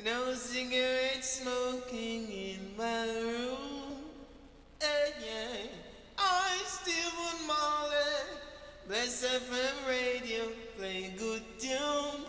No cigarette smoking in my room. Yeah. I still want Marley. Bless FM radio, play good tune.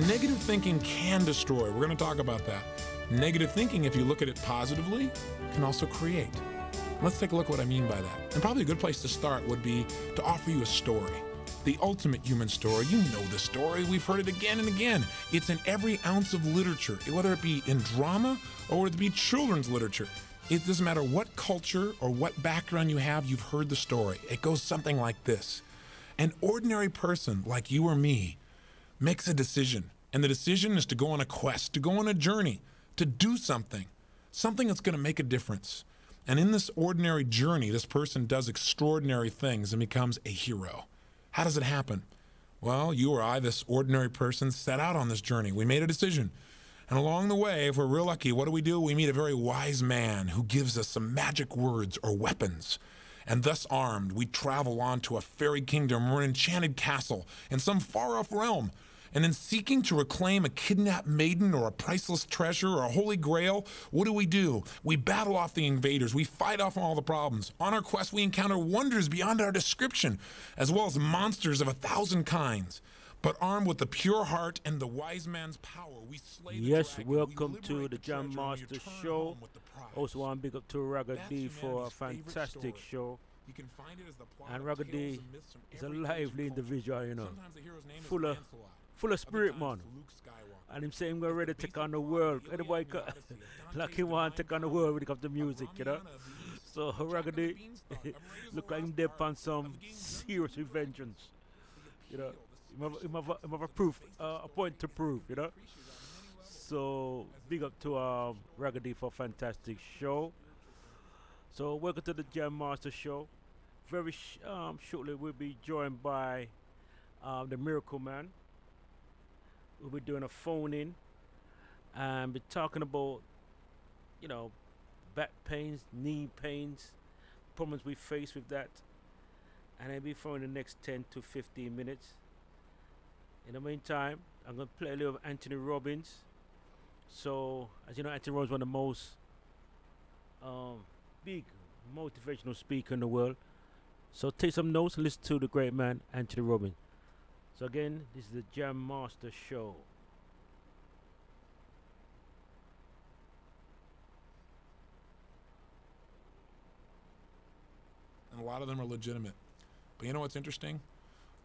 Negative thinking can destroy. We're going to talk about that. Negative thinking, if you look at it positively, can also create. Let's take a look at what I mean by that. And probably a good place to start would be to offer you a story. The ultimate human story. You know the story. We've heard it again and again. It's in every ounce of literature, whether it be in drama or whether it be children's literature. It doesn't matter what culture or what background you have, you've heard the story. It goes something like this. An ordinary person like you or me makes a decision, and the decision is to go on a quest, to go on a journey, to do something that's going to make a difference. And in this ordinary journey, this person does extraordinary things and becomes a hero. How does it happen? Well, you or I, this ordinary person, set out on this journey. We made a decision. And along the way, if we're real lucky, what do? We meet a very wise man who gives us some magic words or weapons. And thus armed, we travel on to a fairy kingdom or an enchanted castle in some far-off realm. And in seeking to reclaim a kidnapped maiden or a priceless treasure or a holy grail, what do? We battle off the invaders. We fight off all the problems. On our quest, we encounter wonders beyond our description, as well as monsters of 1,000 kinds. But armed with the pure heart and the wise man's power, we slay the dragon. Welcome to the Jam Master Show. Also want to big up to Ragga D for a fantastic show. You can find it as the plot And of Ragga Tales D and Myths from is a every lively ancient individual, culture. you know. Sometimes the hero's name is Full of Lancelot. spirit, Other man. times Luke Skywalker. And him saying we're ready to take on the world. Anybody like he want to take on the world when it comes to music, you know. So Ragga D look like him there on some serious vengeance, you know. Him have a proof, a point to prove, you know. So big up to Ragga D for a fantastic show. So welcome to the Jam Master Show. Very shortly we'll be joined by the Miracle Man. We'll be doing a phone in and be talking about, you know, back pains, knee pains, problems we face with that. And I'll be for the next 10 to 15 minutes. In the meantime, I'm going to play a little of Anthony Robbins. So, as you know, Anthony Robbins is one of the most big motivational speaker in the world. So take some notes and listen to the great man, Aunty Robin. So again, this is the Jam Master Show. And a lot of them are legitimate. But you know what's interesting?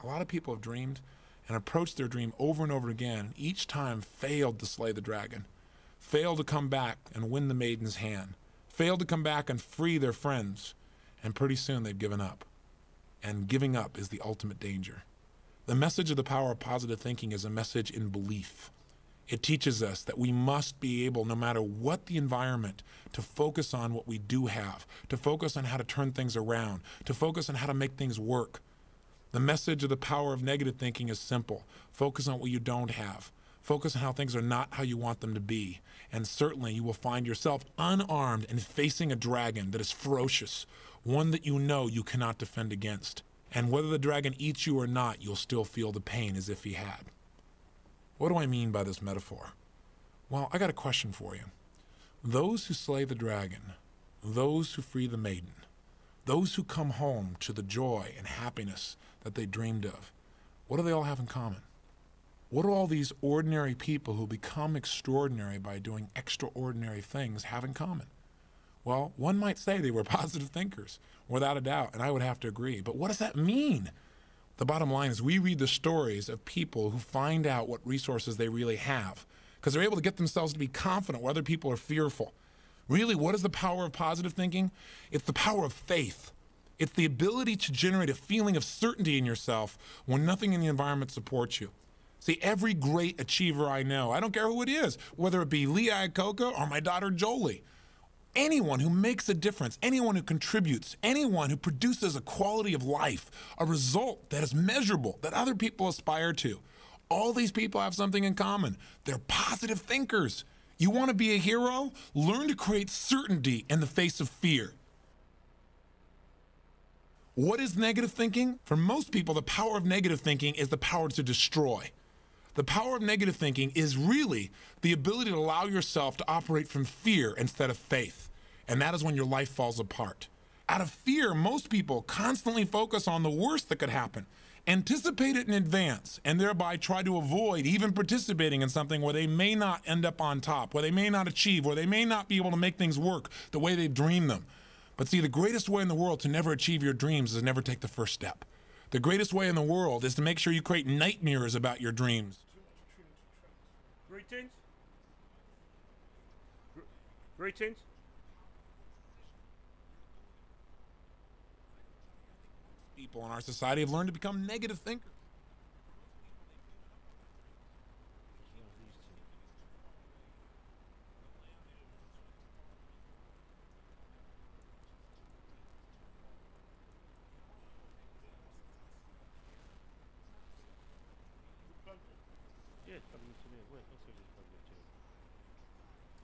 A lot of people have dreamed and approached their dream over and over again, each time failed to slay the dragon, failed to come back and win the maiden's hand, failed to come back and free their friends, and pretty soon they've given up. And giving up is the ultimate danger. The message of the power of positive thinking is a message in belief. It teaches us that we must be able, no matter what the environment, to focus on what we do have, to focus on how to turn things around, to focus on how to make things work. The message of the power of negative thinking is simple. Focus on what you don't have. Focus on how things are not how you want them to be. And certainly you will find yourself unarmed and facing a dragon that is ferocious, one that you know you cannot defend against. And whether the dragon eats you or not, you'll still feel the pain as if he had. What do I mean by this metaphor? Well, I got a question for you. Those who slay the dragon, those who free the maiden, those who come home to the joy and happiness that they dreamed of, what do they all have in common? What do all these ordinary people who become extraordinary by doing extraordinary things have in common? Well, one might say they were positive thinkers, without a doubt, and I would have to agree. But what does that mean? The bottom line is we read the stories of people who find out what resources they really have, because they're able to get themselves to be confident where other people are fearful. Really, what is the power of positive thinking? It's the power of faith. It's the ability to generate a feeling of certainty in yourself when nothing in the environment supports you. See, every great achiever I know, I don't care who it is, whether it be Lee Iacocca or my daughter Jolie, anyone who makes a difference, anyone who contributes, anyone who produces a quality of life, a result that is measurable, that other people aspire to, All these people have something in common. They're positive thinkers. You want to be a hero? Learn to create certainty in the face of fear. What is negative thinking? For most people, the power of negative thinking is the power to destroy. The power of negative thinking is really the ability to allow yourself to operate from fear instead of faith. And that is when your life falls apart. Out of fear, most people constantly focus on the worst that could happen, anticipate it in advance, and thereby try to avoid even participating in something where they may not end up on top, where they may not achieve, where they may not be able to make things work the way they dream them. But see, the greatest way in the world to never achieve your dreams is never take the first step. The greatest way in the world is to make sure you create nightmares about your dreams. Greetings. Greetings. People in our society have learned to become negative thinkers.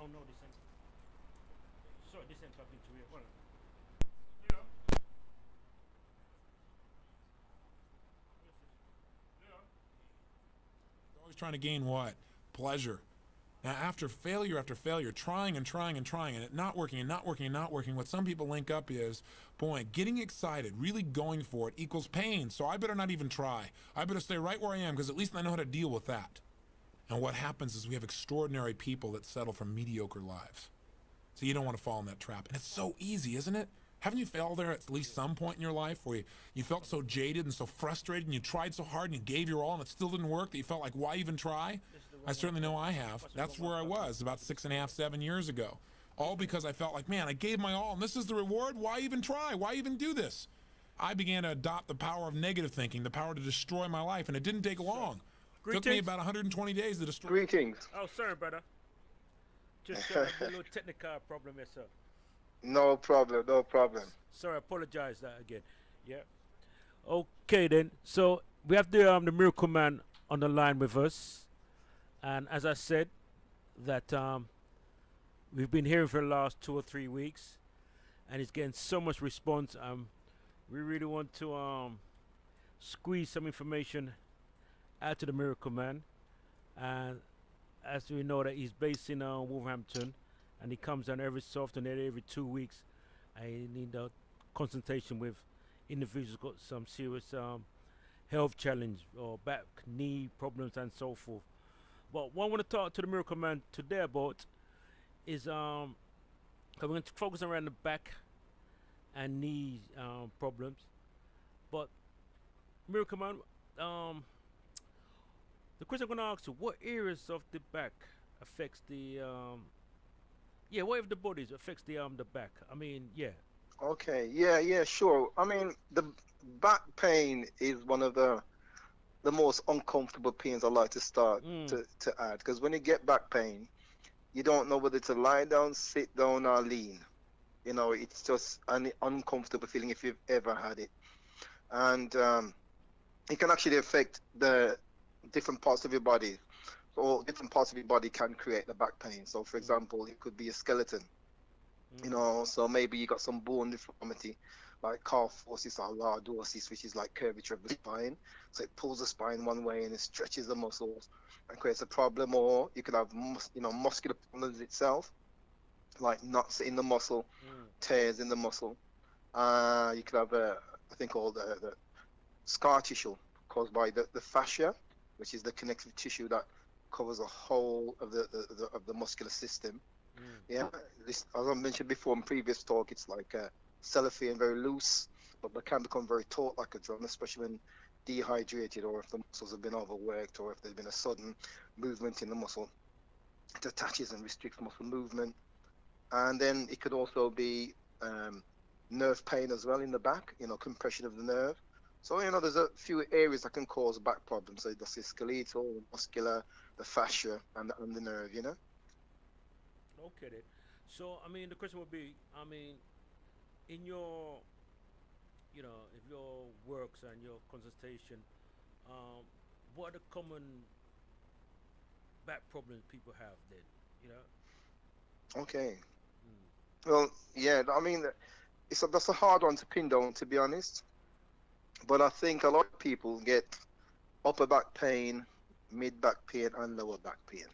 Oh no, this ain't. Sorry, this ain't talking to you. Well, Always trying to gain what? Pleasure. Now, after failure, trying and trying and trying, and it not working and not working and not working, what some people link up is, boy, getting excited, really going for it equals pain, so I better not even try. I better stay right where I am, because at least I know how to deal with that. And what happens is we have extraordinary people that settle for mediocre lives. So you don't want to fall in that trap. And it's so easy, isn't it? Haven't you failed there at least some point in your life where you felt so jaded and so frustrated and you tried so hard and you gave your all and it still didn't work that you felt like, why even try? I certainly know I have. That's where I was about 6.5, 7 years ago. All because I felt like, man, I gave my all and this is the reward? Why even try? Why even do this? I began to adopt the power of negative thinking, the power to destroy my life, and it didn't take long. It took me about 120 days to destroy. Greetings. oh, sorry, brother. Just a little technical problem here, sir. No problem, no problem. Sorry, I apologize that again. Yeah. Okay then. So we have the Miracle Man on the line with us, and as I said, that we've been hearing for the last 2 or 3 weeks, and it's getting so much response. We really want to squeeze some information out to the Miracle Man, and as we know that he's based in Wolverhampton, and he comes down every so often, every 2 weeks. I need a consultation with individuals got some serious health challenge or back, knee problems, and so forth. But what I want to talk to the Miracle Man today about is we're going to focus around the back and knee problems. But Miracle Man, the question I'm going to ask you: what areas of the back affects the what if the body affects the back? I mean, yeah. Okay, yeah, sure. I mean, the back pain is one of the most uncomfortable pains I like to start to add, because when you get back pain, you don't know whether to lie down, sit down, or lean. You know, it's just an uncomfortable feeling if you've ever had it, and it can actually affect the different parts of your body. So different parts of your body can create the back pain. So, for example, it could be a skeleton. You know, so maybe you got some bone deformity, like kyphosis or lordosis, which is like curvature of the spine. So it pulls the spine one way and it stretches the muscles and creates a problem. Or you could have, muscular problems itself, like knots in the muscle, tears in the muscle. You could have a thing called the scar tissue caused by the fascia, which is the connective tissue that covers the whole of the muscular system. Yeah, this, as I mentioned before in previous talk, it's like cellophane, very loose, but they can become very taut like a drum, especially when dehydrated, or if the muscles have been overworked, or if there's been a sudden movement in the muscle. It attaches and restricts muscle movement. And then it could also be nerve pain as well in the back, compression of the nerve. So, there's a few areas that can cause back problems. So that's the skeletal, the muscular, the fascia, and the nerve, Okay then. So, I mean, the question would be, in your, if your works and your consultation, what are the common back problems people have then, you know? Okay. Well, yeah. I mean, that's a hard one to pin down, to be honest. But I think a lot of people get upper back pain, mid back pain, and lower back pain.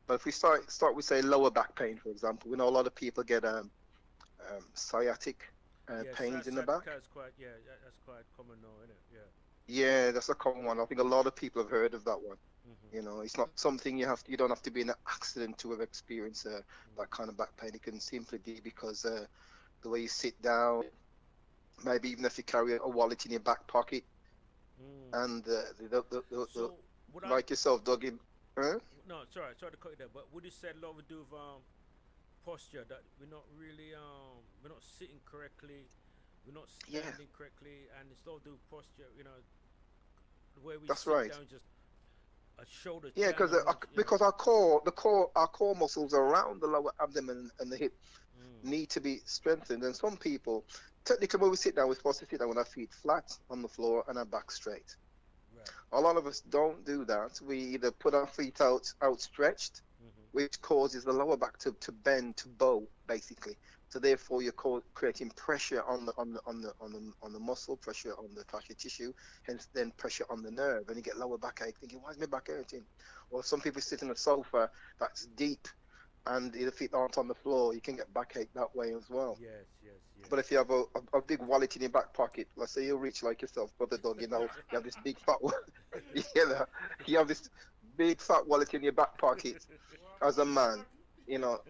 But if we start with say lower back pain, for example, we know a lot of people get sciatic pains in the back. That's quite, that's quite common now, isn't it? Yeah, that's a common one. I think a lot of people have heard of that one. You know, it's not something you don't have to be in an accident to have experienced that kind of back pain. It can simply be because the way you sit down, maybe even if you carry a wallet in your back pocket, and like yourself, Dougie. Huh? No, sorry to cut you there, but would you say a lot to do with posture, that we're not really we're not sitting correctly, we're not standing correctly, and it's all to do with posture, you know, the way we sit down, just a shoulder. Yeah, because our core muscles around the lower abdomen and the hip need to be strengthened. And some people, technically, when we sit down, we're supposed to sit down with our feet flat on the floor and our back straight. Right. A lot of us don't do that. We either put our feet outstretched, which causes the lower back to bend, to bow, basically. So therefore, you're creating pressure on the muscle, pressure on the fascia tissue, hence then pressure on the nerve, and you get lower backache. Thinking, why is my back hurting? Or some people sit on a sofa that's deep, and the feet aren't on the floor. You can get backache that way as well. Yes. But if you have a big wallet in your back pocket, let's say you're rich like yourself, brother Doug, you know, you have this big fat, you have this big fat wallet in your back pocket as a man, you know.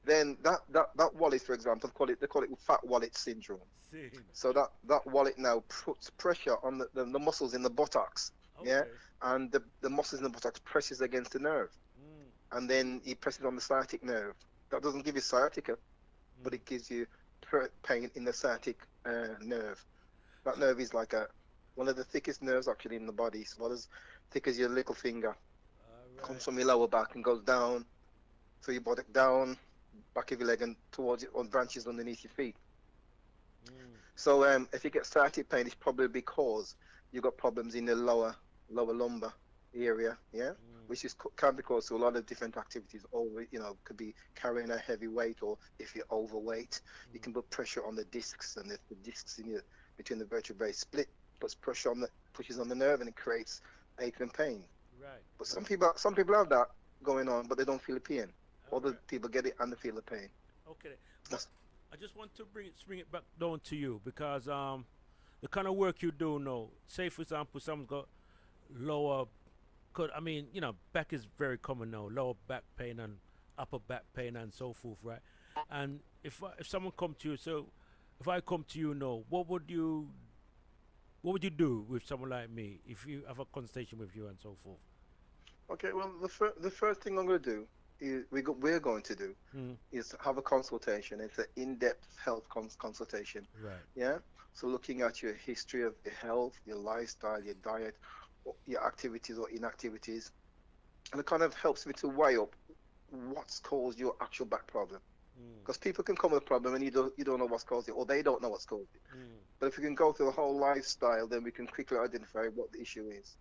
Then that wallet, for example, they call it fat wallet syndrome. So that wallet now puts pressure on the muscles in the buttocks, and the muscles in the buttocks presses against the nerve, and then it presses on the sciatic nerve. That doesn't give you sciatica, but it gives you pain in the sciatic nerve. That nerve is like one of the thickest nerves actually in the body. It's about as thick as your little finger. Comes from your lower back and goes down through your buttock, down back of your leg and towards it on branches underneath your feet. So if you get sciatic pain, it's probably because you've got problems in the lower lumbar area, which can be caused to a lot of different activities. Or could be carrying a heavy weight, or if you're overweight, you can put pressure on the discs, and if the discs between the vertebrae split, pushes on the nerve, and it creates ache and pain. Right. But some people have that going on, but they don't feel the pain. Other people get it and they feel the pain. Okay. I just want to bring it back down to you, because the kind of work you do now, say for example, someone's got lower, back is very common now, lower back pain and upper back pain and so forth, right? And if someone come to you, so if I come to you now, what would you do with someone like me if you have a conversation with you and so forth? Okay, well, the first thing I'm going to do is we're going to do is have a consultation. It's an in-depth health consultation. Right. Yeah. So looking at your history of your health, your lifestyle, your diet, your activities or inactivities, and it kind of helps me to weigh up what's caused your actual back problem. Because people can come with a problem and you don't know what's caused it, or they don't know what's caused it. But if we can go through the whole lifestyle, then we can quickly identify what the issue is.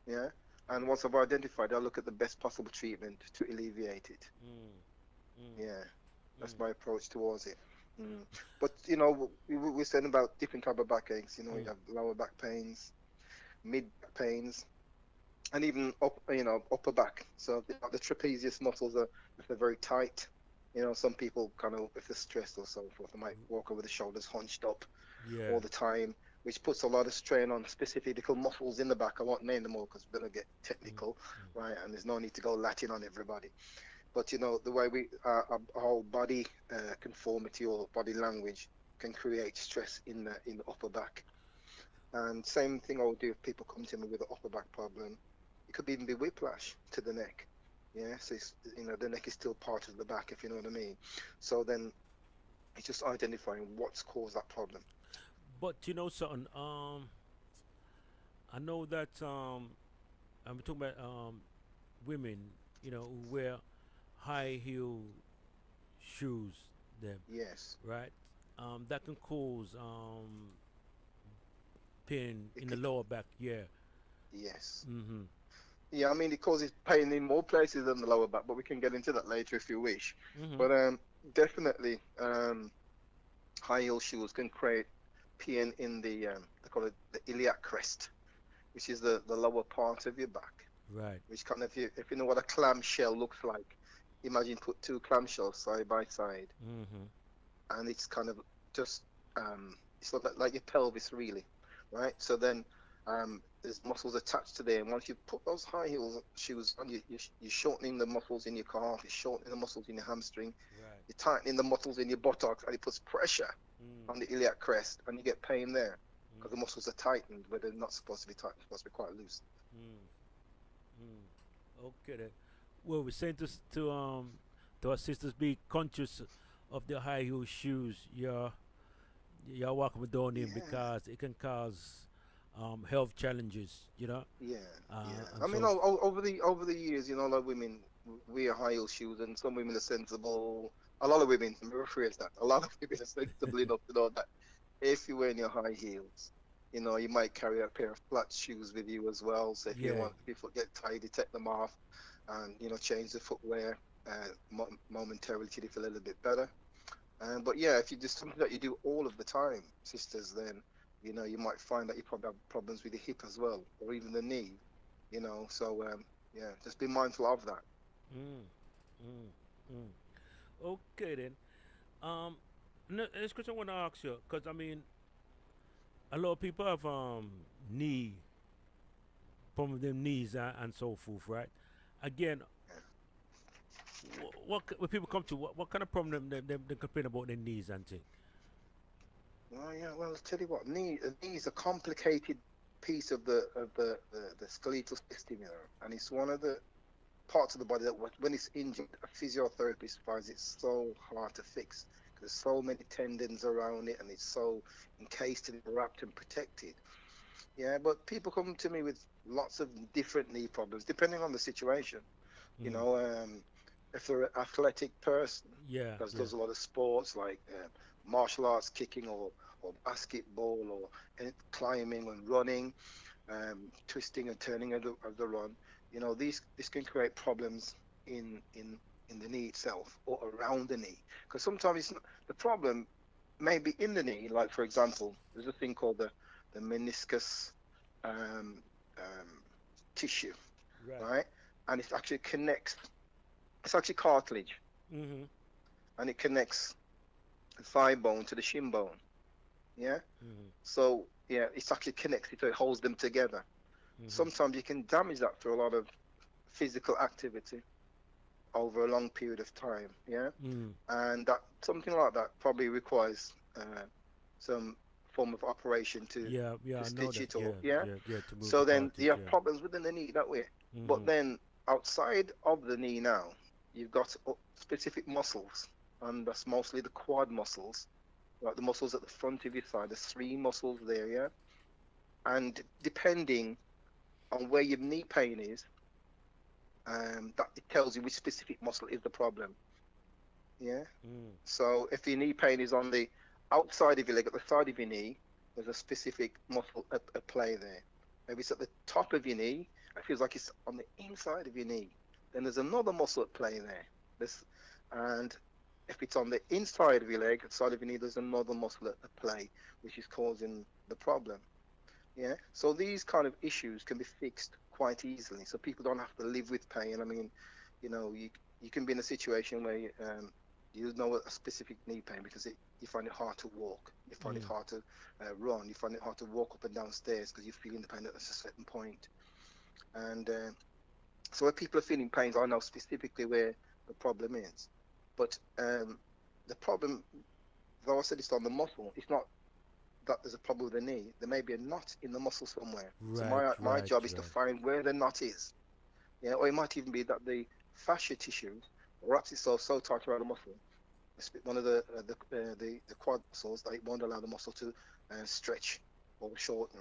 Yeah. And once I've identified, I'll look at the best possible treatment to alleviate it. Yeah, that's my approach towards it. But we're saying about different type of backaches. You have lower back pains, mid back pains, and even upper back. So the trapezius muscles if they're very tight. Some people kind of, if they're stressed or so forth, they might walk over the shoulders hunched up all the time, which puts a lot of strain on specific little muscles in the back. I won't name them all because we're going to get technical, right? And there's no need to go Latin on everybody. But, the way our whole body conformity or body language can create stress in the upper back. And same thing I would do if people come to me with an upper back problem. It could even be whiplash to the neck. Yeah, so it's, the neck is still part of the back, if you know what I mean. So then it's just identifying what's caused that problem. But something, I know that I'm talking about women, who wear high heel shoes, them. Yes. Right? That can cause pain in the lower back, yeah. Yes. Yeah, I mean, it causes pain in more places than the lower back, but we can get into that later if you wish. Mm-hmm. But definitely, high heel shoes can create pain in the they call it the iliac crest, which is the lower part of your back. Right. Which kind of, if you know what a clamshell looks like, imagine put two clamshells side by side, Mm-hmm. and it's kind of just it's not like your pelvis really, right? So then there's muscles attached to there, and once you put those high heel shoes on, you're shortening the muscles in your calf, you're shortening the muscles in your hamstring, Right. you're tightening the muscles in your buttocks, and it puts pressure Mm. on the iliac crest, and you get pain there because Mm. the muscles are tightened where they're not supposed to be tightened, they're supposed to be quite loose. Mm. Mm. Okay then. Well, we're saying to our sisters, be conscious of the high heel shoes you're walking with down in, Yeah. because it can cause health challenges, you know. Yeah, Uh, yeah. and I mean, so over the years, you know, like women wear high heel shoes, and some women are sensible. A lot of women, let me rephrase that. A lot of women are sensible enough to know that if you're wearing your high heels, you know, you might carry a pair of flat shoes with you as well. So if Yeah. if your foot get tired, you take them off, and you know, change the footwear momentarily till you feel a little bit better. But yeah, if you do something that you do all of the time, sisters, then you know you might find that you probably have problems with the hip as well, or even the knee. You know, so yeah, just be mindful of that. Mm. Mm. Mm. Okay then. Um, Next question I want to ask you, because I mean, a lot of people have knee problem with them knees and so forth, right? Again, when people come to what kind of problem they complain about their knees and thing? Well, yeah, well, I'll tell you what, knee is a complicated piece of the skeletal system, you know, and it's one of the parts of the body that when it's injured, a physiotherapist finds it so hard to fix because there's so many tendons around it and it's so encased and wrapped and protected. Yeah, but people come to me with lots of different knee problems depending on the situation. You Mm. know, if they're an athletic person Yeah, that yeah. does a lot of sports like martial arts, kicking or basketball or climbing and running, twisting and turning of the run, you know, this can create problems in the knee itself or around the knee. Because sometimes it's not, the problem may be in the knee. Like for example, there's a thing called the meniscus um, um, tissue, Right. right? And it actually connects. It's actually cartilage, Mm-hmm. and it connects the thigh bone to the shin bone. Yeah. Mm-hmm. So yeah, it's actually connected, so it holds them together. Mm-hmm. Sometimes you can damage that through a lot of physical activity over a long period of time. Yeah. Mm. And that something like that probably requires some form of operation Yeah, yeah, to I know stitch that. it all. Yeah. To move So the then you cartilage, have problems within the knee that way. yeah. But then outside of the knee now, you've got specific muscles, and that's mostly the quad muscles, like the muscles at the front of your thigh. There's three muscles there, yeah. And depending on where your knee pain is, that it tells you which specific muscle is the problem. Yeah. Mm. So if your knee pain is on the outside of your leg, at the side of your knee, there's a specific muscle at play there. Maybe it's at the top of your knee. It feels like it's on the inside of your knee. Then there's another muscle at play there. And if it's on the inside of your leg, at the side of your knee, there's another muscle at play, which is causing the problem. Yeah. So these kind of issues can be fixed quite easily. So people don't have to live with pain. I mean, you know, you can be in a situation where you know a specific knee pain because you find it hard to walk. You find it hard to run. You find it hard to walk up and down stairs because you're feeling the pain at a certain point. And so where people are feeling pains, I know specifically where the problem is. But the problem, though I said it's on the muscle, it's not that there's a problem with the knee. There may be a knot in the muscle somewhere. So my job is to find where the knot is. Yeah, or it might even be that the fascia tissue wraps itself so tight around the muscle. It's one of the quad muscles that it won't allow the muscle to stretch or shorten.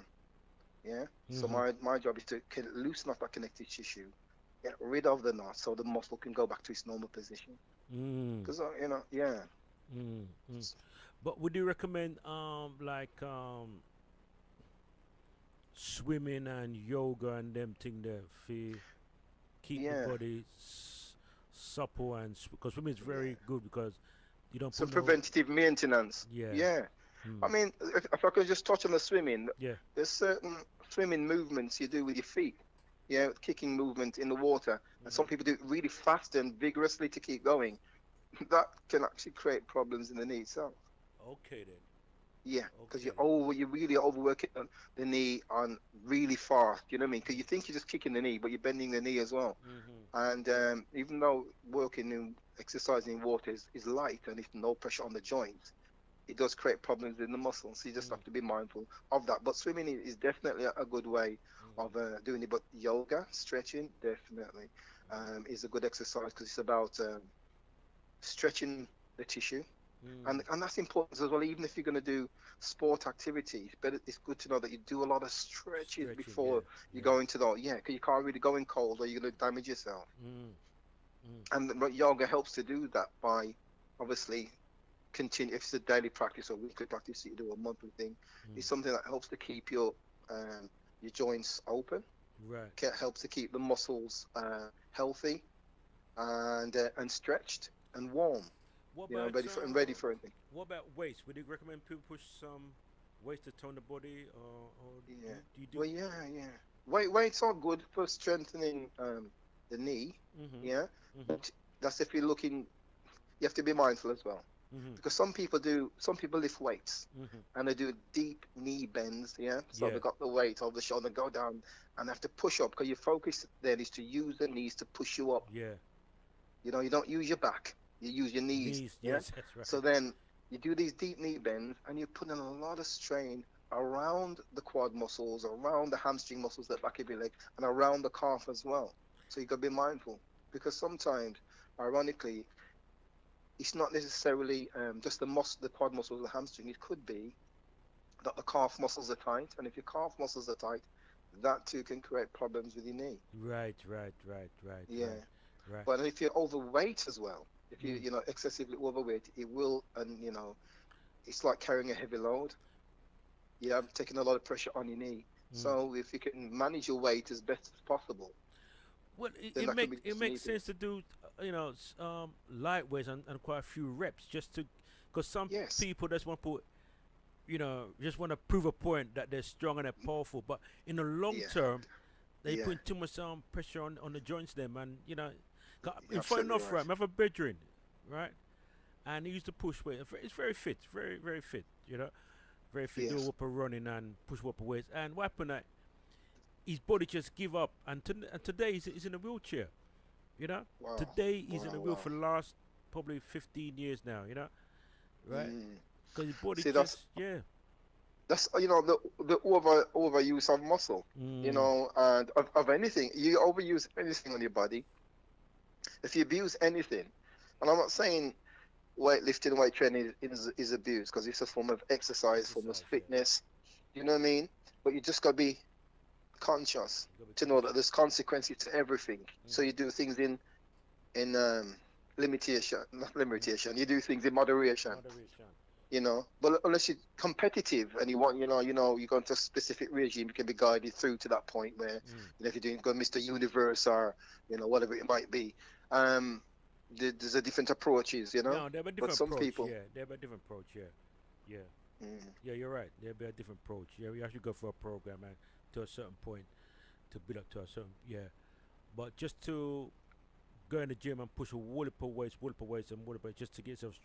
Yeah. So my job is to loosen up that connective tissue, get rid of the knot, so the muscle can go back to its normal position. Because you know, yeah. But would you recommend swimming and yoga and them thing there for keep Yeah. the body supple and because swimming is very good because you don't Some put no. preventative maintenance. Yeah. Yeah. Mm. I mean, if I could just touch on the swimming, Yeah. there's certain swimming movements you do with your feet. Yeah, kicking movement in the water. And some people do it really fast and vigorously to keep going. That can actually create problems in the knee itself. Okay then. Yeah, because Okay. you're really overworking the knee on really fast. You know what I mean? Because you think you're just kicking the knee, but you're bending the knee as well. And even though working and exercising in water is light and it's no pressure on the joints, it does create problems in the muscles. So you just have to be mindful of that. But swimming is definitely a good way of doing it. But yoga, stretching, definitely is a good exercise because it's about stretching the tissue. And that's important as well. Even if you're going to do sport activities, but it's good to know that you do a lot of stretches before you go into the because you can't really go in cold or you're going to damage yourself. And yoga helps to do that by obviously continue. If it's a daily practice or weekly practice, you do a monthly thing. It's something that helps to keep your joints open. Right. It helps to keep the muscles healthy and stretched and warm. What You know, about ready for anything. What about weights? Would you recommend people push some weights to tone the body, or do you do? Well, yeah. Weights are good for strengthening the knee. Yeah, but that's if you're looking. You have to be mindful as well, because some people lift weights and they do deep knee bends. Yeah, so they've got the weight over the shoulder, go down, and they have to push up because your focus then is to use the knees to push you up. Yeah. You know, you don't use your back. You use your knees. Yeah? Yes, that's right. So then you do these deep knee bends and you're putting a lot of strain around the quad muscles, around the hamstring muscles, the back of your leg, and around the calf as well. So you got to be mindful because sometimes, ironically, it's not necessarily just the quad muscles, the hamstring. It could be that the calf muscles are tight, and if your calf muscles are tight, that too can create problems with your knee. Right. Yeah. Right. But if you're overweight as well, if you're excessively overweight, it will, and it's like carrying a heavy load. Yeah, taking a lot of pressure on your knee. So if you can manage your weight as best as possible, well, it makes sense to do light weights and quite a few reps just to, because some people just want to put, just want to prove a point that they're strong and they're powerful, but in the long term, they put too much pressure on the joints them, and funny enough, right? I have a bedroom, right, and he used to push weight. It's very fit, very fit, very fit. Do up a running and push up a weight. And what happened? That his body just give up, and today he's in a wheelchair. Wow. Today he's in a wheel for the last probably 15 years now. Right? Because his body That's the overuse of muscle. And of anything, you overuse anything on your body. If you abuse anything, and I'm not saying weightlifting, weight training is abuse, because it's a form of exercise, form of fitness. You know what I mean? But you just got to be conscious to know that there's consequences to everything. So you do things in limitation, not limitation. You do things in moderation. But unless you're competitive and you want, you go into a specific regime, you can be guided through to that point where, if you're doing Mr. Universe or, whatever it might be, there's a different approaches, No, there be a different but some approach, people, there be a different approach, yeah, you're right. There'll be a different approach. Yeah, we actually go for a program and to a certain point to build up to a certain, but just to go in the gym and push a wall up weights, just to get yourself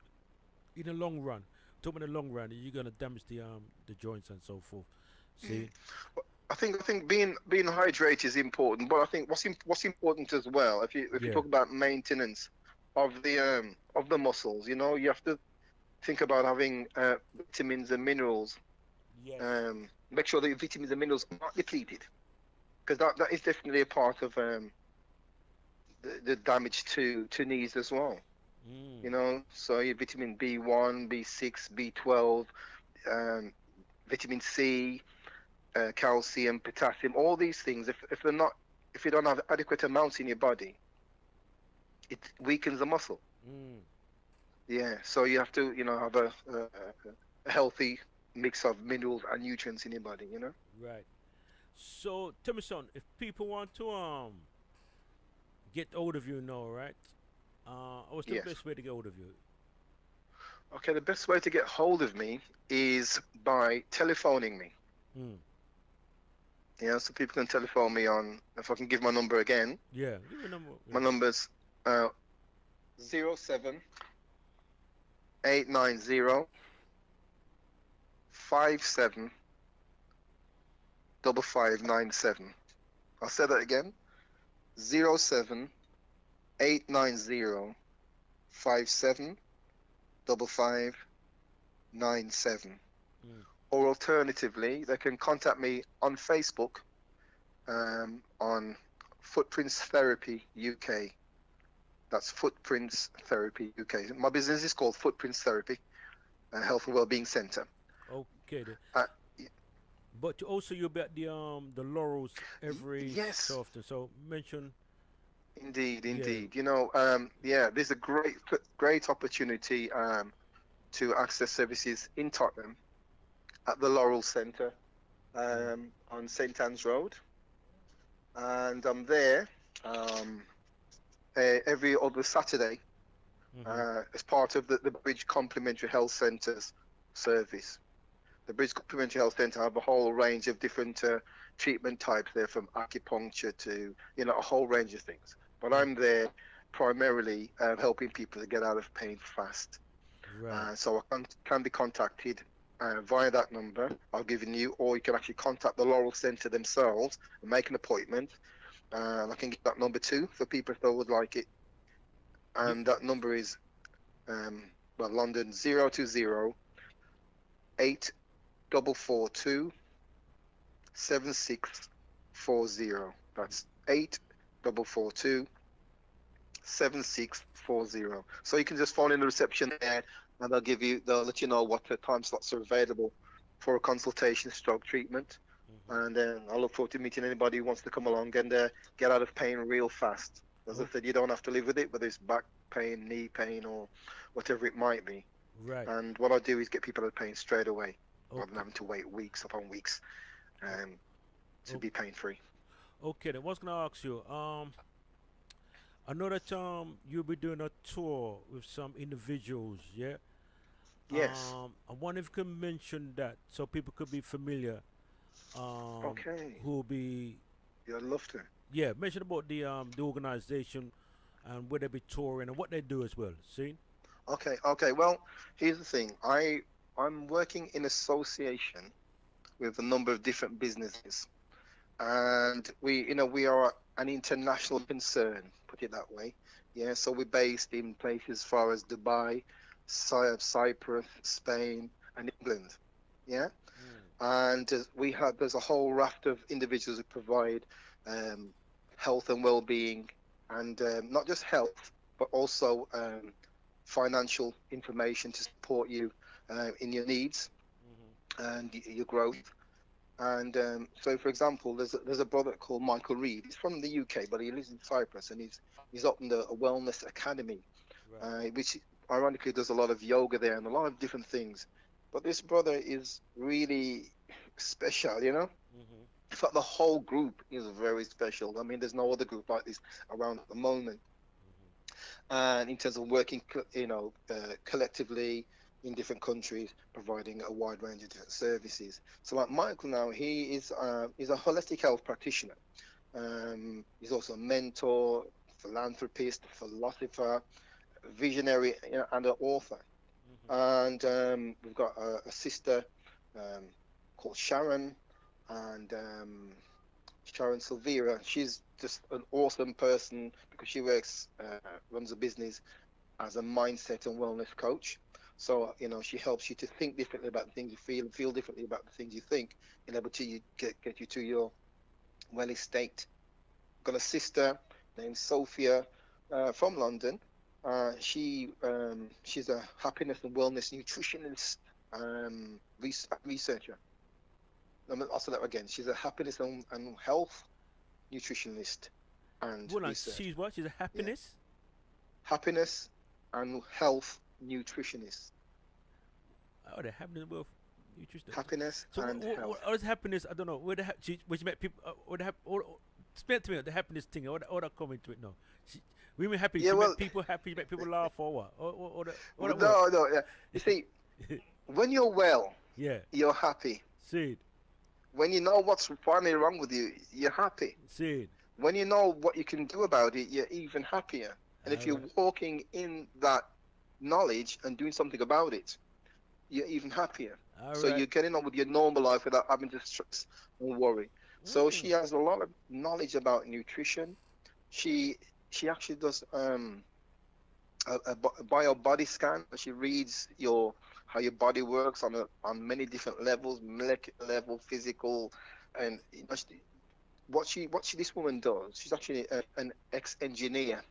in the long run. Talking in the long run, you're gonna damage the joints and so forth. See, I think being hydrated is important, but I think what's important as well, if you talk about maintenance of the muscles, you have to think about having vitamins and minerals. Make sure that your vitamins and minerals are not depleted, because that is definitely a part of the damage to knees as well. So your vitamin B1, B6, B12, vitamin C, calcium, potassium, all these things, if you don't have adequate amounts in your body, it weakens the muscle. So you have to have a healthy mix of minerals and nutrients in your body. Right. So tell me, son, if people want to get hold of you now, right? What's the Yes. best way to get hold of you? Okay, the best way to get hold of me is by telephoning me. Mm. Yeah, so people can telephone me on, if I can give my number again, Yeah, give me a number. my Yeah. number's 07 890 57 5597. I'll say that again. 07 890 57 5597. Mm. Or alternatively, they can contact me on Facebook on Footprints Therapy UK. That's Footprints Therapy UK. My business is called Footprints Therapy Health and Wellbeing Centre. Okay. Then. Uh, But also you'll be at the Laurels every yes. so often. So mention. Indeed. Yeah. You know, there's a great opportunity to access services in Tottenham at the Laurel Centre on St Anne's Road, and I'm there every other Saturday as part of the Bridge Complementary Health Centre's service. The Bridge Complementary Health Centre have a whole range of different treatment types there, from acupuncture to, you know, a whole range of things. But I'm there primarily helping people to get out of pain fast. Right. So I can be contacted via that number I've given you, or you can actually contact the Laurel Centre themselves and make an appointment. I can give that number too for people if they would like it. And that number is, London 020 8442 7640. That's 8442 7640. So you can just phone in the reception there, and they'll let you know what the time slots are available for a consultation stroke treatment. And then I look forward to meeting anybody who wants to come along and get out of pain real fast. As I said, you don't have to live with it, whether it's back pain, knee pain, or whatever it might be. Right. And what I do is get people out of pain straight away, rather than having to wait weeks upon weeks to be pain free. Okay, then what's gonna ask you? I know that you'll be doing a tour with some individuals, yeah? Yes. I wonder if you can mention that so people could be familiar. Okay. Who will be? Yeah, I'd love to. Yeah, mention about the organization and where they be touring and what they do as well. See? Okay. Well, here's the thing. I'm working in association with a number of different businesses, and we are an international concern, put it that way. Yeah. So we're based in places as far as Dubai, Cyprus, Spain, and England. Yeah. And there's a whole raft of individuals who provide health and well-being, and not just health, but also financial information to support you in your needs and your growth. And so, for example, there's a brother called Michael Reed. He's from the UK, but he lives in Cyprus, and he's opened a wellness academy, which ironically does a lot of yoga there and a lot of different things. But this brother is really special, you know. In fact, the whole group is very special. I mean, there's no other group like this around at the moment. And in terms of working, collectively in different countries, providing a wide range of different services. So, like Michael now, he's a holistic health practitioner. He's also a mentor, philanthropist, philosopher, visionary, and an author. And we've got a sister called Sharon, and Sharon Silvera. She's just an awesome person because she runs a business as a mindset and wellness coach. So, she helps you to think differently about the things you feel differently about the things you think, and able to get you to your wellest state. Got a sister named Sophia from London. She's a happiness and wellness nutritionist researcher. I'll say that again. She's a happiness and health nutritionist and researcher. She's what? She's a happiness? Yeah. Happiness and health nutritionist. Oh, the happiness and nutritionist. Happiness so and health. What is happiness? I don't know. Where she met people? explain to me the happiness thing. All that come into it now. Women happy. Yeah, She well, make people happy. Make people laugh or what? Or that no, no. Yeah. You see, when you're well, yeah. you're happy. See it. When you know what's finally wrong with you, you're happy. See it. When you know what you can do about it, you're even happier. And if you're Alright. walking in that knowledge and doing something about it, you're even happier. All So right. you're getting on with your normal life without having to stress and worry. So she has a lot of knowledge about nutrition. She actually does a bio body scan. She reads how your body works on many different levels, molecular level, physical, and you know, this woman does. She's actually an ex-engineer,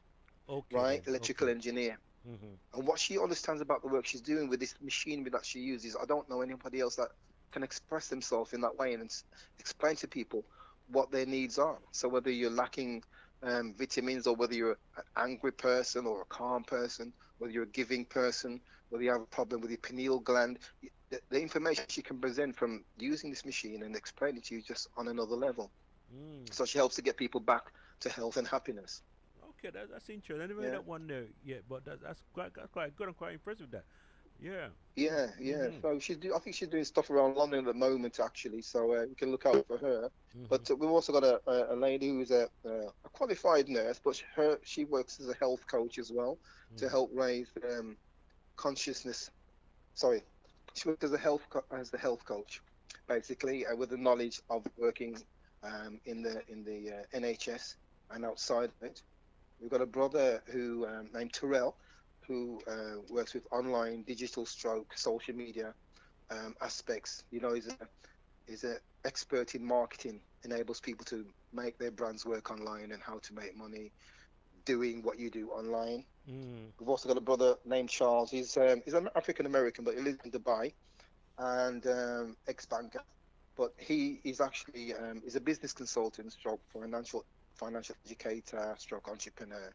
Okay. right? Then. Electrical Okay. engineer. Mm-hmm. And what she understands about the work she's doing with this machinery that she uses, I don't know anybody else that can express themselves in that way and explain to people what their needs are. So whether you're lacking vitamins, or whether you're an angry person or a calm person, whether you're a giving person, whether you have a problem with your pineal gland, the information she can present from using this machine and explain it to you just on another level. So she helps to get people back to health and happiness. Okay, that's interesting. I never heard Yeah. that one there yet, but that's quite good and quite impressive. That. Yeah. Yeah, yeah. Mhm. So I think she's doing stuff around London at the moment, actually. So we can look out for her. But we've also got a lady who's a qualified nurse, but she works as a health coach as well to help raise consciousness. Sorry, she works as a health coach, basically, with the knowledge of working in the NHS and outside of it. We've got a brother who named Terrell, who works with online digital stroke social media aspects. You know, he's an expert in marketing, enables people to make their brands work online and how to make money doing what you do online. We've also got a brother named Charles. He's an African American, but he lives in Dubai, and ex-banker. But he is actually is a business consultant, stroke financial educator, stroke entrepreneur.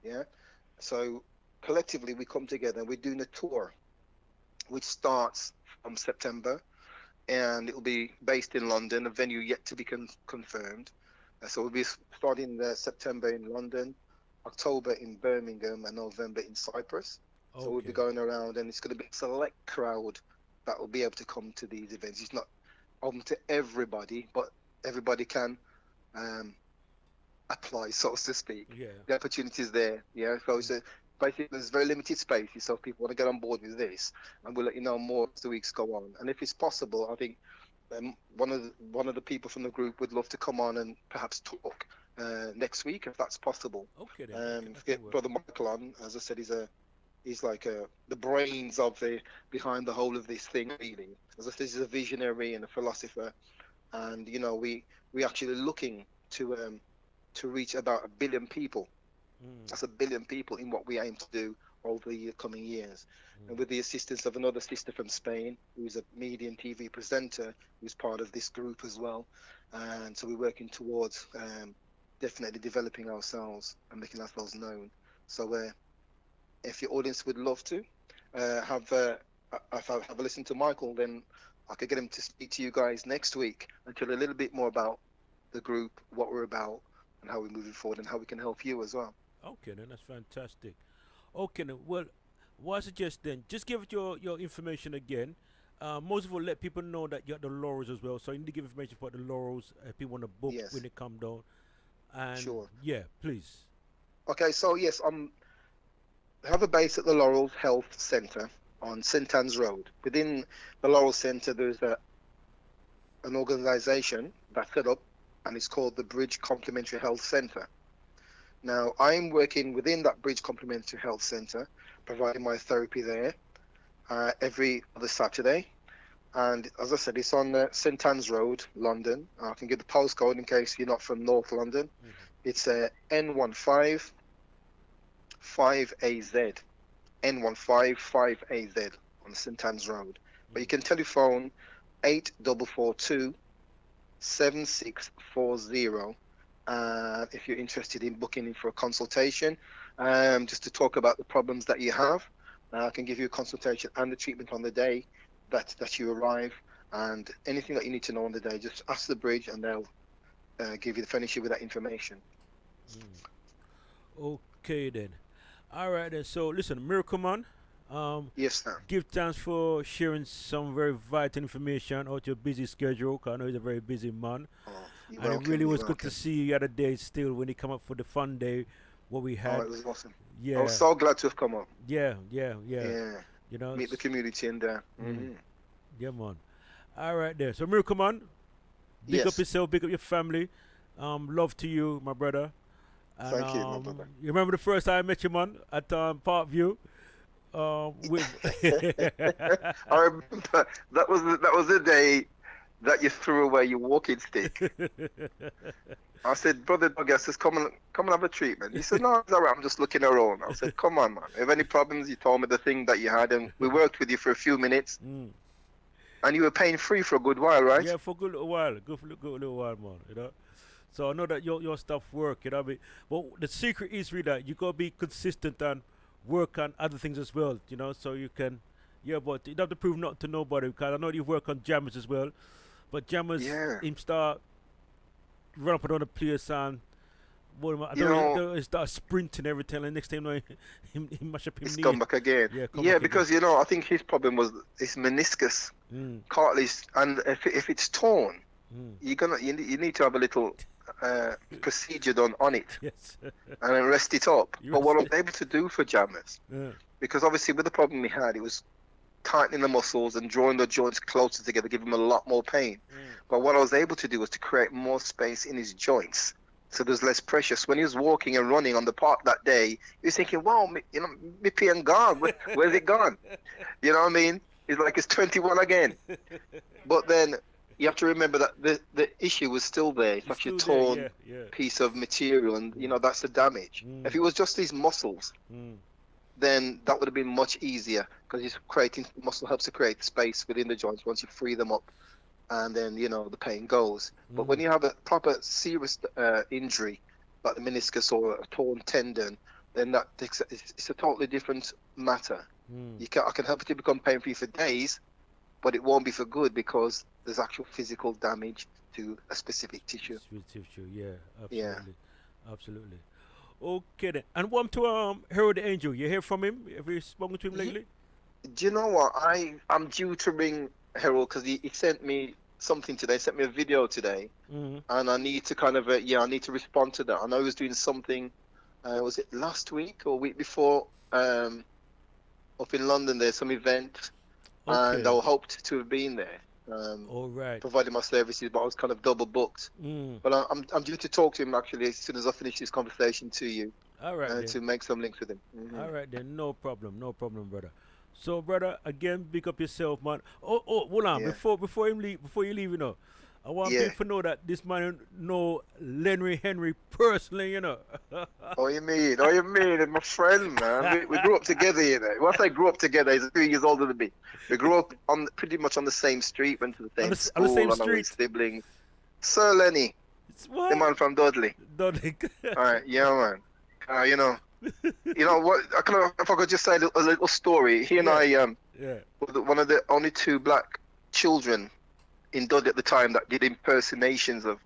Yeah. So collectively we come together and we're doing a tour which starts from September, and it will be based in London, a venue yet to be confirmed. So we'll be starting September in London, October in Birmingham, and November in Cyprus. So we'll be going around, and it's going to be a select crowd that will be able to come to these events. It's not open to everybody, but everybody can apply, so to speak. Yeah. The opportunity is there. Yeah. So it's basically there's very limited spaces, so if people want to get on board with this, and we'll let you know more as the weeks go on. And if it's possible, I think one of the people from the group would love to come on and perhaps talk next week, if that's possible. Okay. Then. Get Brother Michael on. As I said, he's like the brains of behind the whole of this thing, really. As I said, he's a visionary and a philosopher, and you know we actually looking to reach about 1 billion people. That's 1 billion people in what we aim to do over the coming years. And with the assistance of another sister from Spain, who's a media and TV presenter, who's part of this group as well. And so we're working towards definitely developing ourselves and making ourselves known. So if your audience would love to have a listen to Michael, then I could get him to speak to you guys next week and tell a little bit more about the group, what we're about, and how we're moving forward, and how we can help you as well. Okay, then that's fantastic. Okay, then, well, what I suggest then, just give it your information again. Most of all, let people know that you're at the Laurels as well. So you need to give information about the Laurels if people want to book Yes. when they come down. And Sure. Yeah, please. Okay, so yes, I have a base at the Laurels Health Centre on St Anne's Road. Within the Laurels Centre, there's an organisation that's set up, and it's called the Bridge Complementary Health Centre. Now, I'm working within that Bridge Complementary Health Centre, providing my therapy there every other Saturday. And as I said, it's on St Anne's Road, London. I can give the postcode in case you're not from North London. It's N15 5AZ. N15 5AZ on St Anne's Road. But you can telephone 8442 7640 if you're interested in booking in for a consultation, just to talk about the problems that you have. I can give you a consultation and the treatment on the day that you arrive, and anything that you need to know on the day, just ask the Bridge and they'll give you the furniture with that information. Okay then. All right then. So listen, Miracle Man. Yes, sir. Give thanks for sharing some very vital information out your busy schedule. 'Cause I know he's a very busy man. You're And welcome, it really you're was good welcome. to see you the other day still when he come up for the fun day, what we had. It was awesome. Yeah. I was so glad to have come up. Yeah. Yeah. You know. Meet the community and Yeah, man. All right there. So Miracle Man, big up Yes. yourself, big up your family. Love to you, my brother. And, Thank you, my brother. You remember the first time I met you, man, at Parkview? With I remember that was the day that you threw away your walking stick. I said, Brother Dougie, I says, come and have a treatment. He said, no, it's all right, I'm just looking around. I said, come on, man. If any problems, you told me the thing that you had, and we worked with you for a few minutes. And you were paying free for a good while, right? Yeah, for a good little while. Good little while, man. You know. So I know that your stuff work. You know what I mean? But the secret is really that you gotta be consistent and work on other things as well. You know, so you can. Yeah, but you don't have to prove nothing to nobody, because I know you work on jammers as well. But jammers, him start run up and down the place and. Well, I don't know, he start sprinting everything, and next time he mash up his knee. Come back again. Yeah, because again. I think his problem was his meniscus cartilage, and if it's torn, you need to have a little procedure done on it, and then rest it up. But what I was able to do for jammers, because obviously with the problem he had, it was tightening the muscles and drawing the joints closer together, give him a lot more pain. But what I was able to do was to create more space in his joints. So there's less pressure. So when he was walking and running on the park that day, he was thinking, wow, my pain gone. Where's it gone? You know what I mean? It's like it's 21 again. But then you have to remember that the issue was still there. It's actually a torn piece of material, and, that's the damage. If it was just these muscles, then that would have been much easier, because muscle helps to create space within the joints once you free them up. And then, the pain goes. But when you have a proper serious injury, like the meniscus or a torn tendon, then it's a totally different matter. I can help you to become pain-free for days, but it won't be for good, because there's actual physical damage to a specific tissue. Absolutely. Okay then. And one to Harold the Angel. You hear from him? Have you spoken to him lately? Do you know what? I'm due to ring Harold, because he sent me something today, sent me a video today, and I need to I need to respond to that. I know he was doing something, was it last week or week before, up in London, there's some event, and I hoped to have been there, all right, providing my services, but I was kind of double booked. But I'm due to talk to him actually as soon as I finish this conversation to you, all right, to make some links with him. All right then, no problem, brother. So, brother, again, big up yourself, man. Oh, hold on. Before you leave, I want people to know that this man know Lenry Henry personally, Oh, you mean? My friend, man. We grew up together, Once I grew up together, he's 3 years older than me. We grew up pretty much on the same street, went to the same school, on the same and street. Siblings. Sir Lenny, the man from Dudley. All right, yeah, man. What? If I could just say a little story. He and I were one of the only two black children in Dudley at the time that did impersonations of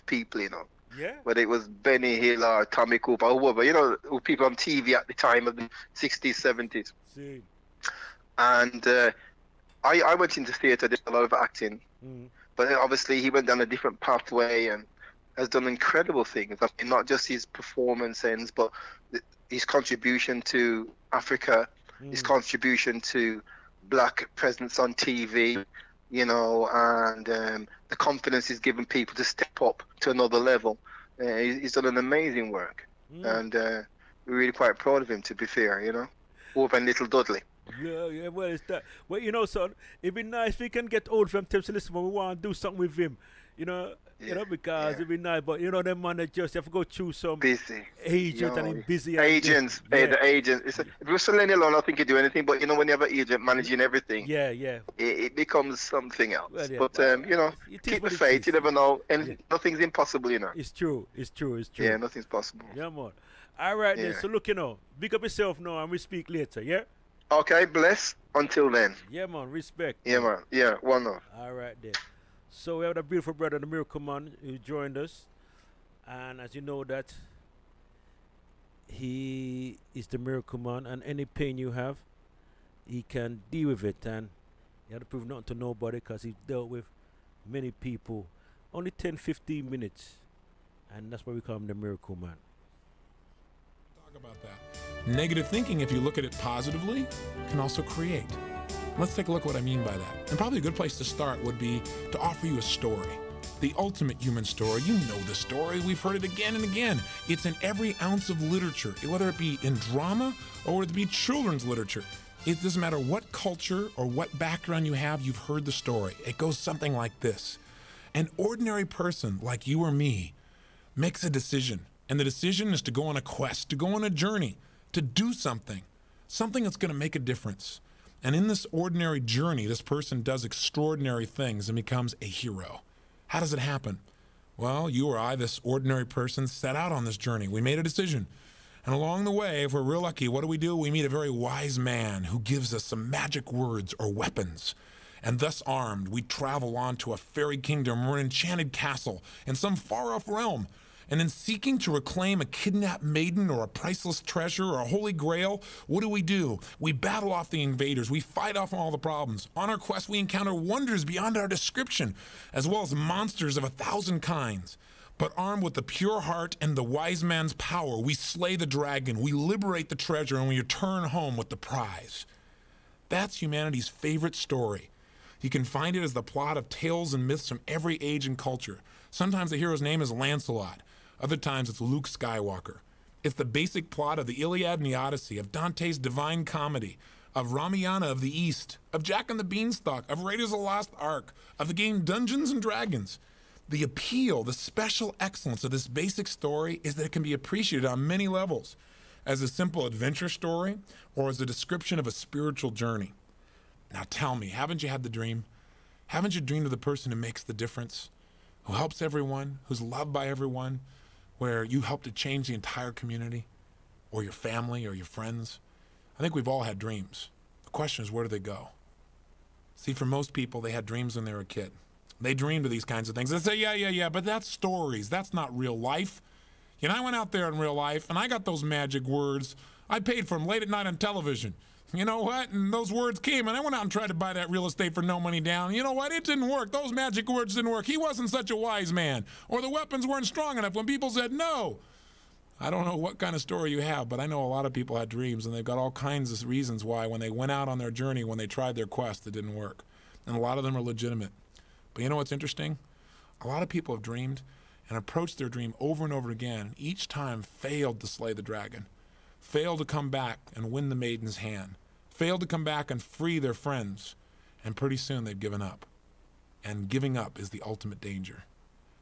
people. Whether it was Benny Hill or Tommy Cooper or whoever. People on TV at the time of the 60s, 70s. See. And I went into theatre, did a lot of acting, but obviously he went down a different pathway and has done incredible things. I mean, not just his performance ends, but his contribution to Africa, his contribution to black presence on TV, and the confidence he's given people to step up to another level. He's done an amazing work, and we're really quite proud of him, to be fair, over in Little Dudley. Yeah, well, it's that. Well, son, it'd be nice if we can get old from him to listen when we want to do something with him. Because it'd be nice, but them man that just have to go through some busy agent and he's busy. Agents, the agent. If it was for Lenny alone, I think he'd do anything. But when you have an agent managing everything, it becomes something else. Well, but keep the faith. You never know, and nothing's impossible. It's true. Yeah, nothing's possible. Yeah, man. All right then. So look, big up yourself now, and we speak later. Yeah. Okay, bless. Until then. Yeah, man. Respect. Yeah, man. Yeah, one more. All right then. So we have a beautiful brother, the Miracle Man, who joined us. And as you know that he is the miracle man, and any pain you have, he can deal with it, and you have to prove nothing to nobody because he dealt with many people. Only 10-15 minutes, and that's why we call him the miracle man. Talk about that. Negative thinking, if you look at it positively, can also create. Let's take a look at what I mean by that. And probably a good place to start would be to offer you a story. The ultimate human story. You know the story. We've heard it again and again. It's in every ounce of literature, whether it be in drama or whether it be children's literature. It doesn't matter what culture or what background you have, you've heard the story. It goes something like this. An ordinary person like you or me makes a decision, and the decision is to go on a quest, to go on a journey, to do something that's going to make a difference. And in this ordinary journey, this person does extraordinary things and becomes a hero. How does it happen? Well, you or I, this ordinary person, set out on this journey. We made a decision. And along the way, if we're real lucky, what do? We meet a very wise man who gives us some magic words or weapons. And thus armed, we travel on to a fairy kingdom or an enchanted castle in some far-off realm. And in seeking to reclaim a kidnapped maiden or a priceless treasure or a holy grail, what do? We battle off the invaders. We fight off all the problems. On our quest, we encounter wonders beyond our description, as well as monsters of 1,000 kinds. But armed with the pure heart and the wise man's power, we slay the dragon, we liberate the treasure, and we return home with the prize. That's humanity's favorite story. You can find it as the plot of tales and myths from every age and culture. Sometimes the hero's name is Lancelot. Other times it's Luke Skywalker. It's the basic plot of the Iliad and the Odyssey, of Dante's Divine Comedy, of Ramayana of the East, of Jack and the Beanstalk, of Raiders of the Lost Ark, of the game Dungeons and Dragons. The appeal, the special excellence of this basic story is that it can be appreciated on many levels, as a simple adventure story or as a description of a spiritual journey. Now tell me, haven't you had the dream? Haven't you dreamed of the person who makes the difference, who helps everyone, who's loved by everyone, where you help to change the entire community or your family or your friends? I think we've all had dreams. The question is, where do they go? See, for most people, they had dreams when they were a kid. They dreamed of these kinds of things. They say, yeah, but that's stories. That's not real life. You know, I went out there in real life, and I got those magic words. I paid for them late at night on television. You know what? And those words came, and I went out and tried to buy that real estate for no money down. You know what? It didn't work. Those magic words didn't work. He wasn't such a wise man. Or the weapons weren't strong enough when people said no. I don't know what kind of story you have, but I know a lot of people had dreams, and they've got all kinds of reasons why when they went out on their journey, when they tried their quest, it didn't work. And a lot of them are legitimate. But you know what's interesting? A lot of people have dreamed and approached their dream over and over again, each time failed to slay the dragon, failed to come back and win the maiden's hand, failed to come back and free their friends, and pretty soon they've given up. And giving up is the ultimate danger.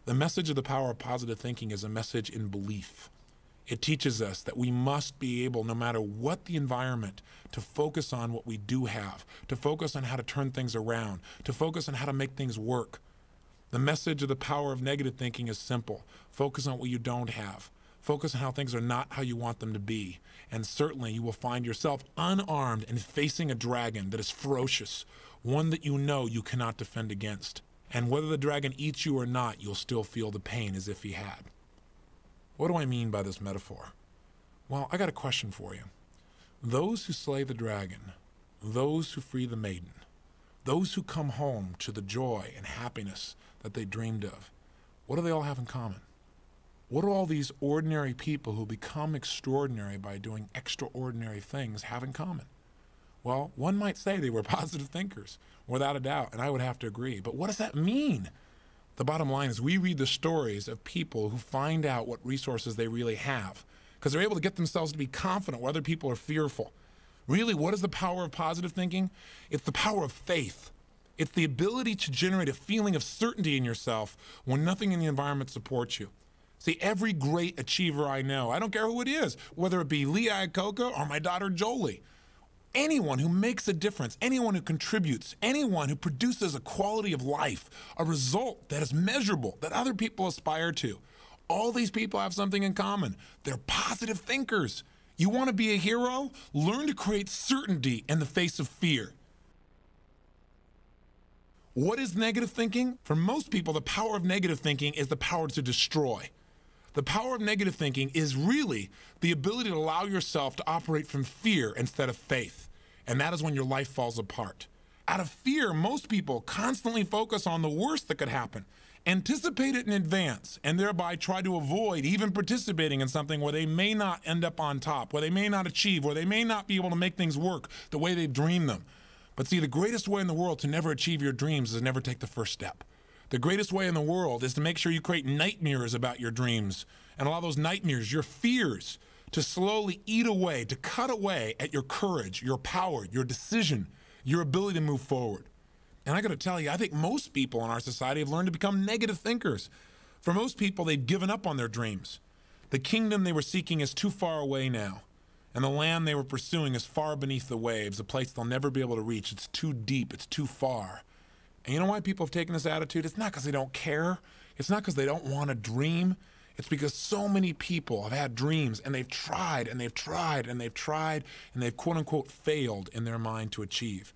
The message of the power of positive thinking is a message in belief. It teaches us that we must be able, no matter what the environment, to focus on what we do have, to focus on how to turn things around, to focus on how to make things work. The message of the power of negative thinking is simple. Focus on what you don't have. Focus on how things are not how you want them to be. And certainly you will find yourself unarmed and facing a dragon that is ferocious, one that you know you cannot defend against. And whether the dragon eats you or not, you'll still feel the pain as if he had. What do I mean by this metaphor? Well, I got a question for you. Those who slay the dragon, those who free the maiden, those who come home to the joy and happiness that they dreamed of, what do they all have in common? What do all these ordinary people who become extraordinary by doing extraordinary things have in common? Well, one might say they were positive thinkers, without a doubt, and I would have to agree. But what does that mean? The bottom line is we read the stories of people who find out what resources they really have because they're able to get themselves to be confident where other people are fearful. Really, what is the power of positive thinking? It's the power of faith. It's the ability to generate a feeling of certainty in yourself when nothing in the environment supports you. See, every great achiever I know, I don't care who it is, whether it be Lee Iacocca or my daughter Jolie, anyone who makes a difference, anyone who contributes, anyone who produces a quality of life, a result that is measurable, that other people aspire to, all these people have something in common. They're positive thinkers. You want to be a hero? Learn to create certainty in the face of fear. What is negative thinking? For most people, the power of negative thinking is the power to destroy. The power of negative thinking is really the ability to allow yourself to operate from fear instead of faith. And that is when your life falls apart. Out of fear, most people constantly focus on the worst that could happen, anticipate it in advance, and thereby try to avoid even participating in something where they may not end up on top, where they may not achieve, where they may not be able to make things work the way they've dreamed them. But see, the greatest way in the world to never achieve your dreams is to never take the first step. The greatest way in the world is to make sure you create nightmares about your dreams and allow those nightmares, your fears, to slowly eat away, to cut away at your courage, your power, your decision, your ability to move forward. And I got to tell you, I think most people in our society have learned to become negative thinkers. For most people, they've given up on their dreams. The kingdom they were seeking is too far away now. And the land they were pursuing is far beneath the waves, a place they'll never be able to reach. It's too deep, it's too far. And you know why people have taken this attitude? It's not because they don't care. It's not because they don't want to dream. It's because so many people have had dreams and they've tried and they've tried and they've tried and they've quote unquote failed in their mind to achieve.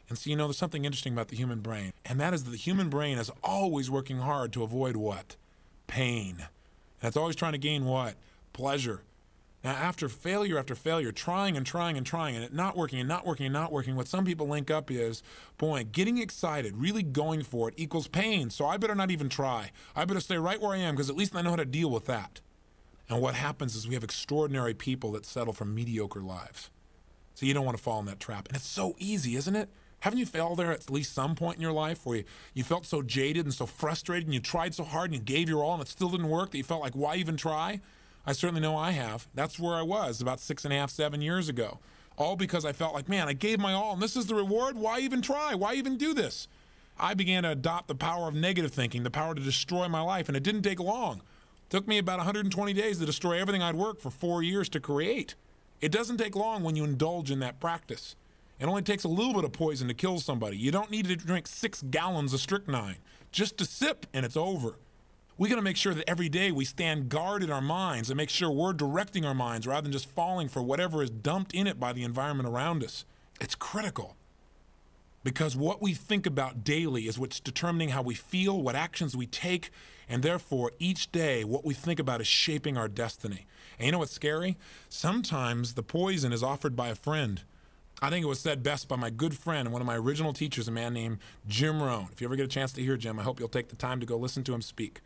And so, you know, there's something interesting about the human brain, and that is that the human brain is always working hard to avoid what? Pain. And it's always trying to gain what? Pleasure. Now, after failure, trying and trying and trying, and it not working and not working and not working, what some people link up is, boy, getting excited, really going for it equals pain, so I better not even try. I better stay right where I am because at least I know how to deal with that. And what happens is we have extraordinary people that settle for mediocre lives. So you don't want to fall in that trap. And it's so easy, isn't it? Haven't you failed there at least some point in your life where you felt so jaded and so frustrated and you tried so hard and you gave your all and it still didn't work that you felt like, why even try? I certainly know I have. That's where I was about 6.5, 7 years ago. All because I felt like, man, I gave my all and this is the reward. Why even try? Why even do this? I began to adopt the power of negative thinking, the power to destroy my life, and it didn't take long. It took me about 120 days to destroy everything I'd worked for 4 years to create. It doesn't take long when you indulge in that practice. It only takes a little bit of poison to kill somebody. You don't need to drink 6 gallons of strychnine. Just a sip and it's over. We got to make sure that every day we stand guard in our minds and make sure we're directing our minds rather than just falling for whatever is dumped in it by the environment around us. It's critical because what we think about daily is what's determining how we feel, what actions we take, and therefore each day what we think about is shaping our destiny. And you know what's scary? Sometimes the poison is offered by a friend. I think it was said best by my good friend and one of my original teachers, a man named Jim Rohn. If you ever get a chance to hear Jim, I hope you'll take the time to go listen to him speak.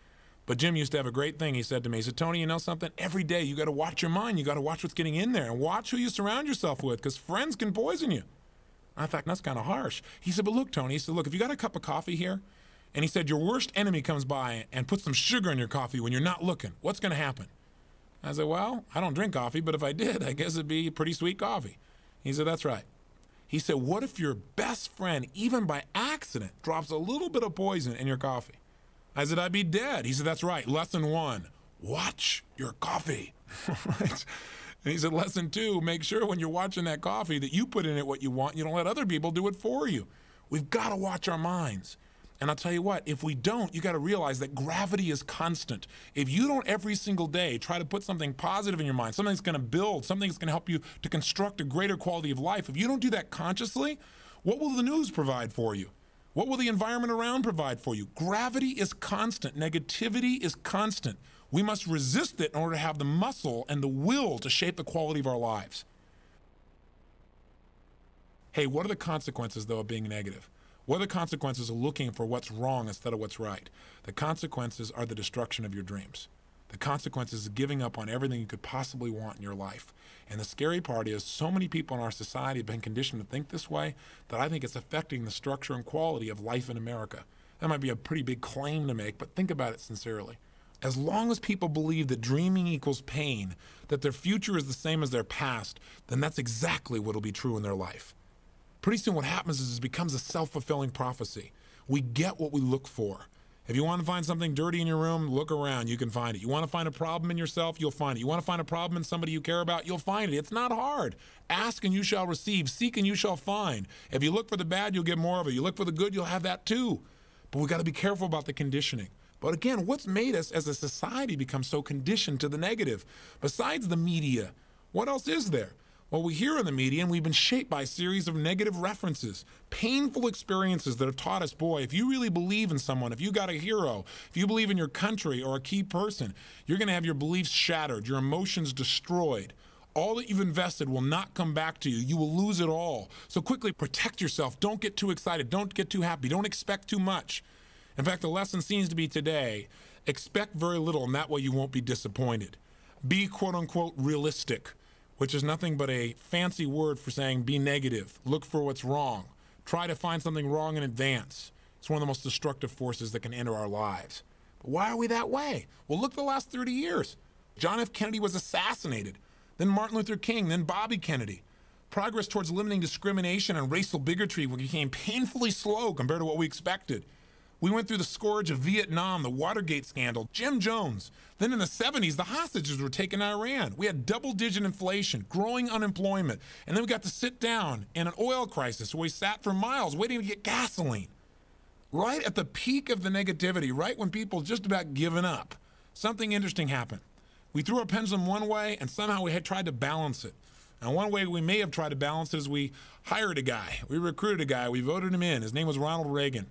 But Jim used to have a great thing he said to me. He said, Tony, you know something? Every day you got to watch your mind. You got to watch what's getting in there and watch who you surround yourself with because friends can poison you. I thought, that's kind of harsh. He said, but look, Tony, he said, look, if you got a cup of coffee here, and he said, your worst enemy comes by and puts some sugar in your coffee when you're not looking, what's going to happen? I said, well, I don't drink coffee, but if I did, I guess it'd be pretty sweet coffee. He said, that's right. He said, what if your best friend, even by accident, drops a little bit of poison in your coffee? I said, I'd be dead. He said, that's right. Lesson 1, watch your coffee. Right? And he said, lesson 2, make sure when you're watching that coffee that you put in it what you want. You don't let other people do it for you. We've got to watch our minds. And I'll tell you what, if we don't, you got to realize that gravity is constant. If you don't every single day try to put something positive in your mind, something that's going to build, something that's going to help you to construct a greater quality of life, if you don't do that consciously, what will the news provide for you? What will the environment around provide for you? Gravity is constant. Negativity is constant. We must resist it in order to have the muscle and the will to shape the quality of our lives. Hey, what are the consequences, though, of being negative? What are the consequences of looking for what's wrong instead of what's right? The consequences are the destruction of your dreams. The consequences of giving up on everything you could possibly want in your life. And the scary part is so many people in our society have been conditioned to think this way that I think it's affecting the structure and quality of life in America. That might be a pretty big claim to make, but think about it sincerely. As long as people believe that dreaming equals pain, that their future is the same as their past, then that's exactly what will be true in their life. Pretty soon what happens is it becomes a self-fulfilling prophecy. We get what we look for. If you want to find something dirty in your room, look around, you can find it. You want to find a problem in yourself, you'll find it. You want to find a problem in somebody you care about, you'll find it. It's not hard. Ask and you shall receive, seek and you shall find. If you look for the bad, you'll get more of it. You look for the good, you'll have that too. But we got to be careful about the conditioning. But again, what's made us as a society become so conditioned to the negative? Besides the media, what else is there? What we hear in the media, and we've been shaped by a series of negative references, painful experiences that have taught us, boy, if you really believe in someone, if you got a hero, if you believe in your country or a key person, you're going to have your beliefs shattered, your emotions destroyed. All that you've invested will not come back to you. You will lose it all. So quickly protect yourself. Don't get too excited. Don't get too happy. Don't expect too much. In fact, the lesson seems to be today, expect very little, and that way you won't be disappointed. Be, quote unquote, realistic, which is nothing but a fancy word for saying be negative, look for what's wrong, try to find something wrong in advance. It's one of the most destructive forces that can enter our lives. But why are we that way? Well, look the last 30 years. John F. Kennedy was assassinated, then Martin Luther King, then Bobby Kennedy. Progress towards limiting discrimination and racial bigotry became painfully slow compared to what we expected. We went through the scourge of Vietnam, the Watergate scandal, Jim Jones. Then in the 70s, the hostages were taken to Iran. We had double-digit inflation, growing unemployment, and then we got to sit down in an oil crisis where we sat for miles waiting to get gasoline. Right at the peak of the negativity, right when people just about given up, something interesting happened. We threw our pendulum one way, and somehow we had tried to balance it. And one way we may have tried to balance it is we hired a guy. We recruited a guy. We voted him in. His name was Ronald Reagan.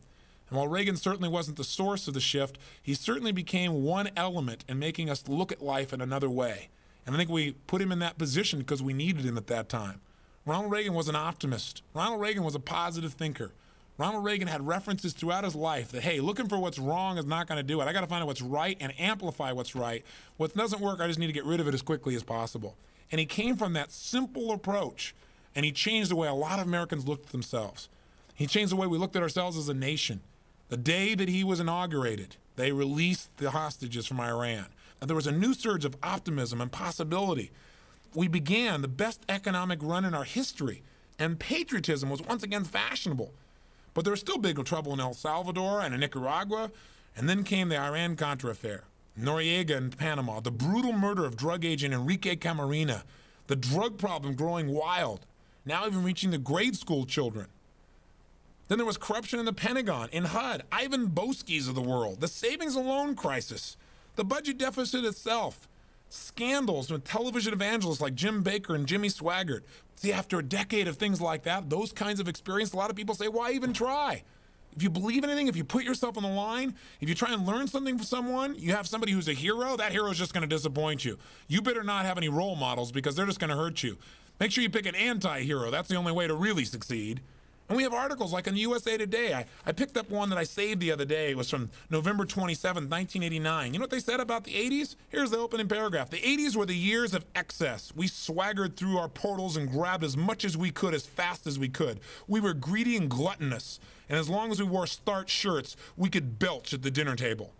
And while Reagan certainly wasn't the source of the shift, he certainly became one element in making us look at life in another way. And I think we put him in that position because we needed him at that time. Ronald Reagan was an optimist. Ronald Reagan was a positive thinker. Ronald Reagan had references throughout his life that, hey, looking for what's wrong is not going to do it. I got to find out what's right and amplify what's right. What doesn't work, I just need to get rid of it as quickly as possible. And he came from that simple approach, and he changed the way a lot of Americans looked at themselves. He changed the way we looked at ourselves as a nation. The day that he was inaugurated, they released the hostages from Iran. And there was a new surge of optimism and possibility. We began the best economic run in our history, and patriotism was once again fashionable. But there was still big trouble in El Salvador and in Nicaragua, and then came the Iran-Contra affair, Noriega in Panama, the brutal murder of drug agent Enrique Camarena, the drug problem growing wild, now even reaching the grade school children. Then there was corruption in the Pentagon, in HUD, Ivan Boskis of the world, the savings and loan crisis, the budget deficit itself, scandals with television evangelists like Jim Baker and Jimmy Swaggart. See, after a decade of things like that, those kinds of experience, a lot of people say, why even try? If you believe in anything, if you put yourself on the line, if you try and learn something from someone, you have somebody who's a hero, that hero is just going to disappoint you. You better not have any role models because they're just going to hurt you. Make sure you pick an anti-hero. That's the only way to really succeed. And we have articles like in USA Today. I picked up one that I saved the other day. It was from November 27, 1989. You know what they said about the 80s? Here's the opening paragraph. The 80s were the years of excess. We swaggered through our portals and grabbed as much as we could as fast as we could. We were greedy and gluttonous. And as long as we wore starched shirts, we could belch at the dinner table.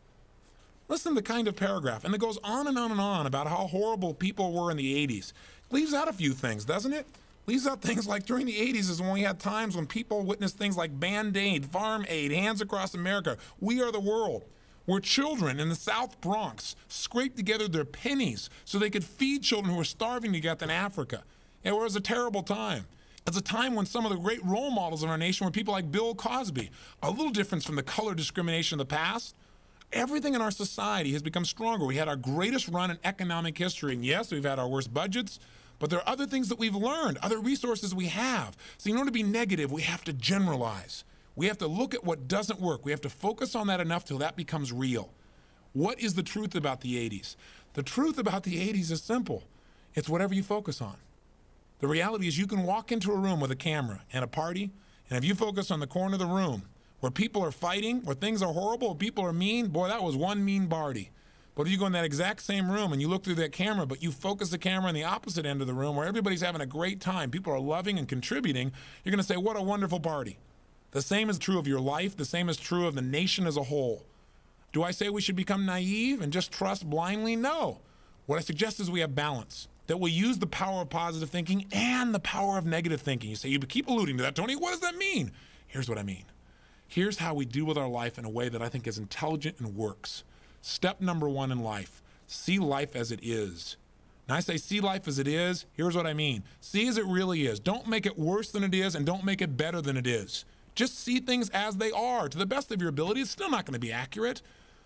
Listen to the kind of paragraph. And it goes on and on and on about how horrible people were in the 80s. Leaves out a few things, doesn't it? Leaves out things like during the 80s is when we had times when people witnessed things like Band-Aid, Farm Aid, Hands Across America, We Are the World, where children in the South Bronx scraped together their pennies so they could feed children who were starving to death in Africa. It was a terrible time. It's a time when some of the great role models in our nation were people like Bill Cosby. A little difference from the color discrimination of the past. Everything in our society has become stronger. We had our greatest run in economic history, and yes, we've had our worst budgets, but there are other things that we've learned, other resources we have. So in order to be negative, we have to generalize. We have to look at what doesn't work. We have to focus on that enough till that becomes real. What is the truth about the 80s? The truth about the 80s is simple. It's whatever you focus on. The reality is you can walk into a room with a camera and a party, and if you focus on the corner of the room where people are fighting, where things are horrible, where people are mean, boy, that was one mean party. But if you go in that exact same room and you look through that camera, but you focus the camera on the opposite end of the room where everybody's having a great time, people are loving and contributing, you're going to say, what a wonderful party. The same is true of your life. The same is true of the nation as a whole. Do I say we should become naive and just trust blindly? No. What I suggest is we have balance, that we use the power of positive thinking and the power of negative thinking. You say, you keep alluding to that, Tony. What does that mean? Here's what I mean. Here's how we deal with our life in a way that I think is intelligent and works. Step number one in life, see life as it is. Now I say see life as it is, here's what I mean. See as it really is. Don't make it worse than it is and don't make it better than it is. Just see things as they are. To the best of your ability, it's still not going to be accurate.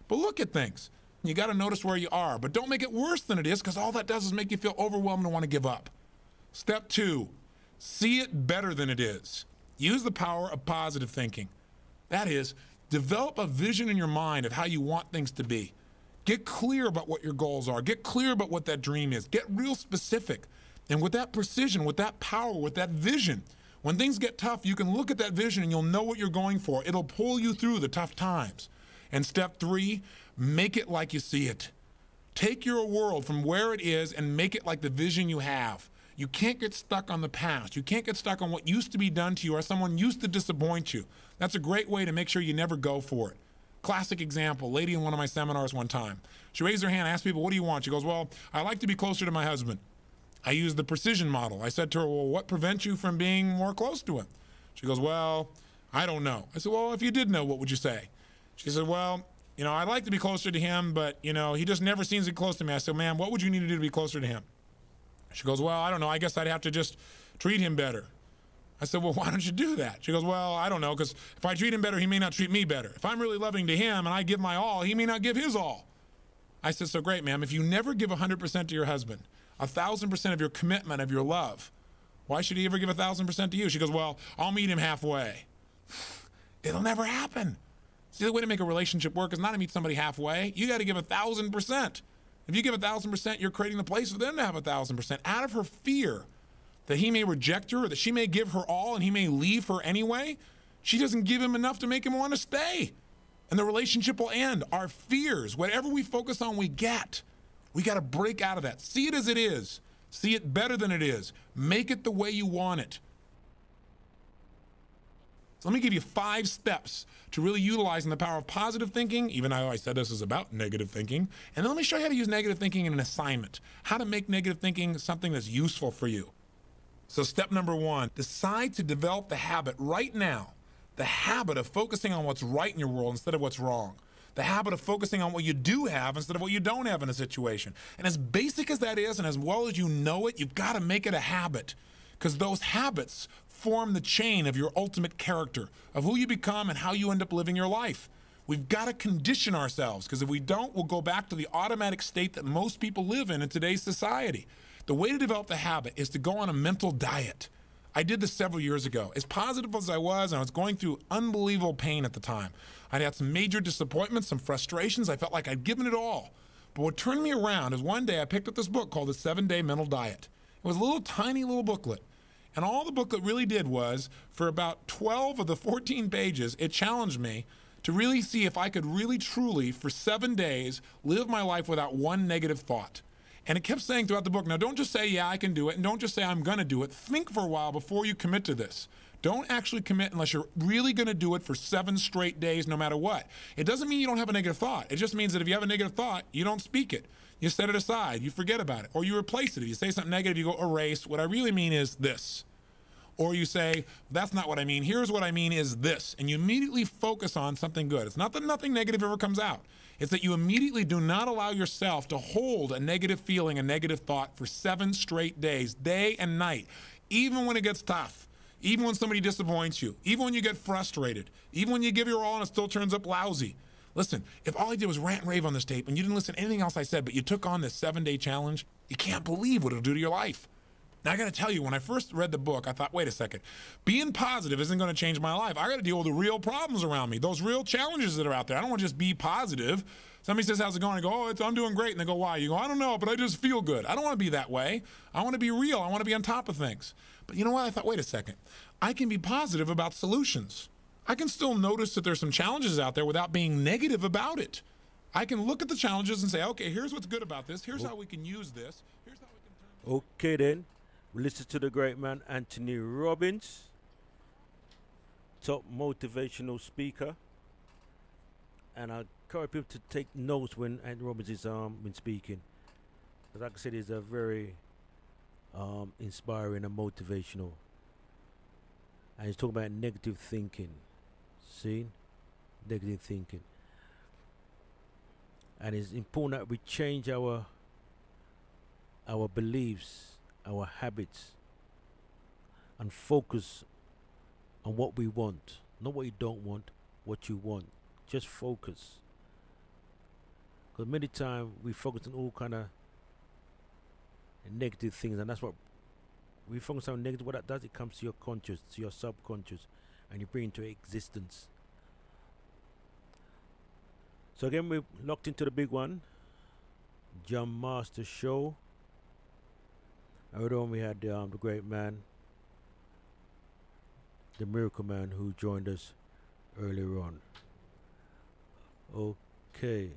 But look at things. You got to notice where you are, but don't make it worse than it is because all that does is make you feel overwhelmed and want to give up. Step 2, see it better than it is. Use the power of positive thinking. That is, develop a vision in your mind of how you want things to be. Get clear about what your goals are. Get clear about what that dream is. Get real specific. And with that precision, with that power, with that vision, when things get tough, you can look at that vision and you'll know what you're going for. It'll pull you through the tough times. And step 3, make it like you see it. Take your world from where it is and make it like the vision you have. You can't get stuck on the past. You can't get stuck on what used to be done to you or someone used to disappoint you. That's a great way to make sure you never go for it. Classic example, lady in one of my seminars one time. She raised her hand, asked people, what do you want? She goes, well, I like to be closer to my husband. I used the precision model. I said to her, well, what prevents you from being more close to him? She goes, well, I don't know. I said, well, if you did know, what would you say? She said, well, you know, I'd like to be closer to him, but, you know, he just never seems to be close to me. I said, ma'am, what would you need to do to be closer to him? She goes, well, I don't know. I guess I'd have to just treat him better. I said, well, why don't you do that? She goes, well, I don't know, because if I treat him better, he may not treat me better. If I'm really loving to him and I give my all, he may not give his all. I said, so great, ma'am. If you never give 100% to your husband, 1,000% of your commitment, of your love, why should he ever give 1,000% to you? She goes, well, I'll meet him halfway. It'll never happen. See, the way to make a relationship work is not to meet somebody halfway. You got to give 1,000%. If you give 1,000%, you're creating the place for them to have 1,000%. Out of her fear that he may reject her, or that she may give her all and he may leave her anyway, she doesn't give him enough to make him want to stay. And the relationship will end. Our fears, whatever we focus on, we get. We got to break out of that. See it as it is. See it better than it is. Make it the way you want it. So let me give you 5 steps to really utilizing the power of positive thinking, even though I said this is about negative thinking. And then let me show you how to use negative thinking in an assignment, how to make negative thinking something that's useful for you. So step number 1, decide to develop the habit right now, the habit of focusing on what's right in your world instead of what's wrong. The habit of focusing on what you do have instead of what you don't have in a situation. And as basic as that is, and as well as you know it, you've got to make it a habit, because those habits form the chain of your ultimate character, of who you become and how you end up living your life. We've got to condition ourselves, because if we don't, we'll go back to the automatic state that most people live in today's society. The way to develop the habit is to go on a mental diet. I did this several years ago. As positive as I was going through unbelievable pain at the time. I'd had some major disappointments, some frustrations. I felt like I'd given it all. But what turned me around is one day I picked up this book called The 7-Day Mental Diet. It was a little tiny little booklet. And all the booklet really did was, for about 12 of the 14 pages, it challenged me to really see if I could really truly, for 7 days, live my life without one negative thought. And it kept saying throughout the book, now don't just say, yeah, I can do it, and don't just say I'm gonna do it. Think for a while before you commit to this. Don't actually commit unless you're really gonna do it for 7 straight days, no matter what. It doesn't mean you don't have a negative thought. It just means that if you have a negative thought, you don't speak it. You set it aside, you forget about it, or you replace it. If you say something negative, you go erase. What I really mean is this. Or you say, that's not what I mean. Here's what I mean is this. And you immediately focus on something good. It's not that nothing negative ever comes out. It's that you immediately do not allow yourself to hold a negative feeling, a negative thought for 7 straight days, day and night, even when it gets tough, even when somebody disappoints you, even when you get frustrated, even when you give your all and it still turns up lousy. Listen, if all I did was rant and rave on this tape and you didn't listen to anything else I said, but you took on this 7-day challenge, you can't believe what it'll do to your life. Now, I got to tell you, when I first read the book, I thought, wait a second, being positive isn't going to change my life. I got to deal with the real problems around me, those real challenges that are out there. I don't want to just be positive. Somebody says, how's it going? I go, oh, I'm doing great. And they go, why? You go, I don't know, but I just feel good. I don't want to be that way. I want to be real. I want to be on top of things. But you know what? I thought, wait a second. I can be positive about solutions. I can still notice that there's some challenges out there without being negative about it. I can look at the challenges and say, okay, here's what's good about this. Here's how we can use this. Here's how we can turn. Okay, then. We listen to the great man, Anthony Robbins, top motivational speaker. And I encourage people to take notes when Anthony Robbins is been speaking. Because like I said, he's a very inspiring and motivational. And he's talking about negative thinking. See? Negative thinking. And it's important that we change our beliefs, our habits, and focus on what we want. Not what you don't want, what you want. Just focus. Because many times we focus on all kind of negative things, and that's what we focus on negative, what that does, it comes to your conscious, to your subconscious, and you bring it into existence. So again, we're locked into the big one, Jam Master Show. Earlier on we had the great man, the Miracle Man, who joined us earlier on. Okay.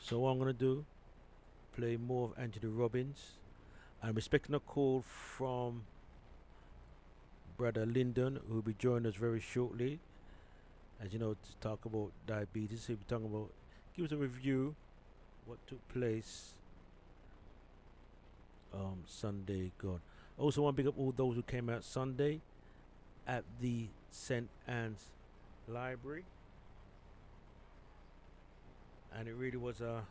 So what I'm gonna do, play more of Anthony Robbins. I'm expecting a call from Brother Lyndon, who will be joining us very shortly. As you know, to talk about diabetes. He'll be talking about, give us a review, what took place Sunday gone. Also want to pick up all those who came out Sunday at the St. Anne's Library. And it really was a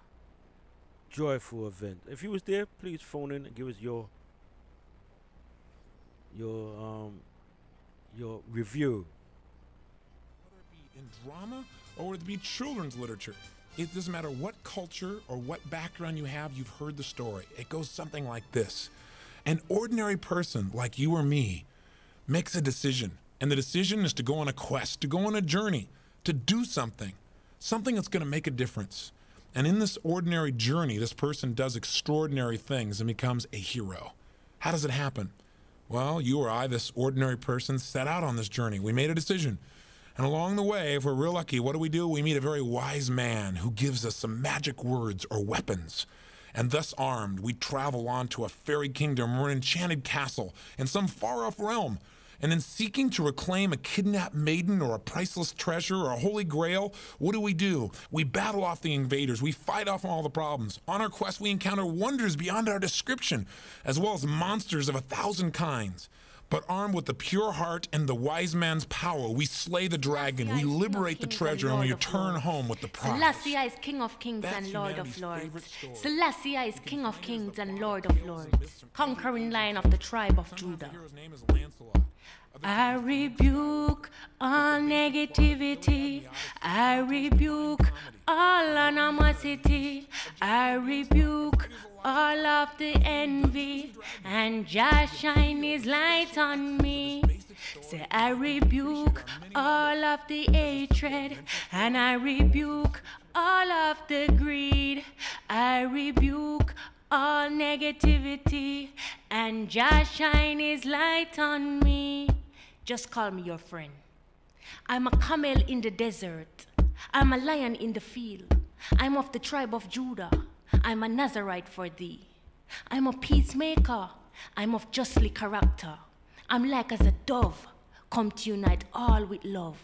joyful event. If you was there, please phone in and give us your review. Whether it be in drama or whether it be children's literature, it doesn't matter what culture or what background you have, you've heard the story. It goes something like this. An ordinary person like you or me makes a decision, and the decision is to go on a quest, to go on a journey, to do something that's going to make a difference. And in this ordinary journey, this person does extraordinary things and becomes a hero. How does it happen? Well, you or I, this ordinary person, set out on this journey. We made a decision. And along the way, if we're real lucky, what do? We meet a very wise man who gives us some magic words or weapons. And thus armed, we travel on to a fairy kingdom or an enchanted castle in some far-off realm. And in seeking to reclaim a kidnapped maiden or a priceless treasure or a holy grail, what do? We battle off the invaders. We fight off all the problems. On our quest, we encounter wonders beyond our description, as well as monsters of 1,000 kinds. But armed with the pure heart and the wise man's power, we slay the dragon, we liberate the treasure, and we return home with the prize. Selassie is King of Kings and Lord of Lords. Selassie is King of Kings and Lord of Lords. Conquering Lion of the tribe of Judah. I rebuke all negativity. I rebuke all animosity. I rebuke all of the envy, and just shine his light on me. Say, I rebuke all of the hatred, and I rebuke all of the greed. I rebuke all negativity, and just shine his light on me. Just call me your friend. I'm a camel in the desert. I'm a lion in the field. I'm of the tribe of Judah. I'm a Nazarite for thee. I'm a peacemaker. I'm of justly character. I'm like as a dove, come to unite all with love.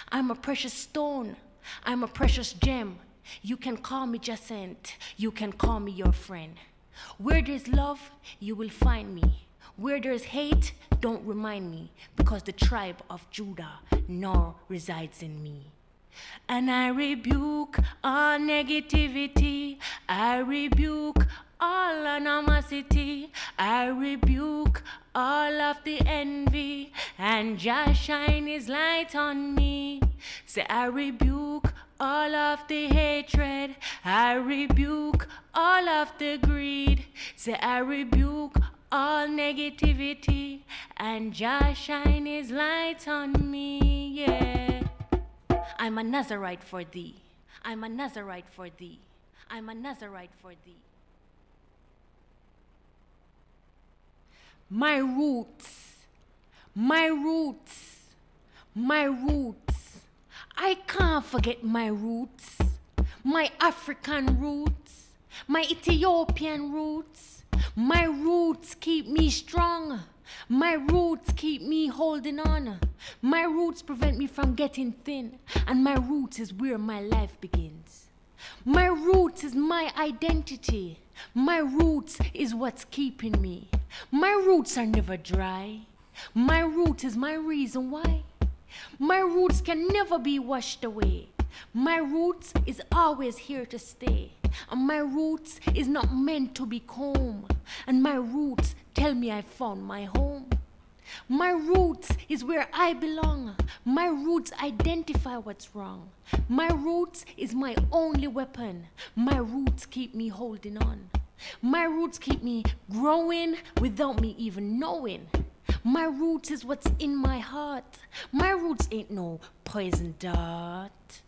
I'm a precious stone. I'm a precious gem. You can call me Jacint. You can call me your friend. Where there's love, you will find me. Where there's hate, don't remind me, because the tribe of Judah now resides in me. And I rebuke all negativity. I rebuke all animosity. I rebuke all of the envy, and just shine his light on me. Say, I rebuke all of the hatred. I rebuke all of the greed. Say, I rebuke all negativity, and just shine his light on me, yeah. I'm a Nazarite for thee. I'm a Nazarite for thee. I'm a Nazarite for thee. My roots, my roots, my roots. I can't forget my roots. My African roots, my Ethiopian roots. My roots keep me strong. My roots keep me holding on. My roots prevent me from getting thin. And my roots is where my life begins. My roots is my identity. My roots is what's keeping me. My roots are never dry. My root is my reason why. My roots can never be washed away. My roots is always here to stay. And my roots is not meant to be combed. And my roots tell me I found my home. My roots is where I belong. My roots identify what's wrong. My roots is my only weapon. My roots keep me holding on. My roots keep me growing without me even knowing. My roots is what's in my heart. My roots ain't no poison dart.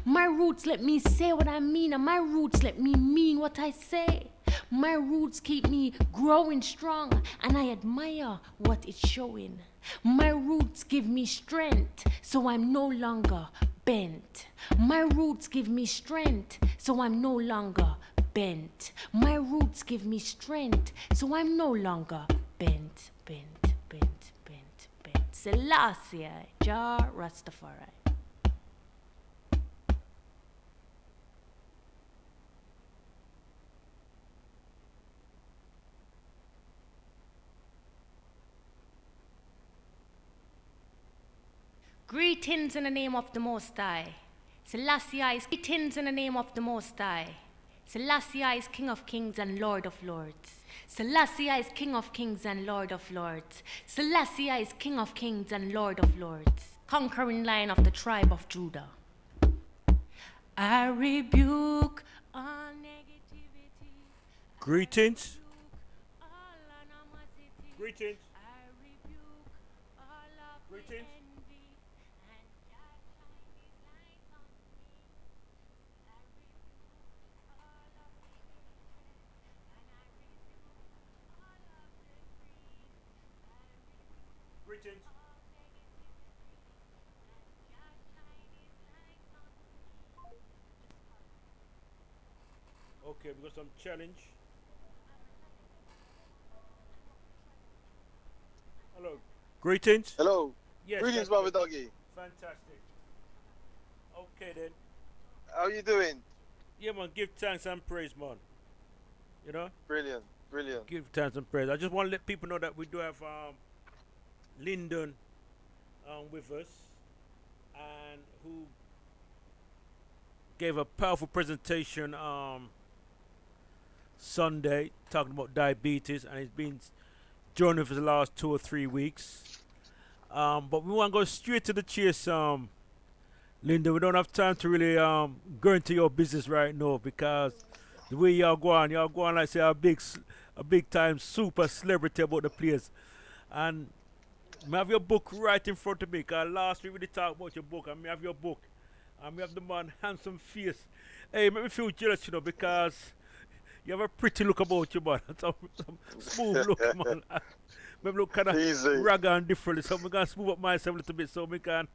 My roots let me say what I mean, and my roots let me mean what I say. My roots keep me growing strong, and I admire what it's showing. My roots give me strength, so I'm no longer bent. My roots give me strength, so I'm no longer bent. My roots give me strength, so I'm no longer bent. Selassie, Jah Rastafari. Greetings in the name of the Most High. Selassie is greetings in the name of the Most High. Selassie is King of Kings and Lord of Lords. Selassie is King of Kings and Lord of Lords. Selassie is King of Kings and Lord of Lords. Conquering Lion of the tribe of Judah. I rebuke all negativity. Greetings. Greetings. I rebuke all of Greetings. envy and Jah shine his light on me. I rebuke all of the hatred and I rebuke all of the greed. I rebuke Greetings. all negativity and Jah shine his light on me. Okay, we got some challenge. Hello. Greetings. Hello. Yes. Greetings, that's brother good. Dougie. Fantastic. Okay then. How you doing? Yeah, man. Give thanks and praise, man. You know. Brilliant, brilliant. Give thanks and praise. I just want to let people know that we do have Lyndon with us, and who gave a powerful presentation Sunday talking about diabetes, and he's been joining for the last 2 or 3 weeks. But we want to go straight to the chase, Linda. We don't have time to really go into your business right now, because the way y'all go on like say a big time super celebrity about the place. And I have your book right in front of me, because last week we did talk about your book, and I have your book, and we have the man handsome face. Hey, make me feel jealous, you know, because you have a pretty look about you, man. some smooth look, man. Maybe look kind of ragged and different, so I'm going to smooth up myself a little bit so I can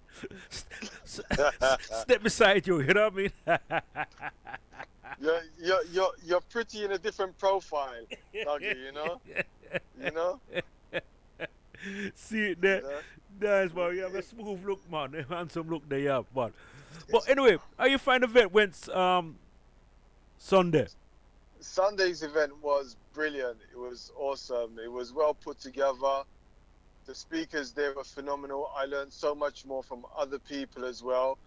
step beside you, you know what I mean? You're pretty in a different profile, Dougie, you know? You know? See it there? Nice, man. You have a smooth look, man. A handsome look there, you have, man. But anyway, how you find the event went Sunday? Sunday's event was brilliant. It was awesome. It was well put together. The speakers, they were phenomenal. I learned so much more from other people as well.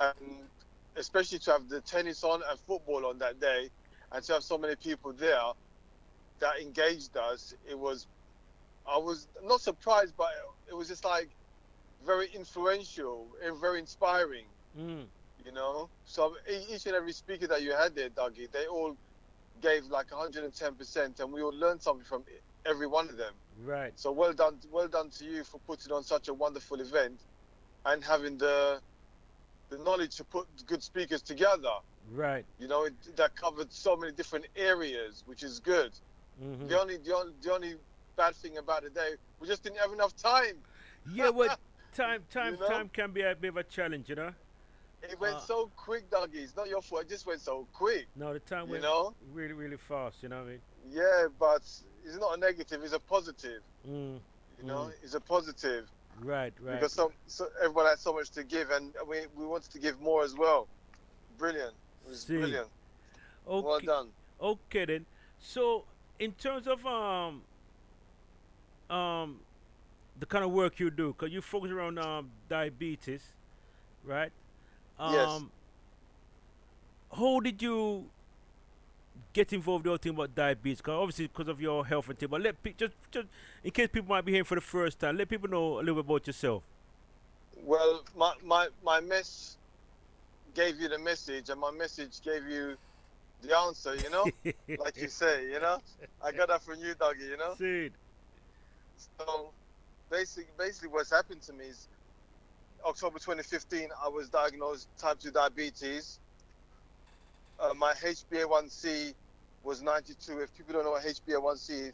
And especially to have the tennis on and football on that day, and to have so many people there that engaged us, I was not surprised, but it was just like very influential and very inspiring, you know? So each and every speaker that you had there, Dougie, they all gave like 110%, and we all learned something from every one of them. Right. So well done to you for putting on such a wonderful event and having the knowledge to put good speakers together. Right. You know, that covered so many different areas, which is good. Mm-hmm. The only bad thing about the day, we just didn't have enough time. Yeah, well, time You know? time can be a bit of a challenge, you know. It went so quick, Dougie. It's not your fault. It just went so quick. No, the time went really, really fast, you know what I mean? Yeah, but it's not a negative. It's a positive. Mm. You know, it's a positive. Right. Because so everyone had so much to give, and we wanted to give more as well. Brilliant. It was brilliant. Okay. Well done. Okay then. So in terms of the kind of work you do, because you focus around diabetes, right? Yes. How did you get involved in the whole thing about diabetes? Cause obviously because of your health and thing, but just in case people might be hearing for the first time, let people know a little bit about yourself. Well, my mess gave you the message, and my message gave you the answer, you know, like you say, you know. I got that from you, Dougie, you know. See. So basically, what's happened to me is October 2015, I was diagnosed type 2 diabetes. My HbA1c was 92. If people don't know what HbA1c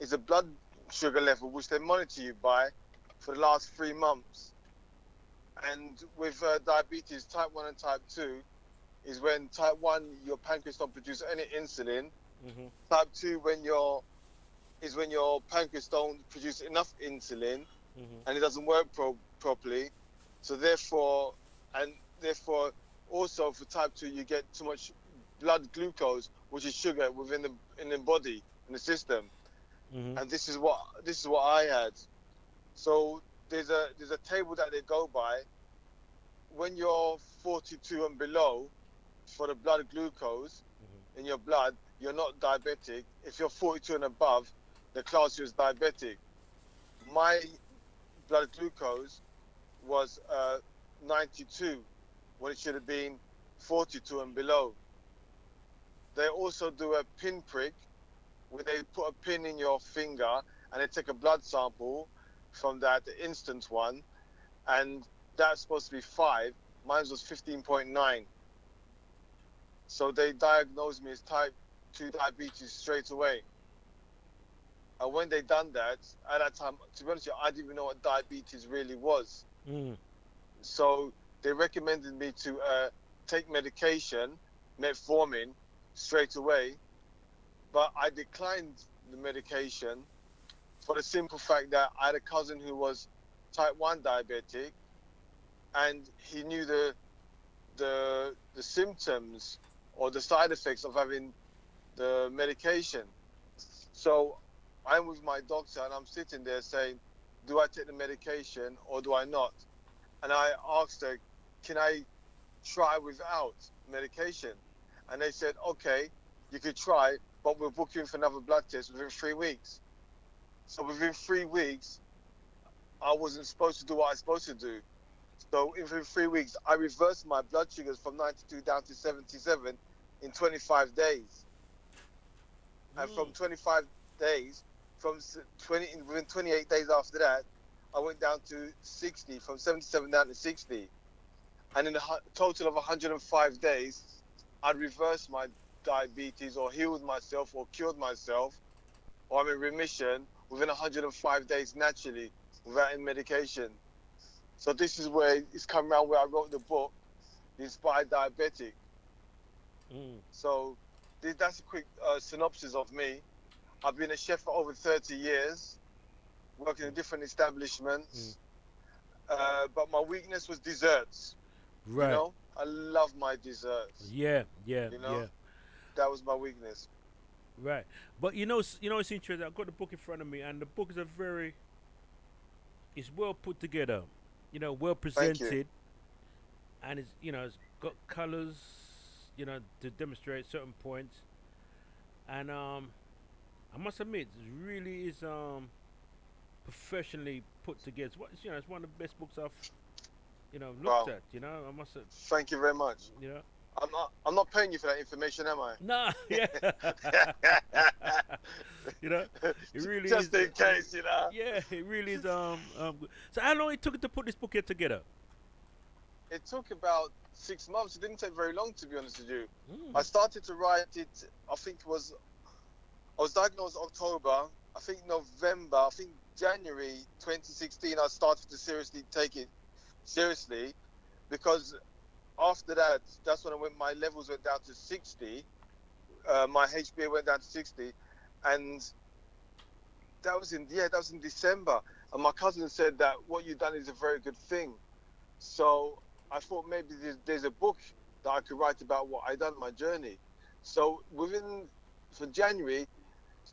is, a blood sugar level which they monitor you by for the last 3 months. And with diabetes, type 1 and type 2, is when type 1, your pancreas don't produce any insulin. Mm-hmm. Type 2, when your pancreas don't produce enough insulin, and it doesn't work properly. So therefore also for type 2, you get too much blood glucose, which is sugar within the body, in the system. Mm-hmm. And this is what I had. So there's a table that they go by. When you're 42 and below, for the blood glucose in your blood, you're not diabetic. If you're 42 and above, they class you as diabetic. My blood glucose was 92 when it should have been 42 and below. They also do a pin prick where they put a pin in your finger and they take a blood sample from that, the instant one, and that's supposed to be 5. Mine was 15.9. So they diagnosed me as type 2 diabetes straight away. And when they done that, at that time, to be honest with you, I didn't even know what diabetes really was. So they recommended me to take medication, metformin, straight away. But I declined the medication for the simple fact that I had a cousin who was type 1 diabetic, and he knew the symptoms or the side effects of having the medication. So I'm with my doctor and I'm sitting there saying, do I take the medication or do I not? And I asked her, can I try without medication? And they said, okay, you could try, but we'll book you in for another blood test within 3 weeks. So within 3 weeks, I wasn't supposed to do what I was supposed to do. So within 3 weeks, I reversed my blood sugars from 92 down to 77 in 25 days. And from 25 days, within 28 days after that, I went down to 60, from 77 down to 60. And in a total of 105 days, I'd reversed my diabetes or healed myself or cured myself, or I'm in remission within 105 days naturally without any medication. So this is where it's come around where I wrote the book, The Inspired Diabetic. So that's a quick synopsis of me. I've been a chef for over 30 years, working in different establishments. But my weakness was desserts. Right. You know, I love my desserts. Yeah. That was my weakness. Right. But you know, it's interesting. I've got the book in front of me, and the book is it's well put together. You know, well presented, and it's got colors, to demonstrate certain points. And I must admit, it really is professionally put together. It's one of the best books I've looked at. I must have. Thank you very much. I'm not paying you for that information, am I? No, yeah. It really just is. in case, Yeah, it really is. So how long it took to put this book here together? It took about 6 months. It didn't take very long, to be honest with you. I started to write it. I was diagnosed October. I think November. I think January 2016. I started to seriously take it seriously, because after that, that's when my levels went down to 60. My HbA went down to 60, and that was in December. And my cousin said that what you've done is a very good thing. So I thought maybe there's a book that I could write about what I done, my journey. So from January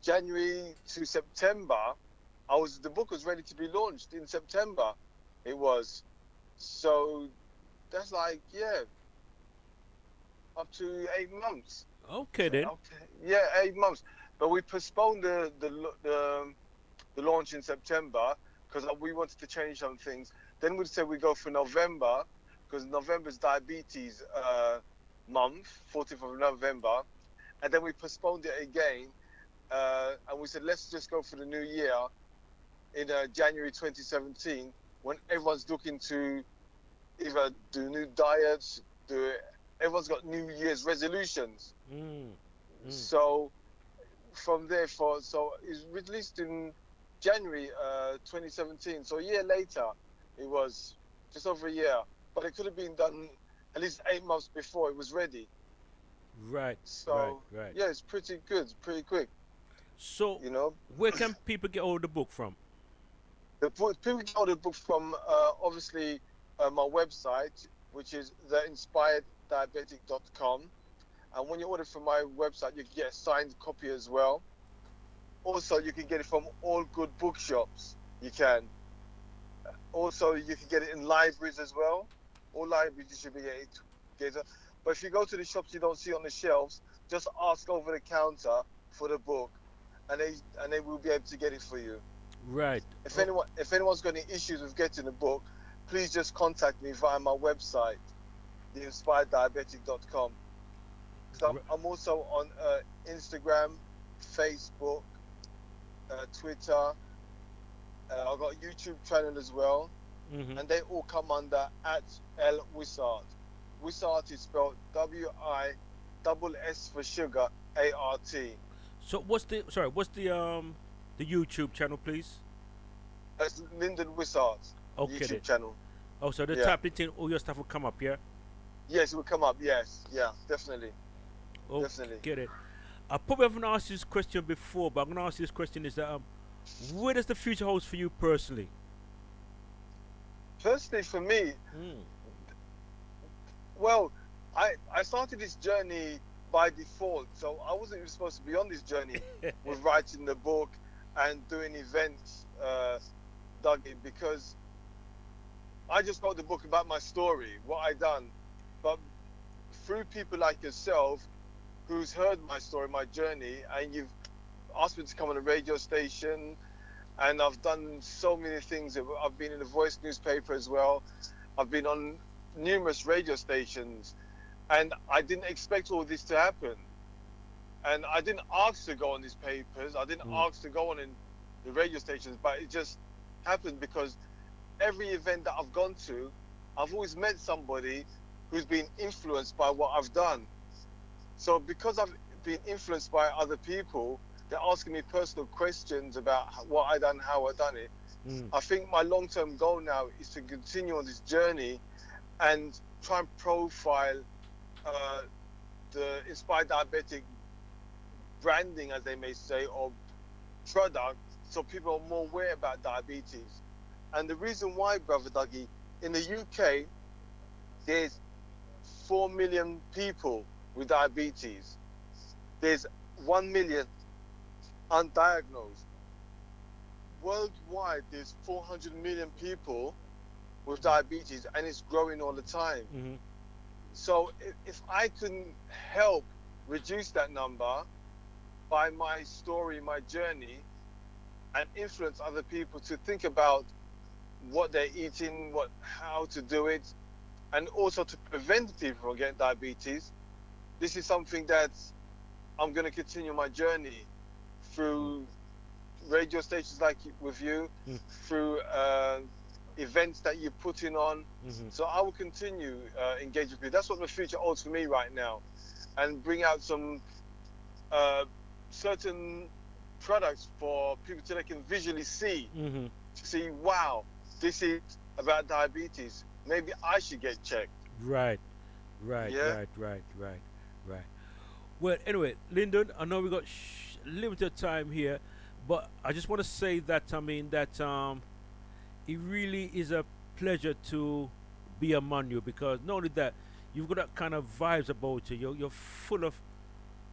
to September, the book was ready to be launched in September. It was. So that's up to 8 months. Okay then. Okay. Yeah, 8 months. But we postponed the launch in September because we wanted to change some things. Then we said we go for November, because November's diabetes month, 14th of November, and then we postponed it again, and we said let's just go for the new year in January 2017, when everyone's looking to either do new diets, everyone's got New Year's resolutions. So from there, so it's released in January 2017. So a year later, it was just over a year, but it could have been done at least 8 months before it was ready. Right. So right. yeah, it's pretty good, pretty quick. So you know, where can people get hold of the book from? People get hold of the book from obviously my website, which is theinspireddiabetic.com. And when you order from my website, you can get a signed copy as well. Also, you can get it from all good bookshops. You can. Also, you can get it in libraries as well. All libraries you should be able to get it. But if you go to the shops you don't see on the shelves, just ask over the counter for the book, and they will be able to get it for you. Right. If anyone's got any issues with getting the book, please just contact me via my website, theinspireddiabetic.com. So I'm also on Instagram, Facebook, Twitter. I've got a YouTube channel as well, and they all come under @LWissart. Wissart is spelled WISS for sugar, ART. So what's the YouTube channel, please? That's Lyndon Wissart YouTube channel. Oh, so the tap into all your stuff will come up, yeah? Yes, it will come up. Yes, yeah, definitely. Oh, definitely. Get it. I probably haven't asked this question before, but I'm gonna ask you this question: is that where does the future hold for you personally? Personally, for me, well, I started this journey by default, so I wasn't even supposed to be on this journey with writing the book and doing events, Dougie, because I just wrote the book about my story, what I done, but through people like yourself, who's heard my story, my journey, and you've asked me to come on a radio station, and I've done so many things. I've been in the Voice newspaper as well. I've been on numerous radio stations, and I didn't expect all this to happen. And I didn't ask to go on these papers. I didn't ask to go on in the radio stations, but it just happened because every event that I've gone to, I've always met somebody who's been influenced by what I've done. So because I've been influenced by other people, they're asking me personal questions about what I done, how I done it. I think my long-term goal now is to continue on this journey and try and profile the Inspired Diabetic branding, as they may say, or product, so people are more aware about diabetes. And the reason why, Brother Dougie, in the UK, there's 4 million people with diabetes. There's 1 million undiagnosed. Worldwide, there's 400 million people with diabetes, and it's growing all the time. So if I can help reduce that number by my story, my journey, and influence other people to think about what they're eating, how to do it, and also to prevent people from getting diabetes, this is something that I'm going to continue my journey through radio stations like with you, through events that you're putting on. So I will continue engaging with you. That's what the future holds for me right now, and bring out some certain products for people so they can visually see, to see, wow, this is about diabetes. Maybe I should get checked. Right. Well, anyway, Lyndon, I know we got limited time here, but I just want to say that it really is a pleasure to be among you, because not only that, you've got that kind of vibes about you. You're full of,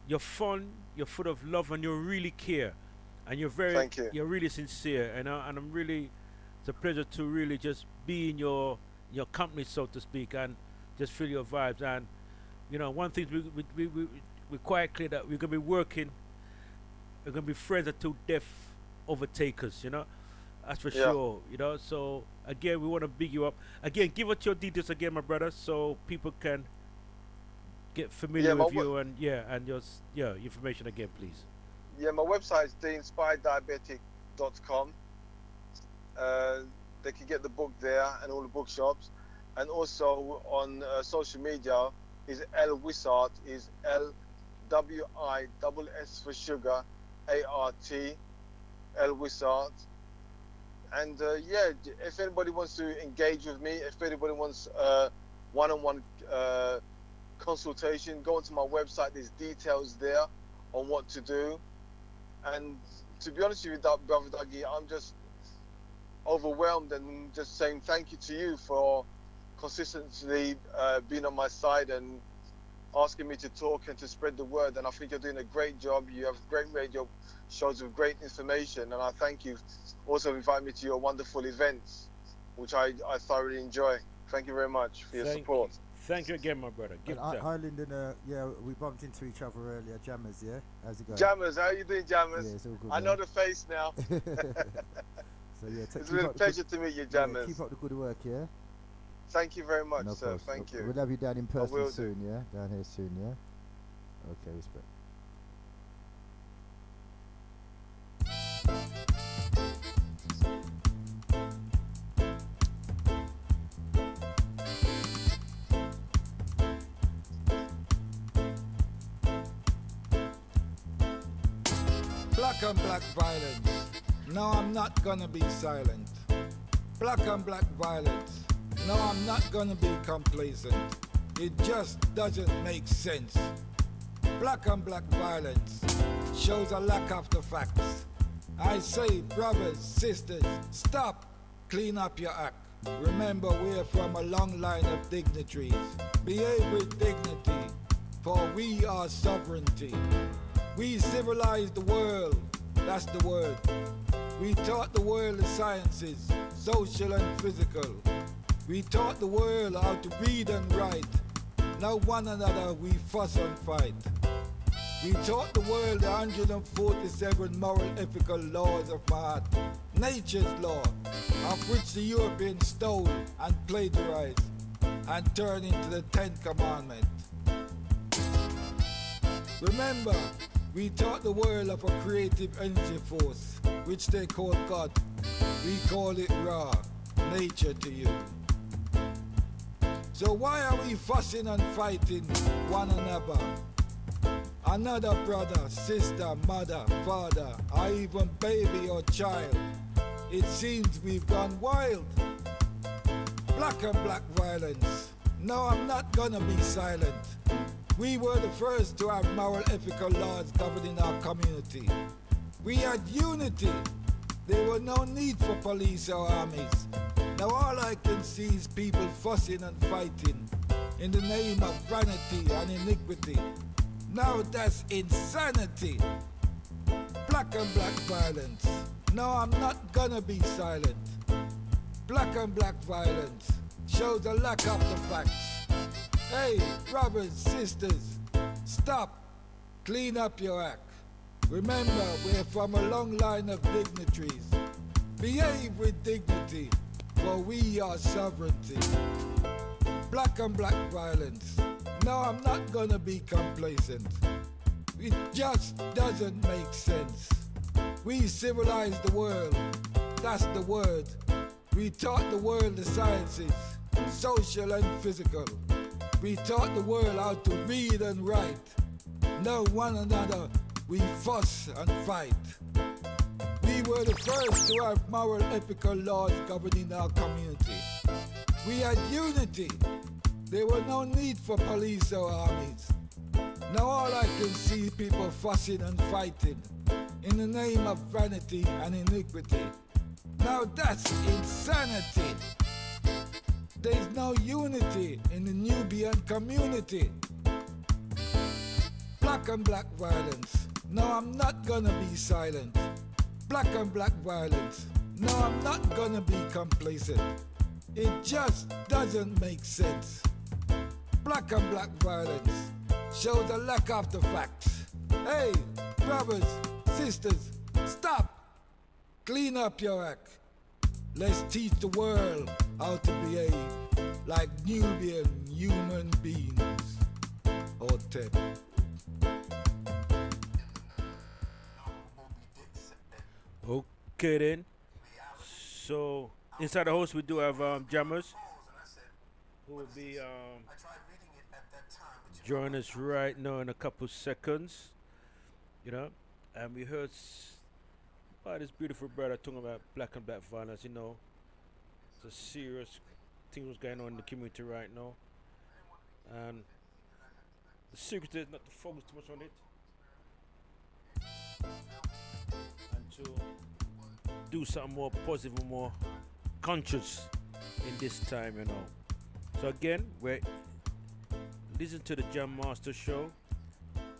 you're fun, you're full of love, and you really care, and Thank you. You're really sincere, and I'm really, it's a pleasure to really just be in your company, so to speak, and just feel your vibes. And one thing we're quite clear that we're gonna be working, we're gonna be friends until death overtakes us. That's for sure. So again, we want to big you up. Again, give us your details again, my brother, so people can get familiar with you and your information again, please. Yeah, my website is theinspireddiabetic.com. They can get the book there and all the bookshops, and also on social media is L Wissart, is LWISS for sugar, ART, L Wissart. And if anybody wants to engage with me, if anybody wants one-on-one consultation, go onto my website. There's details there on what to do. And to be honest with you, Brother Dougie, I'm just overwhelmed and just saying thank you to you for consistently being on my side and asking me to talk and to spread the word. And I think you're doing a great job. You have great radio shows with great information, and I thank you. Also invite me to your wonderful events, which I thoroughly enjoy. Thank you very much for your support. Thank you again, my brother. Ireland and we bumped into each other earlier. Jammers, yeah? How's it going? Jammers, how you doing, Jammers? Yeah, it's all good, I know the face now. So yeah, it's been a pleasure to meet you, Jammers. Keep up the good work, yeah? Thank you very much, sir. Course. Thank you. We'll have you down in person soon, yeah? Down here soon, yeah? Okay, respect. Black on black violence. No, I'm not gonna be silent. Black on black violence. No, I'm not gonna be complacent. It just doesn't make sense. Black on black violence shows a lack of the facts. I say, brothers, sisters, stop, clean up your act. Remember, we're from a long line of dignitaries. Behave with dignity, for we are sovereignty. We civilized the world, that's the word. We taught the world the sciences, social and physical. We taught the world how to read and write. Now one another we fuss and fight. We taught the world the 147 moral ethical laws of Mahat, nature's law, of which the Europeans stole and plagiarized and turned into the 10th commandment. Remember, we taught the world of a creative energy force, which they call God. We call it Ra, nature to you. So why are we fussing and fighting one another? Another brother, sister, mother, father, or even baby or child. It seems we've gone wild. Black on black violence. No, I'm not gonna be silent. We were the first to have moral ethical laws governing our community. We had unity. There were no need for police or armies. Now all I can see is people fussing and fighting in the name of vanity and iniquity. Now that's insanity. Black on black violence. No, I'm not gonna be silent. Black on black violence shows a lack of the facts. Hey, brothers, sisters, stop, clean up your act. Remember, we're from a long line of dignitaries. Behave with dignity, for we are sovereignty. Black on black violence. No, I'm not gonna be complacent. It just doesn't make sense. We civilized the world, that's the word. We taught the world the sciences, social and physical. We taught the world how to read and write. Know one another, we fuss and fight. We were the first to have moral ethical laws governing our community. We had unity. There were no need for police or armies. Now all I can see is people fussing and fighting in the name of vanity and iniquity. Now that's insanity. There's no unity in the Nubian community. Black on black violence. No, I'm not gonna be silent. Black on black violence. No, I'm not gonna be complacent. It just doesn't make sense. Black on black violence shows a lack of the facts. Hey, brothers, sisters, stop. Clean up your act. Let's teach the world how to behave like Nubian human beings. Hotep. Okay then. So inside the house we do have jammers who will be join us right now in a couple seconds. You know, and we heard by this beautiful brother talking about black and black violence. You know, it's a serious thing was going on in the community right now, and the secret is not to focus too much on it, and to do something more positive, more conscious in this time. You know. So again, we're listening to the Jam Master Show.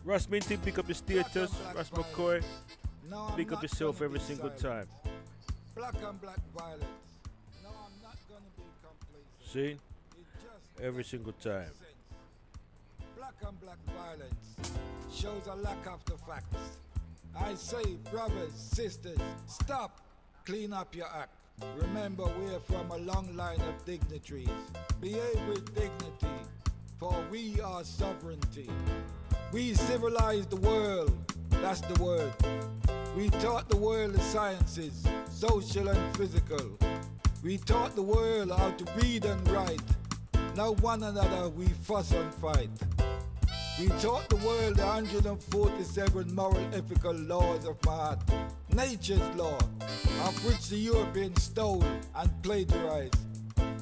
Russ Minty, pick up your status. Russ McCoy, pick up yourself every single time. Black and black violence. No, I'm not gonna be complacent. See? Every single time. Black and black violence shows a lack of the facts. I say, brothers, sisters, stop. Clean up your act. Remember, we're from a long line of dignitaries. Behave with dignity, for we are sovereignty. We civilized the world, that's the word. We taught the world the sciences, social and physical. We taught the world how to read and write. Now one another we fuss and fight. We taught the world the 147 moral ethical laws of Mahat, nature's law, of which the Europeans stole and plagiarized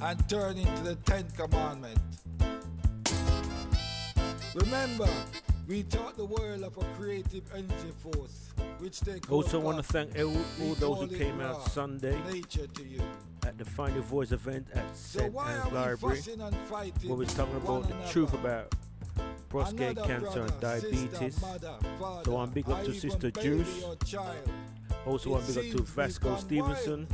and turned into the 10th commandment. Remember, we taught the world of a creative energy force, which they call Also want to God. thank all those who came out Ra, Sunday nature to you. at the Find Your Voice event at So St. why Anne's are we Library, fussing and fighting where we're talking one about the another? truth about prostate Another cancer and brother, diabetes. sister, mother, father, So one big up or to even Sister baby Juice. or child. Also It one big up to seems we've Vasco gone Stevenson.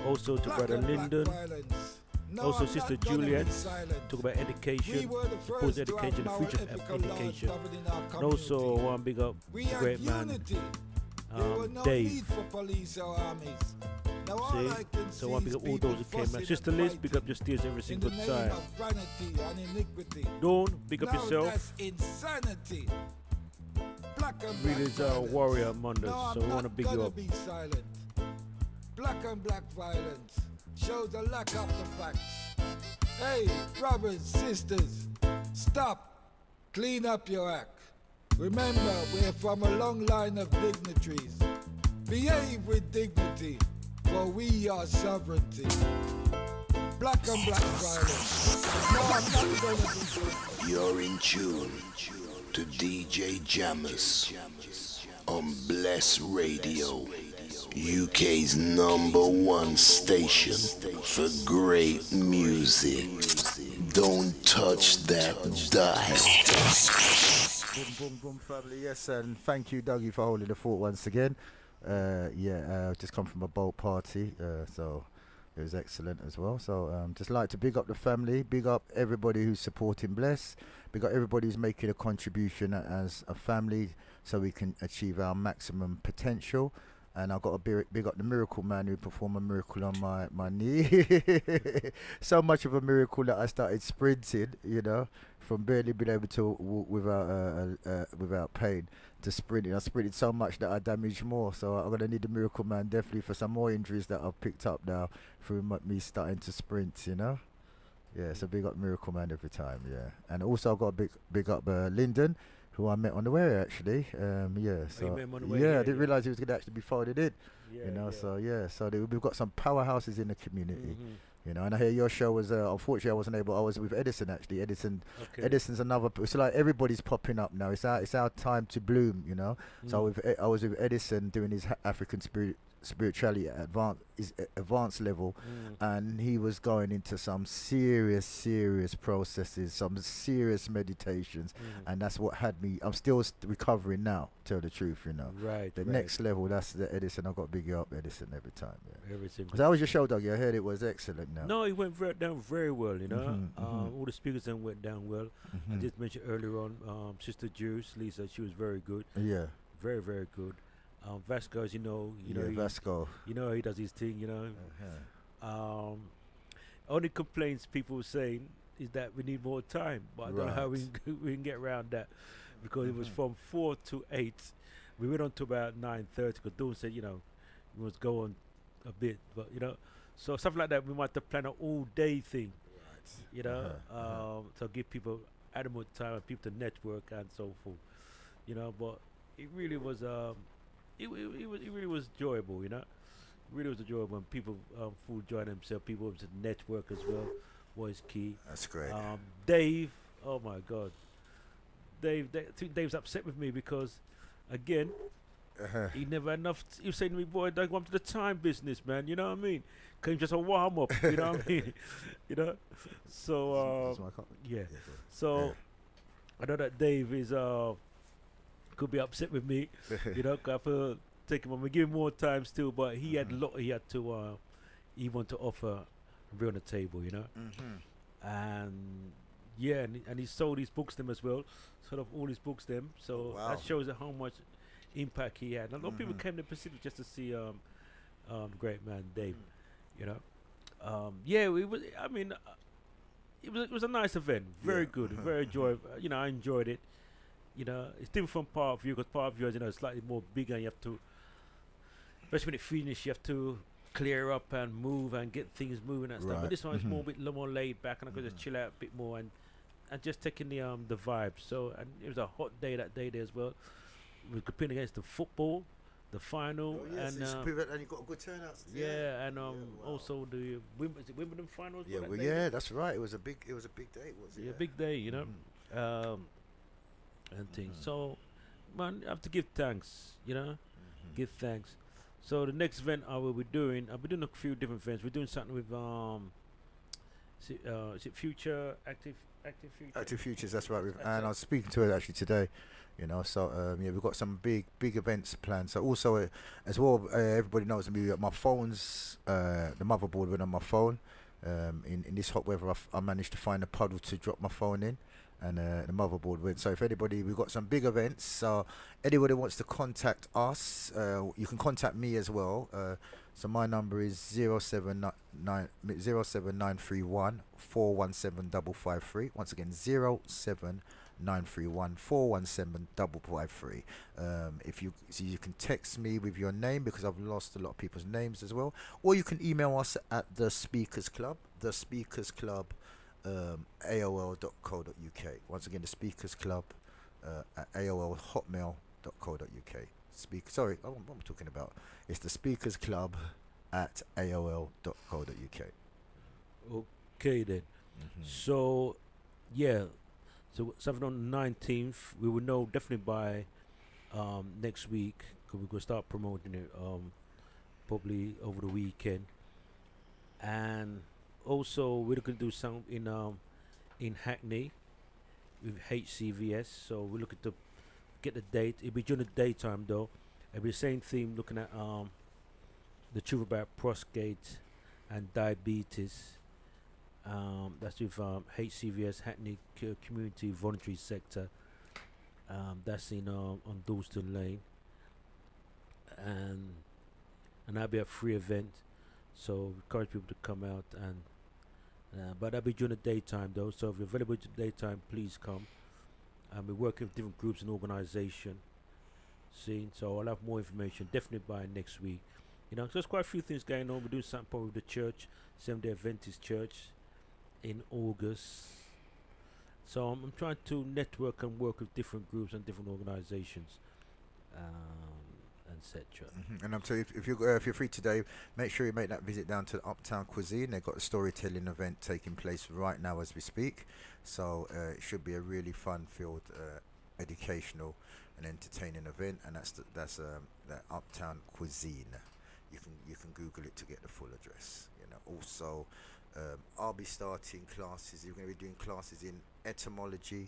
Also to Black Brother and black Lyndon. violence. No, Also I'm Sister not gonna be Juliet. silent. Talk about We education, were the the first post to have education, the moral future of ethical laws education. governing our And also community. one big up We the had great man, unity. There was no Dave. need for police or armies. Now all See? I can So see one big is up all people those who came out. fussing Sister and Liz, pick up fighting your stairs every in the single name time. of vanity and iniquity. Dawn, pick up Now yourself. that's insanity. Black and Really black is a violence. warrior among us, No, so I'm we want to not big you gonna up. be silent. Black and black violence shows a lack of the facts. Hey, brothers, sisters, stop. Clean up your act. Remember, we're from a long line of dignitaries. Behave with dignity, for we are sovereignty. Black and black violence. No, I'm not gonna be silent. You're in tune to DJ Jammers on Bless Radio, UK's #1 station for great music. Don't touch that dial. Boom, boom, boom, family. Yes, and thank you, Dougie, for holding the fort once again. Just come from a boat party, so it was excellent as well. So just like to big up the family, big up everybody who's supporting Bless, big up everybody who's making a contribution as a family so we can achieve our maximum potential. And I've got to big up the miracle man who performed a miracle on my knee. So much of a miracle that I started sprinting, you know, from barely being able to walk without pain to sprinting. I sprinted so much that I damaged more. So I'm going to need the miracle man definitely for some more injuries that I've picked up now through me starting to sprint, you know. Yeah, so big up miracle man every time, yeah. And also I've got to big up Lyndon, who I met on the way actually. So you met him on the way, yeah, yeah, I didn't yeah. realise he was going to actually be folded in. Yeah, You know, yeah. so we've got some powerhouses in the community. Mhm. You know, and I hear your show was unfortunately I wasn't able. I was with Edison actually. Okay. Edison's another. It's like everybody's popping up now. It's our time to bloom. You know. So I was with Edison doing his African spirituality at advanced level, and he was going into some serious processes, some serious meditations, and that's what had me. I'm still recovering now. Tell the truth, you know. Right. The next level, that's the Edison. I've got to big you up Edison every time. Yeah. Every single So how was your show, Dougie? I heard it was excellent. Now. No, it went down very well, you know. Mhm. All the speakers then went down well. I did mention earlier on, Sister Juice, Lisa, she was very good. Yeah. Very, very good. Vasco, as you know, Vasco. You know he does his thing, you know. Only complaints people were saying is that we need more time, but I don't know how we can get around that, because it was from 4 to 8. We went on to about 9:30 because Dawn said, you know, we must go on a bit, but you know, so something like that we might have to plan an all-day thing, you know, to give people adequate time and people to network and so forth, you know. But it really was it really was enjoyable, you know. It really was enjoyable when people full enjoying themselves, people able to network as well was key. That's great. Dave, oh my God, Dave's upset with me because again, he never had enough. He was saying to me, boy, don't go into the time business, man. You know what I mean? Came just a warm up. You know what I mean? You know. So yeah. So I know that Dave is could be upset with me. You know, 'cause I feel take him on. We give him more time still, but he had a lot. He had to. He wanted to offer and bring on the table. You know. And yeah, and he sold his books to them as well. Sold off all his books to them. So that shows how much impact he had. And a lot of people came to Pacific just to see great man Dave, you know. Yeah, it was. I mean, it was a nice event. Very good, very enjoyable. You know, I enjoyed it. You know, it's different from Part View because Part View, you know, is slightly more bigger. And you have to, especially when it finishes, you have to clear up and move and get things moving and stuff. But this one is more a bit more laid back, and I could just chill out a bit more and just taking the vibe. So, and it was a hot day that day there as well. We were competing against the football, the final, and you got a good turnout. And also the Wimbledon finals. Yeah, that's right. It was a big day. Was it? Yeah, big day. You know, and things. So, man, I have to give thanks. You know, give thanks. So the next event I'll be doing a few different events. We're doing something with is it Future Active Future? Active Futures, that's right. And I was speaking to her actually today, you know. So yeah, we've got some big events planned. So also as well, everybody knows me. My phone's the motherboard went on my phone. In this hot weather, I managed to find a puddle to drop my phone in, and the motherboard went. So if anybody, we've got some big events. So anybody wants to contact us, you can contact me as well. So my number is 07931 417 553. Once again, 07931 417 553. If you can text me with your name, because I've lost a lot of people's names as well, or you can email us at the Speakers Club, AOL.co.uk. Once again, the Speakers Club at AOL.hotmail.co.uk. Sorry, what am I talking about? It's the Speakers Club at AOL.co.uk. Okay then. So yeah, so something on the 19th. We will know definitely by next week, because we're gonna start promoting it probably over the weekend. And also we're gonna do some in Hackney with HCVS. So we're looking to get the date. It'll be during the daytime though. It'll be the same theme, looking at the truth about prostate and diabetes. That's with HCVS, Hackney Community Voluntary Sector. That's in on Dalston Lane, and that'll be a free event. So encourage people to come out, and but that'll be during the daytime though. So if you're available to the daytime, please come. We're working with different groups and organisation. So I'll have more information definitely by next week. You know, so there's quite a few things going on. We're doing something probably with the church, Seventh-day Adventist Church, in August. So I'm trying to network and work with different groups and different organisations, etc. And I'm telling you, if you're free today, make sure you make that visit down to the Uptown Cuisine. They've got a storytelling event taking place right now as we speak. So it should be a really fun-filled, educational and entertaining event. And that's that Uptown Cuisine. You can Google it to get the full address. You know. Also, I'll be starting classes. You're going to be doing classes in etymology,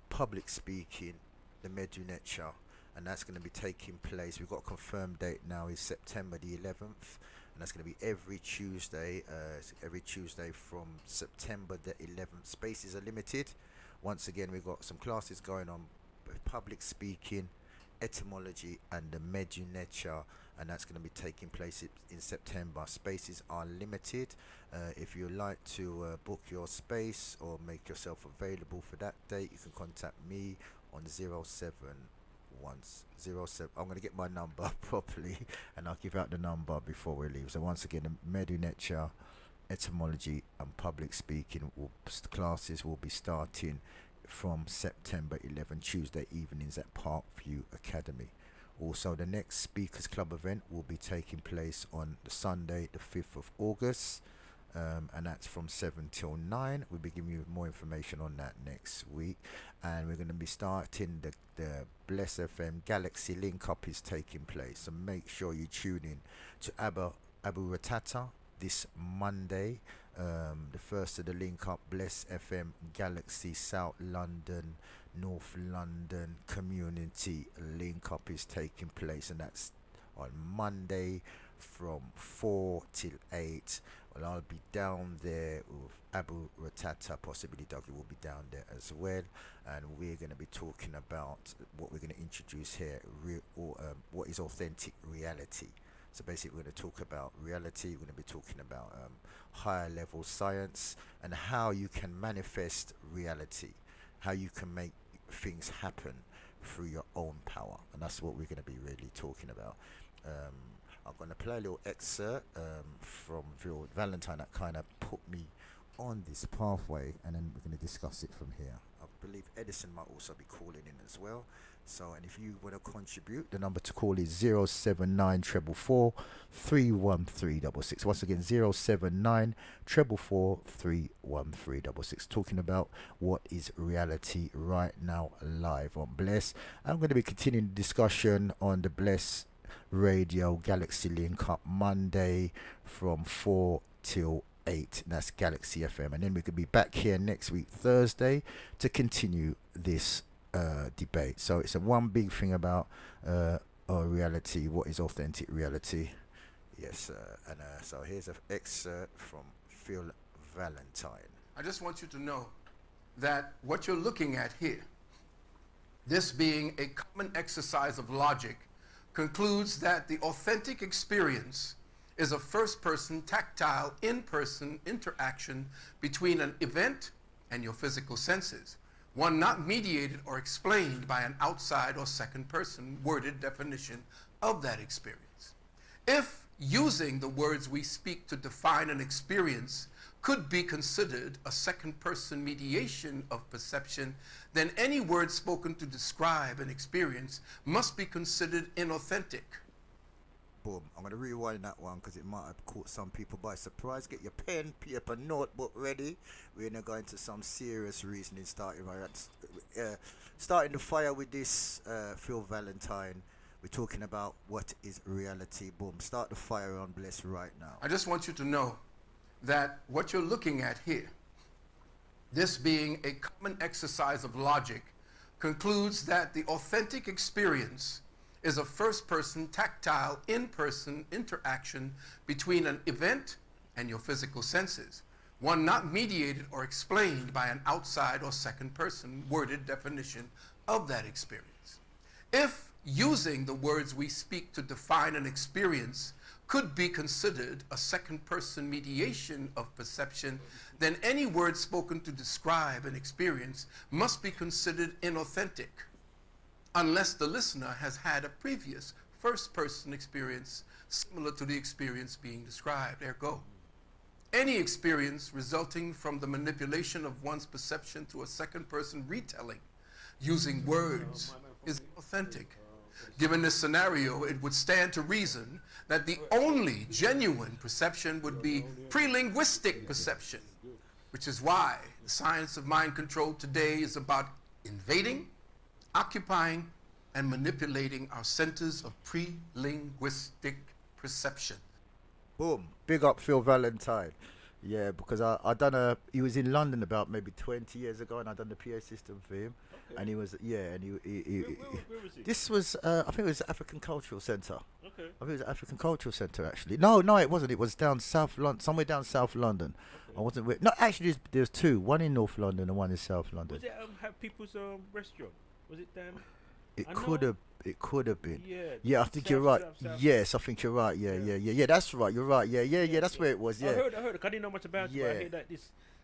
public speaking, the Medunetia, and that's going to be taking place. We've got a confirmed date now. Is September the 11th, and that's going to be every Tuesday. Every Tuesday from September the 11th. Spaces are limited. Once again, we've got some classes going on with public speaking, etymology, and the Medunetia. and that's going to be taking place in September. Spaces are limited. If you'd like to book your space or make yourself available for that date, you can contact me on 07107. I'm going to get my number properly, and I'll give out the number before we leave. So once again, the Medu Nature, etymology and public speaking classes will be starting from September 11, Tuesday evenings at Parkview Academy. Also, the next Speakers Club event will be taking place on the Sunday, the 5th of August, and that's from 7 till 9. We'll be giving you more information on that next week. And we're going to be starting the Bless FM Galaxy Link Up is taking place. So make sure you tune in to Abu Ratata this Monday. The first of the link up, Bless FM Galaxy South London, North London community link up is taking place, and that's on Monday from 4 till 8. Well, I'll be down there with Abu Ratata, possibly Dougie will be down there as well, and we're going to be talking about what we're going to introduce here, what is authentic reality. So basically we're going to talk about reality, we're going to be talking about higher level science and how you can manifest reality, how you can make things happen through your own power, and that's what we're going to be really talking about. I'm going to play a little excerpt from Phil Valentine that kind of put me on this pathway, and then we're going to discuss it from here. I believe Edison might also be calling in as well. So, and if you want to contribute, the number to call is 079 444 31366. Once again, 079 444 31366. Talking about what is reality right now live on Bless. I'm going to be continuing the discussion on the Bless Radio Galaxy Link Up Monday from 4 till 8. That's Galaxy FM. And then we could be back here next week, Thursday, to continue this debate. So it's a one big thing about reality. What is authentic reality? Yes, and so here's an excerpt from Phil Valentine. I just want you to know that what you're looking at here, this being a common exercise of logic, concludes that the authentic experience is a first-person, tactile, in-person interaction between an event and your physical senses. One not mediated or explained by an outside or second person worded definition of that experience. If using the words we speak to define an experience could be considered a second person mediation of perception, then any word spoken to describe an experience must be considered inauthentic. Boom. I'm going to rewind that one because it might have caught some people by surprise. Get your pen, paper, notebook ready. We're going to go into some serious reasoning, starting the fire with this Phil Valentine. We're talking about what is reality. Boom. Start the fire on Bless right now. I just want you to know that what you're looking at here, this being a common exercise of logic, concludes that the authentic experience is a first-person, tactile, in-person interaction between an event and your physical senses, one not mediated or explained by an outside or second person worded definition of that experience. If using the words we speak to define an experience could be considered a second-person mediation of perception, then any word spoken to describe an experience must be considered inauthentic, unless the listener has had a previous first-person experience similar to the experience being described. Ergo, any experience resulting from the manipulation of one's perception to a second-person retelling using words is authentic. Given this scenario, it would stand to reason that the only genuine perception would be pre-linguistic perception, which is why the science of mind control today is about invading, occupying, and manipulating our centers of pre-linguistic perception. Boom. Big up Phil Valentine. Yeah, because I done he was in London about maybe 20 years ago, and I done the PA system for him. Okay. And he was, and he where was he? This was, I think it was African Cultural Centre. Okay. I think it was African Cultural Centre, actually. No, it wasn't. It was down South London, somewhere down South London. Okay. I wasn't, no, actually there's two, one in North London and one in South London. Was it Have People's Restaurant? Was it down? It could have. It could have been. Yeah. Yeah, I think you're right. Yes, I think you're right. Yeah. That's right. You're right. Yeah. That's where it was. Yeah. I heard. I didn't know much about Yeah. it. But I heard that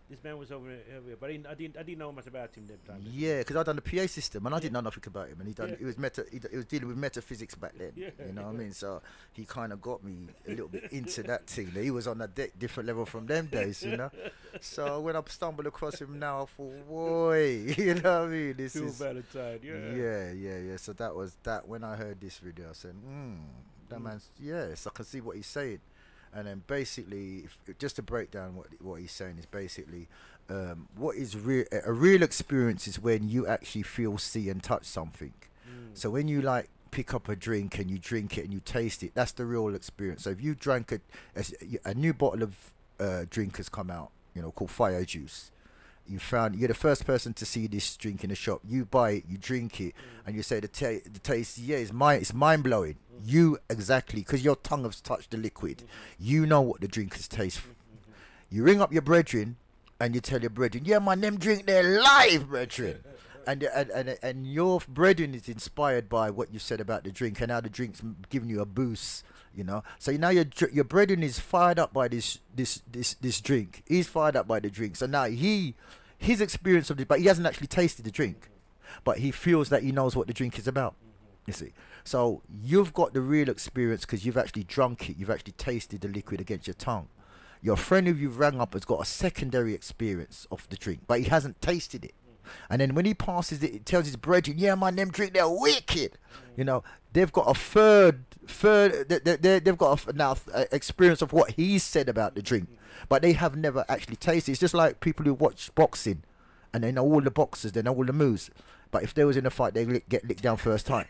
this man was over here, but I didn't know much about him that time. Yeah, because I done the PA system and I didn't know nothing about him, and he was dealing with metaphysics back then. Yeah. You know what I mean? So he kind of got me a little bit into that thing. He was on a different level from them days, you know. So when I stumbled across him now, I thought, boy, you know what I mean? This Phil is Valentine. Yeah. Yeah. So that was that. When I heard this video, I said, that man's yes, I can see what he's saying. And then basically, just to break down what he's saying is basically, what is a real experience is when you actually feel, see, and touch something. So when you like pick up a drink and you drink it and you taste it, that's the real experience. So if you drank a new bottle of drink has come out, you know, called Fire Juice. You're the first person to see this drink in the shop. You buy it, you drink it, and you say the taste, it's mind blowing. You exactly, because your tongue has touched the liquid. You know what the drink has tastes. You ring up your brethren, and you tell your brethren, yeah, man, them drink their live, brethren. And your brethren is inspired by what you said about the drink, and now the drink's giving you a boost. You know, so now your brethren is fired up by this drink. He's fired up by the drink. So now his experience of it, but he hasn't actually tasted the drink, but he feels that he knows what the drink is about. You see, so you've got the real experience because you've actually drunk it. You've actually tasted the liquid against your tongue. Your friend who you've rang up has got a secondary experience of the drink, but he hasn't tasted it. And then when he passes it, it tells his brethren, yeah, man, them drink, they're wicked. You know, they've got a they've got a experience of what he said about the drink, but they have never actually tasted. It's just like people who watch boxing and they know all the boxers, they know all the moves, but if they was in a fight, they get licked down first time.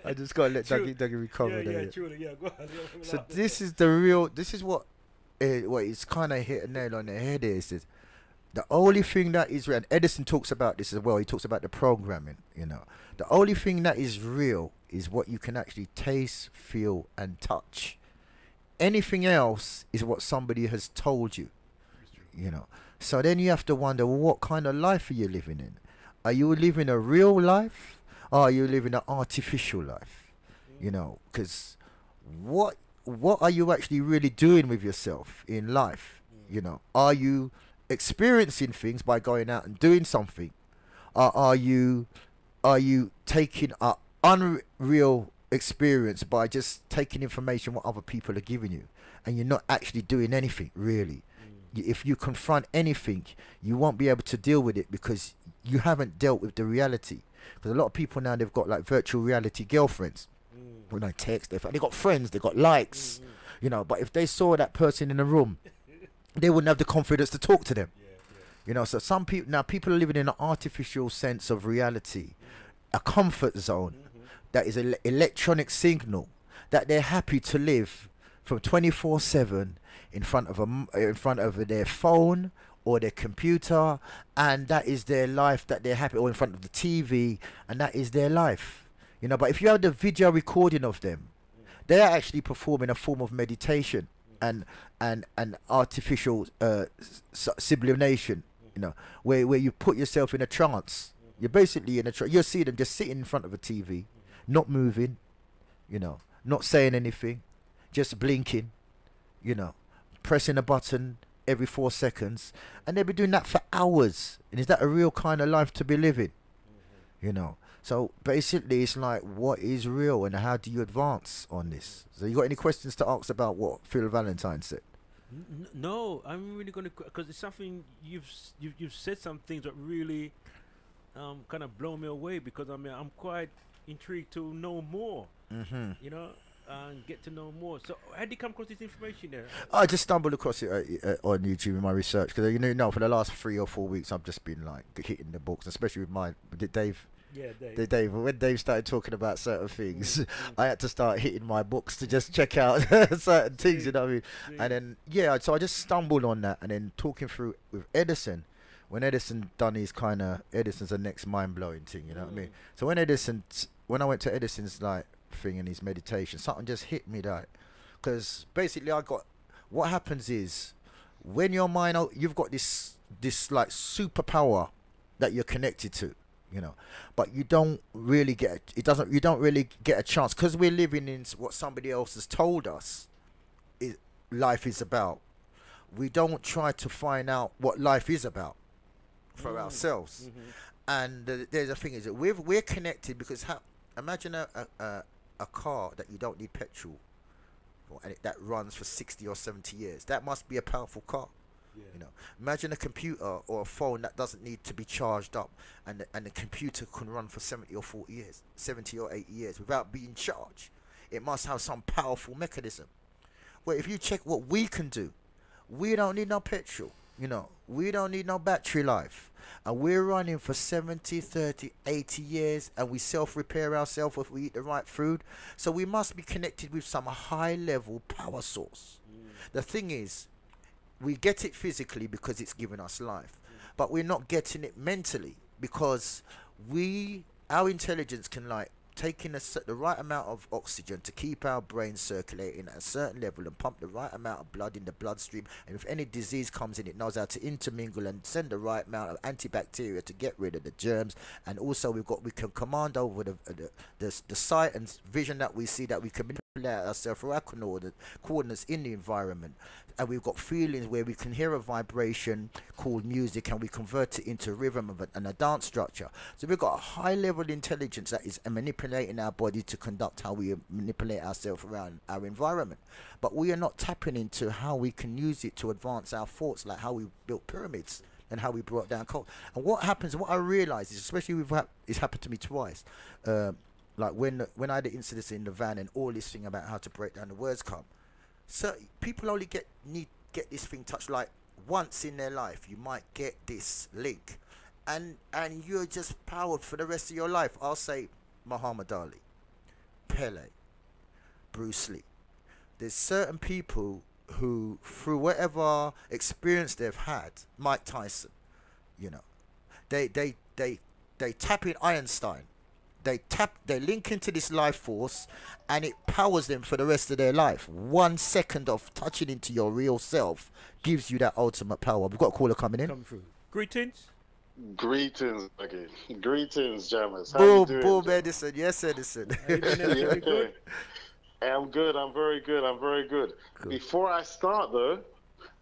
I just gotta let Dougie recover there. Truly, go on. So this is what is kind of hit a nail on the head is the only thing that is real, and Edison talks about this as well, he talks about the programming, you know. The only thing that is real is what you can actually taste, feel, and touch. Anything else is what somebody has told you, you know. So then you have to wonder, well, what kind of life are you living in? Are you living a real life? Or are you living an artificial life? You know, because what are you actually really doing with yourself in life? You know, are you experiencing things by going out and doing something? Or are you taking an unreal experience by just taking information what other people are giving you, and you're not actually doing anything really? If you confront anything, you won't be able to deal with it because you haven't dealt with the reality. Because a lot of people now, they've got like virtual reality girlfriends. When I text, they've got friends, they've got likes, you know. But if they saw that person in a room, they wouldn't have the confidence to talk to them. You know, so some people now, people are living in an artificial sense of reality, a comfort zone that is an electronic signal that they're happy to live from 24/7 in front of their phone or their computer, and that is their life that they're happy, or in front of the TV, and that is their life, you know. But if you have the video recording of them, they're actually performing a form of meditation and artificial sublimation, you know, where you put yourself in a trance. You're basically in a trance. You'll see them just sitting in front of a TV, not moving, you know, not saying anything, just blinking, you know, pressing a button every 4 seconds, and they'll be doing that for hours. And is that a real kind of life to be living? You know, so basically it's like, what is real and how do you advance on this? So you got any questions to ask about what Phil Valentine said? No, I'm really gonna, because it's something you've said some things that really kind of blow me away, because I mean I'm quite intrigued to know more. You know, and get to know more. So how did you come across this information there? I just stumbled across it on YouTube in my research, because you know for the last 3 or 4 weeks I've just been like hitting the books, especially with Dave. Yeah, Dave. When Dave started talking about certain things, I had to start hitting my books to just check out certain things, you know what I mean? And then so I just stumbled on that, and then talking through with Edison. When Edison done his Edison's the next mind blowing thing, you know what I mean? So when I went to Edison's like thing in his meditation, something just hit me, that Because basically, what happens is when your mind, you've got this like superpower that you're connected to, you know, but you don't really you don't really get a chance, because we're living in what somebody else has told us life is about. We don't try to find out what life is about for ourselves. And there's a thing is that we're connected, because imagine a car that you don't need petrol for, and that runs for 60 or 70 years. That must be a powerful car. You know, imagine a computer or a phone that doesn't need to be charged up, and the computer can run for 70 or 40 years, 70 or 80 years without being charged. It must have some powerful mechanism. Well, if you check what we can do, we don't need no petrol, you know, we don't need no battery life, and we're running for 70, 30, 80 years, and we self-repair ourselves if we eat the right food. So we must be connected with some high-level power source. The thing is, we get it physically because it's giving us life, but we're not getting it mentally, because our intelligence can like take in the right amount of oxygen to keep our brain circulating at a certain level and pump the right amount of blood in the bloodstream, and if any disease comes in, it knows how to intermingle and send the right amount of antibacteria to get rid of the germs. And also we can command over the sight and vision that we see, that we can manipulate ourselves through our coordinates in the environment. And we've got feelings where we can hear a vibration called music, and we convert it into rhythm and a dance structure. So we've got a high level intelligence that is manipulating our body to conduct how we manipulate ourselves around our environment. But we are not tapping into how we can use it to advance our thoughts, like how we built pyramids and how we brought down coal. And what happens, what I realize is, especially it's happened to me twice, like when I had the incidents in the van and all this thing about how to break down the words come. So people only get this thing touched like once in their life. You might get this link, and you're just powered for the rest of your life. I'll say Muhammad Ali, Pele, Bruce Lee. There's certain people who, through whatever experience they've had, Mike Tyson, you know, they tap in Einstein. They link into this life force, and it powers them for the rest of their life. 1 second of touching into your real self gives you that ultimate power. We've got a caller coming in. Come through. Greetings. Greetings, okay. Greetings, Jammers. How Boom, you doing? boom, Edison. Yes, Edison. Yeah, okay. I'm good. I'm very good. I'm very good. Before I start, though,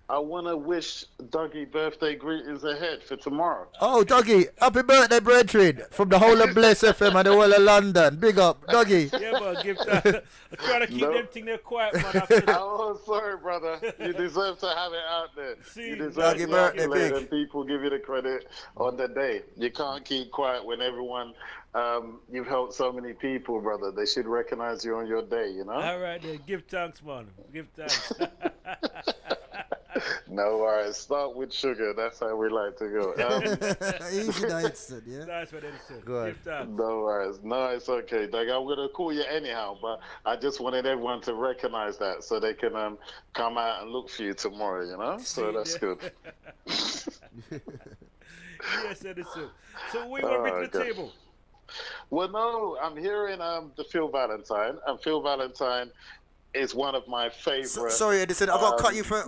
I want to wish Dougie birthday greetings ahead for tomorrow. Oh, Dougie, happy birthday, brethren, from the whole of Bless FM and the whole of London. Big up, Dougie. Yeah, but give that. I'm trying to keep them things there quiet, man. After that. Oh, sorry, brother. You deserve to have it out there. See, you deserve Dougie to birthday, big. and people give you the credit on the day. You can't keep quiet when everyone, you've helped so many people, brother. They should recognize you on your day, you know? All right, then. Give thanks, man. Give thanks. No worries. Start with sugar. That's how we like to go. Easy nights, yeah. That's what Edison. Good. Give thanks. No worries. No, it's okay, Doug. I'm going to call you anyhow, but I just wanted everyone to recognize that so they can come out and look for you tomorrow, you know? So that's good. Yes, Edison. So we will bring to the table. Well, no, I'm hearing the Phil Valentine, and Phil Valentine is one of my favorite. Sorry, Edison, I've got to cut you for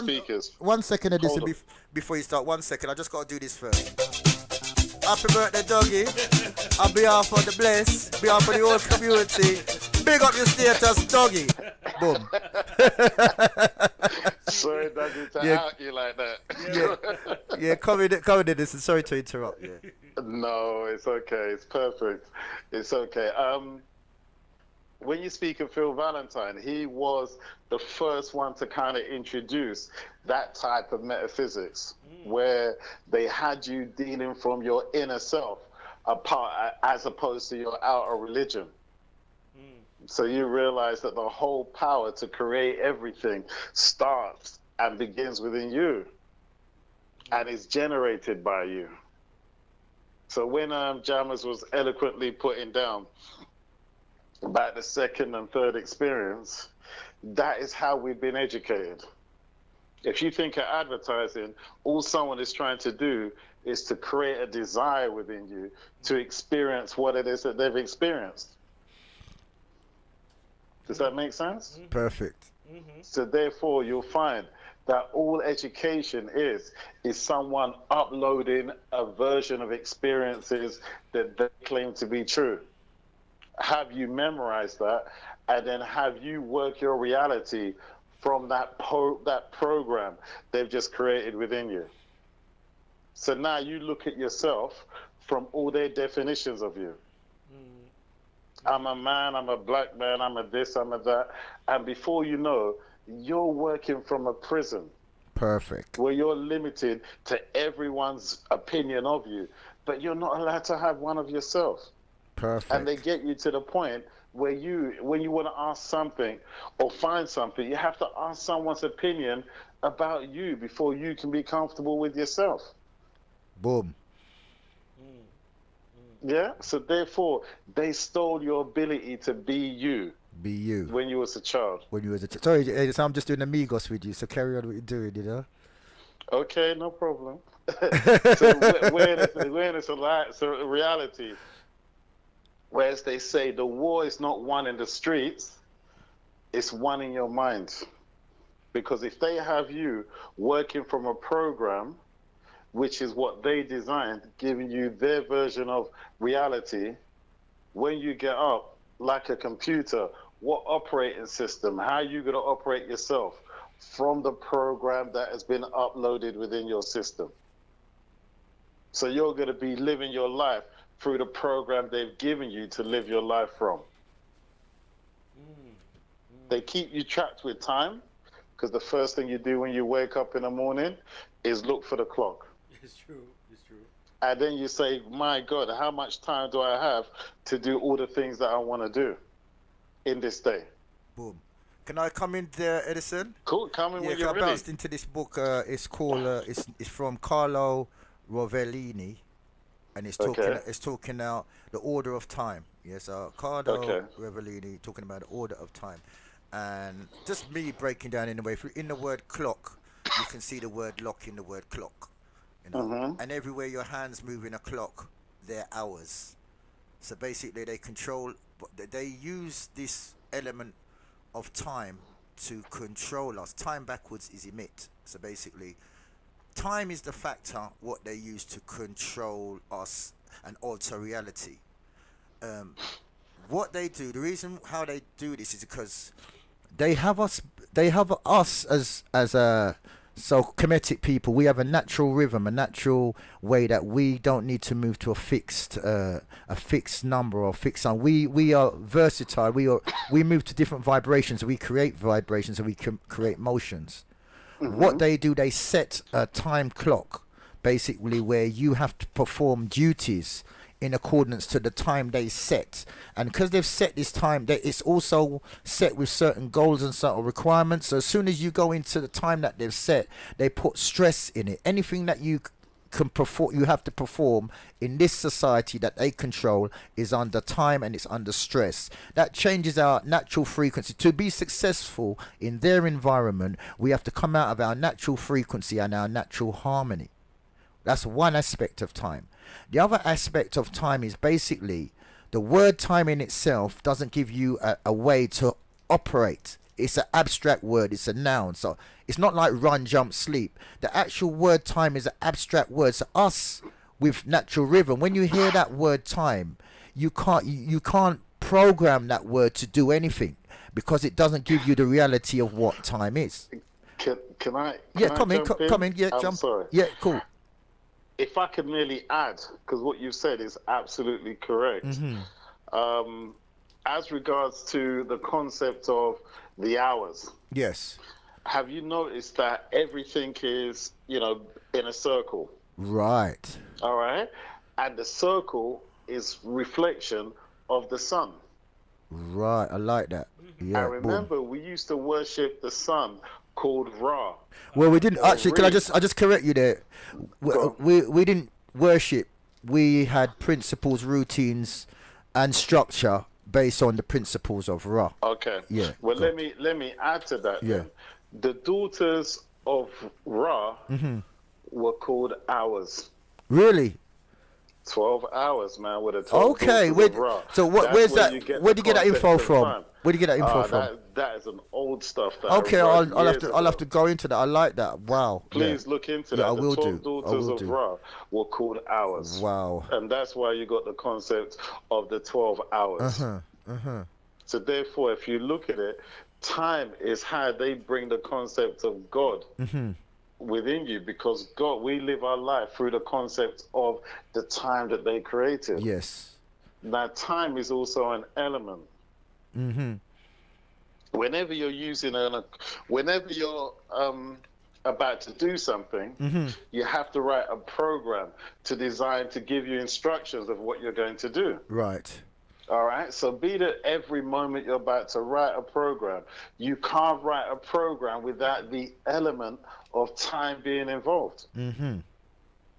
speakers. 1 second, Edison, before you start. 1 second, I just got to do this first. Happy birthday, Dougie. On behalf of the Bless, on behalf of the whole community, big up your status, Dougie. Boom. Sorry, Dougie, to out you like that. Yeah, come in, Edison. Sorry to interrupt. Yeah. No, it's okay. It's perfect. It's okay. When you speak of Phil Valentine, he was the first one to kind of introduce that type of metaphysics, where they had you dealing from your inner self apart, as opposed to your outer religion. So you realize that the whole power to create everything starts and begins within you and is generated by you. So when Jammers was eloquently putting down about the second and third experience, that is how we've been educated. If you think of advertising, all someone is trying to do is to create a desire within you to experience what it is that they've experienced. Does that make sense? Perfect. So therefore, you'll find that all education is someone uploading a version of experiences that they claim to be true. Have you memorized that, and then have you work your reality from that program they've just created within you. So now you look at yourself from all their definitions of you. I'm a man, I'm a black man, I'm a this, I'm a that. And before you know, you're working from a prison. Perfect. Where you're limited to everyone's opinion of you, but you're not allowed to have one of yourself. Perfect. And they get you to the point where when you want to ask something or find something, you have to ask someone's opinion about you before you can be comfortable with yourself. Boom. Yeah, so therefore they stole your ability to be you. Be you. When you was a child. When you was a child. Sorry, so I'm just doing amigos with you, so carry on what you're doing, you know? Okay, no problem. So awareness of light, so reality. Whereas they say the war is not won in the streets, it's won in your mind. Because if they have you working from a program, which is what they designed, giving you their version of reality, when you get up, like a computer, what operating system, how you going to operate yourself from the program that has been uploaded within your system. So you're going to be living your life through the program they've given you to live your life from. They keep you trapped with time, because the first thing you do when you wake up in the morning is look for the clock. It's true, it's true. And then you say, my God, how much time do I have to do all the things that I want to do in this day? Boom. Can I come in there, Edison? Cool, come in when you're I ready. bounced into this book. It's called, it's from Carlo Rovellini, and it's talking about the order of time. Yes, Carlo Rovellini talking about the order of time. And just me breaking down in the way, in the word clock, you can see the word lock in the word clock. You know? And everywhere your hands move in a clock, they're hours. So basically they control, they use this element of time to control us. Time backwards is emit. So basically, time is the factor what they use to control us and alter reality. What they do, the reason how they do this is because they have us as a so Kemetic people. We have a natural rhythm, a natural way that we don't need to move to a fixed number or fixed sound. We are versatile. We move to different vibrations. We create vibrations and we can create motions. What they do, they set a time clock, basically, where you have to perform duties in accordance to the time they set. And because they've set this time, it's also set with certain goals and certain requirements. So as soon as you go into the time that they've set, they put stress in it. Anything that you can perform, you have to perform in this society that they control is under time and it's under stress. That changes our natural frequency. To be successful in their environment, we have to come out of our natural frequency and our natural harmony. That's one aspect of time. The other aspect of time is basically the word time in itself doesn't give you a way to operate. It's an abstract word. It's a noun. So it's not like run, jump, sleep. The actual word time is an abstract word. So us with natural rhythm, when you hear that word time, you can't program that word to do anything because it doesn't give you the reality of what time is. Can I? Come in. Yeah, I'm jump. Sorry. Yeah, cool. If I could merely add, because what you've said is absolutely correct. As regards to the concept of the hours. Yes. Have you noticed that everything is, in a circle? Right. All right. And the circle is reflection of the sun. Right. I like that. Yeah. I remember we used to worship the sun called Ra. Well, we didn't actually. Can I just correct you there? We didn't worship. We had principles, routines, and structure based on the principles of Ra. Okay. Yeah. Well, let me add to that. Yeah. Then. The daughters of Ra were called hours. Really? 12 hours, man, with a 12 Okay, daughters of Ra. so That's where's where that? you get Where the do you get that info concept of from? time. Where do you get that info from? That is an old stuff. That Okay, I wrote I'll years have to ago. go into that. I like that. Wow. Please look into Yeah, that. I will The 12 do. daughters of Ra were called hours. Wow. And that's why you got the concept of the 12 hours. So therefore, if you look at it, time is how they bring the concept of God within you, because God, we live our life through the concept of the time that they created. Yes. Now, time is also an element. Whenever you're whenever you're about to do something, you have to write a program to design to give you instructions of what you're going to do. Right. All right. So be that every moment you're about to write a program, you can't write a program without the element of time being involved.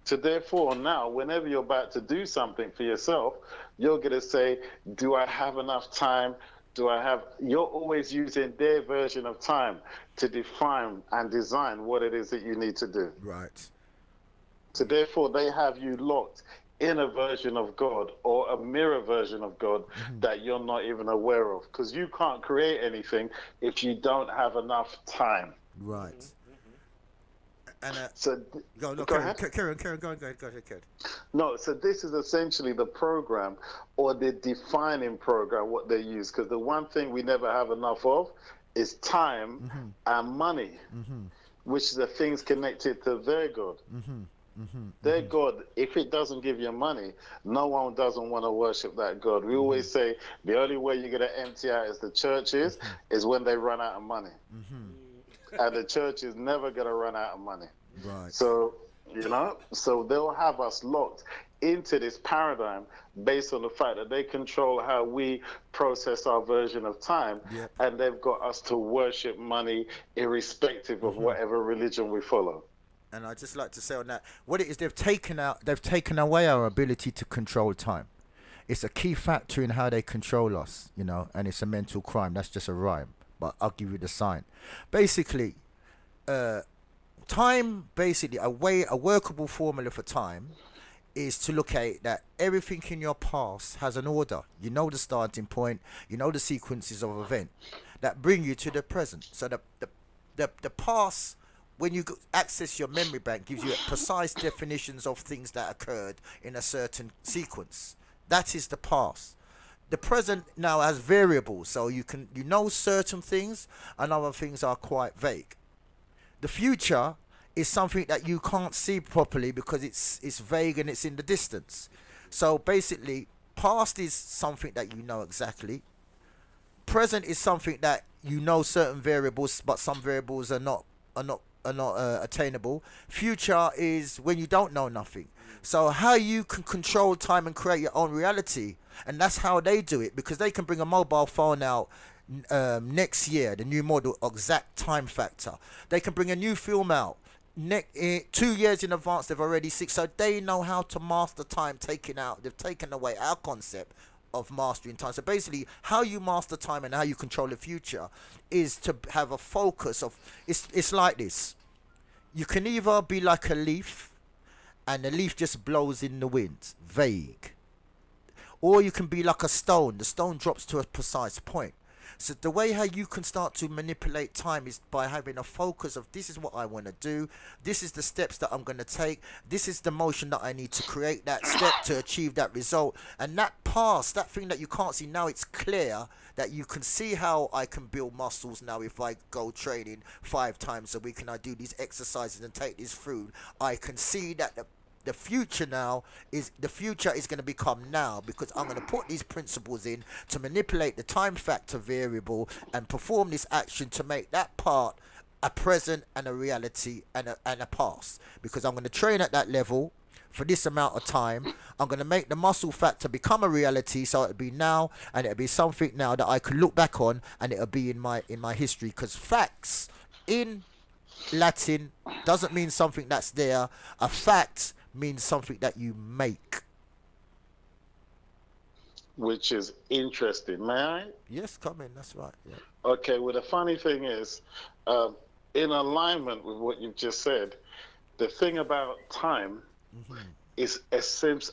So therefore, now, whenever you're about to do something for yourself, you're going to say, do I have enough time? You're always using their version of time to define and design what it is that you need to do. Right. So therefore, they have you locked in a version of God or a mirror version of God that you're not even aware of, because you can't create anything if you don't have enough time. Right. And so go ahead. Karen, go ahead. No, so this is essentially the program or the defining program, what they use, because the one thing we never have enough of is time and money, which is the things connected to their God. Their God, if it doesn't give you money, no one doesn't want to worship that God. We always say the only way you're going to empty out as the church is when they run out of money. And the church is never going to run out of money. Right. So, so they'll have us locked into this paradigm based on the fact that they control how we process our version of time. And they've got us to worship money irrespective of whatever religion we follow. And I'd just like to say on that, what it is, they've taken away our ability to control time. It's a key factor in how they control us, and it's a mental crime. That's just a rhyme, but I'll give you the sign. Basically, time, a workable formula for time is to look at that everything in your past has an order. You know the starting point, you know the sequences of event that bring you to the present. So the past, when you access your memory bank, gives you precise definitions of things that occurred in a certain sequence. That is the past. The present now has variables, so you know certain things and other things are quite vague. The future is something that you can't see properly because it's vague and it's in the distance. So basically, past is something that you know exactly. Present is something that you know certain variables, but some variables are not attainable. Future is when you don't know nothing. So how you can control time and create your own reality, and that's how they do it, because they can bring a mobile phone out next year, the new model, exact time factor. They can bring a new film out 2 years in advance. They've already so they know how to master time. They've taken away our concept of mastering time. So basically, how you master time and how you control the future is to have a focus of, it's like this. You can either be like a leaf and the leaf just blows in the wind, vague, or you can be like a stone. The stone drops to a precise point. So the way how you can start to manipulate time is by having a focus of, this is what I want to do, this is the steps that I'm going to take, this is the motion that I need to create that step to achieve that result. And that past, that thing that you can't see, now it's clear that you can see how I can build muscles now if I go training 5 times a week and I do these exercises and take this food. I can see that the future is going to become now, because I'm going to put these principles in to manipulate the time factor variable and perform this action to make that part a present and a reality and a past, because I'm going to train at that level for this amount of time. I'm going to make the muscle factor become a reality, so it'll be now, and it'll be something now that I can look back on, and it'll be in my history, because facts in Latin doesn't mean something that's there. A fact means something that you make. Which is interesting. May I? Yes, come in. That's right. Yeah. Okay, well, the funny thing is, in alignment with what you've just said, the thing about time is a sense.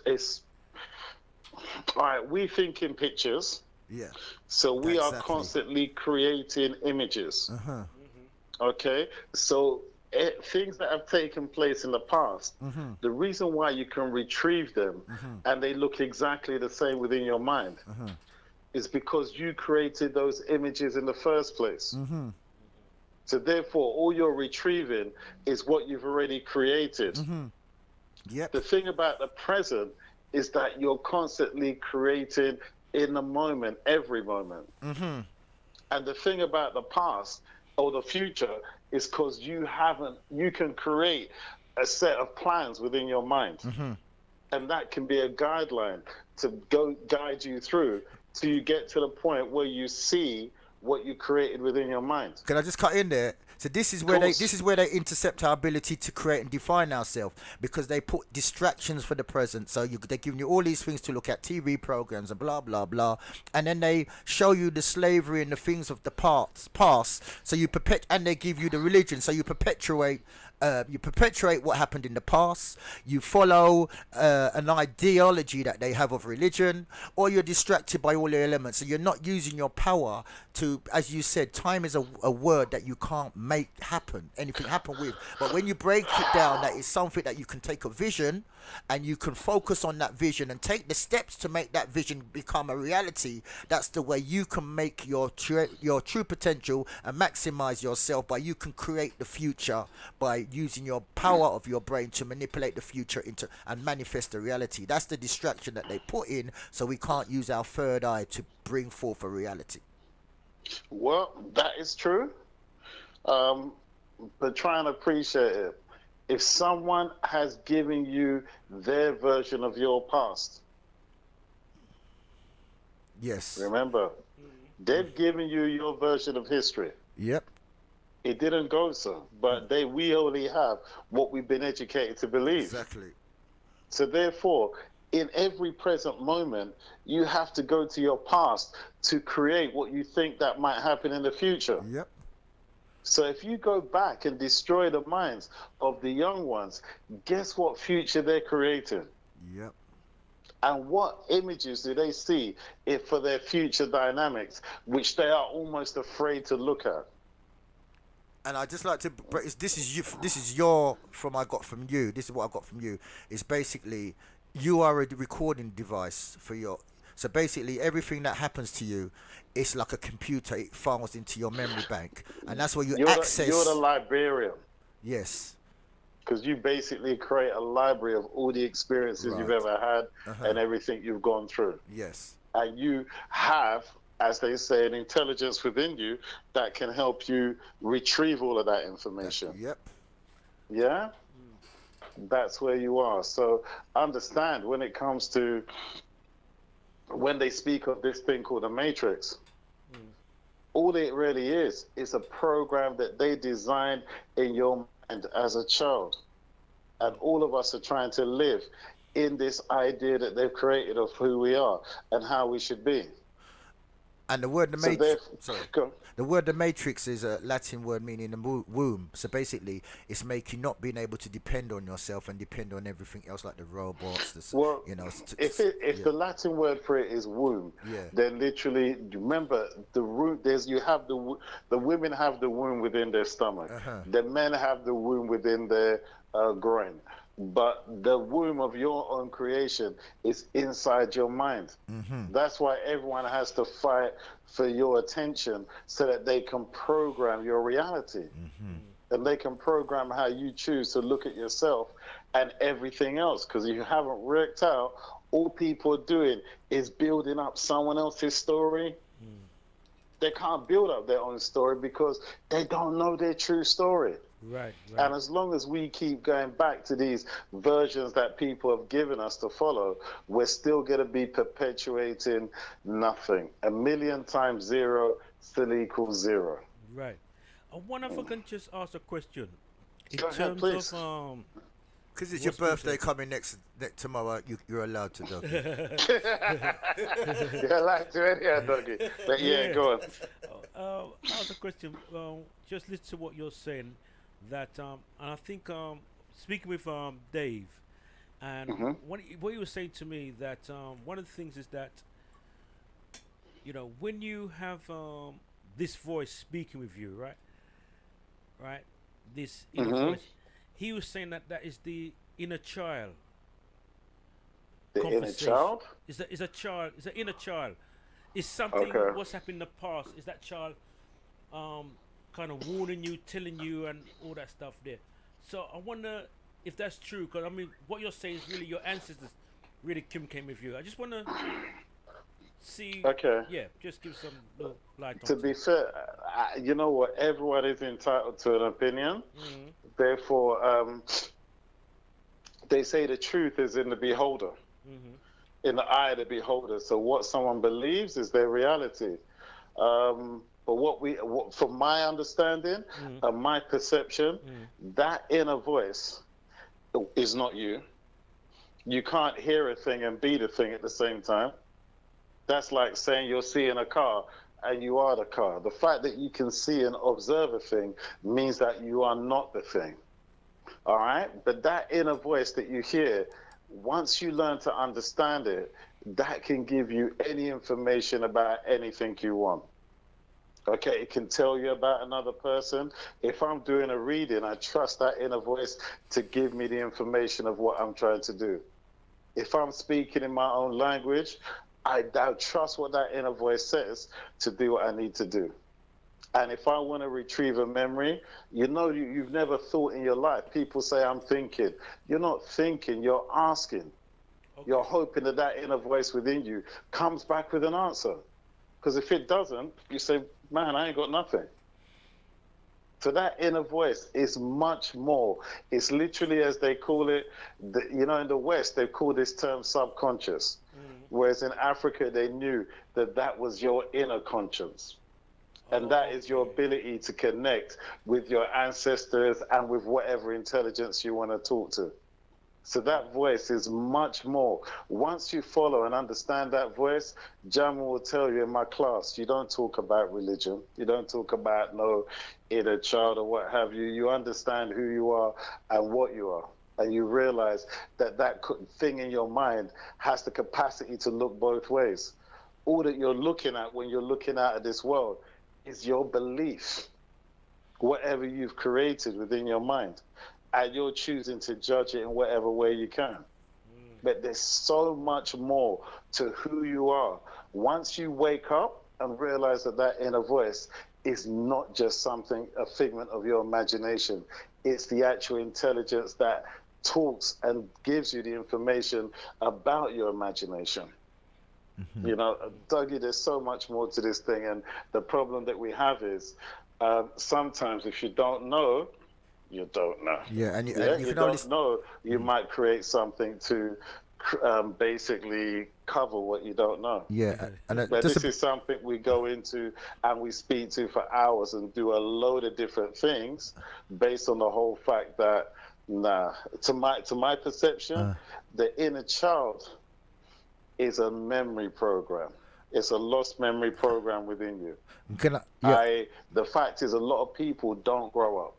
All right, we think in pictures. Yeah. So we are constantly creating images. Okay, so things that have taken place in the past, the reason why you can retrieve them and they look exactly the same within your mind is because you created those images in the first place. So therefore, all you're retrieving is what you've already created. The thing about the present is that you're constantly creating in the moment, every moment. And the thing about the past or the future is because you can create a set of plans within your mind. And that can be a guideline to guide you through till you get to the point where you see what you created within your mind. Can I just cut in there? So this is where they intercept our ability to create and define ourselves, because they put distractions for the present. So they're giving you all these things to look at, TV programs and blah blah blah, and then they show you the slavery and the things of the past. So and they give you the religion. So you perpetuate what happened in the past. You follow an ideology that they have of religion, or you're distracted by all the elements. So you're not using your power to, as you said, time is a word that you can't make anything happen with. But when you break it down, that is something that you can take a vision and you can focus on that vision and take the steps to make that vision become a reality. That's the way you can make your true potential and maximize yourself. By you can create the future by using your power of your brain to manipulate the future into and manifest the reality. That's the distraction that they put in, so we can't use our third eye to bring forth a reality. Well, that is true. But try and appreciate it. If someone has given you their version of your past, yes, remember, they've given you your version of history. Yep. It didn't go so, but we only have what we've been educated to believe. Exactly. So therefore, in every present moment, you have to go to your past to create what you think that might happen in the future. Yep. So if you go back and destroy the minds of the young ones, guess what future they're creating? Yep. And what images do they see for their future dynamics, which they are almost afraid to look at? And I just like to, this is your, from I got from you, this is what I got from you, is basically you are a recording device for your, so basically everything that happens to you, it's like a computer, it files into your memory bank, and that's where you're access. You're the librarian. Yes. Because you basically create a library of all the experiences you've ever had and everything you've gone through. Yes. And you have, as they say, an intelligence within you that can help you retrieve all of that information. Yep. Yeah? That's where you are. So understand, when it comes to, when they speak of this thing called the Matrix, all it really is a program that they designed in your mind as a child. And all of us are trying to live in this idea that they've created of who we are and how we should be. And the word the word the matrix is a Latin word meaning the womb. So basically, it's making not being able to depend on yourself and depend on everything else, like the robots. You know, if the Latin word for it is womb, then literally remember the root. You have the women have the womb within their stomach. The men have the womb within their groin. But the womb of your own creation is inside your mind. That's why everyone has to fight for your attention so that they can program your reality. And they can program how you choose to look at yourself and everything else. Because if you haven't worked out, all people are doing is building up someone else's story. They can't build up their own story because they don't know their true story. Right. And as long as we keep going back to these versions that people have given us to follow, we're still going to be perpetuating nothing. 1,000,000 times 0 still equals 0. Right. I wonder if I can just ask a question. Go ahead, please. Because it's your birthday coming next tomorrow, you're allowed to, Dougie. You're allowed to anyhow, Dougie. But yeah, go on. I ask a question. Just listen to what you're saying. That and I think speaking with Dave, And what you were saying to me that one of the things is that, you know, when you have this voice speaking with you, right, this inner voice, he was saying that that is the inner child. The inner child? Is a child? Is an inner child? Is something what's happened in the past? Is that child kind of warning you, telling you, and all that stuff there? So I wonder if that's true, because I mean, what you're saying is really your ancestors really came with you. I just want to see. Okay. Yeah, just give some little light on. To be fair, you know what? Everyone is entitled to an opinion. Therefore, they say the truth is in the beholder, in the eye of the beholder. So what someone believes is their reality. But from my understanding and my perception, that inner voice is not you. You can't hear a thing and be the thing at the same time. That's like saying you're seeing a car and you are the car. The fact that you can see and observe a thing means that you are not the thing. All right? But that inner voice that you hear, once you learn to understand it, that can give you any information about anything you want. Okay, it can tell you about another person. If I'm doing a reading, I trust that inner voice to give me the information of what I'm trying to do. If I'm speaking in my own language, I trust what that inner voice says to do what I need to do. And if I want to retrieve a memory, you know, you've never thought in your life. People say, I'm thinking. You're not thinking, you're asking. You're hoping that that inner voice within you comes back with an answer. Because if it doesn't, you say, man, I ain't got nothing. So that inner voice is much more. It's literally, as they call it, you know, in the West, they call this term subconscious. Whereas in Africa, they knew that that was your inner conscience. And that is your ability to connect with your ancestors and with whatever intelligence you want to talk to. So that voice is much more. Once you follow and understand that voice, Jama will tell you in my class, you don't talk about religion. You don't talk about no inner child or what have you. You understand who you are and what you are. And you realize that that thing in your mind has the capacity to look both ways. All that you're looking at when you're looking out at this world is your belief, whatever you've created within your mind. And you're choosing to judge it in whatever way you can. But there's so much more to who you are. Once you wake up and realize that that inner voice is not just something, a figment of your imagination. It's the actual intelligence that talks and gives you the information about your imagination. You know, Dougie, there's so much more to this thing. And the problem that we have is sometimes if you don't know, you don't know. Yeah, and you don't know, you might create something to basically cover what you don't know. Yeah, and but this is something we go into and we speak to for hours and do a load of different things based on the whole fact that, to my perception, the inner child is a memory program. It's a lost memory program within you. The fact is, a lot of people don't grow up.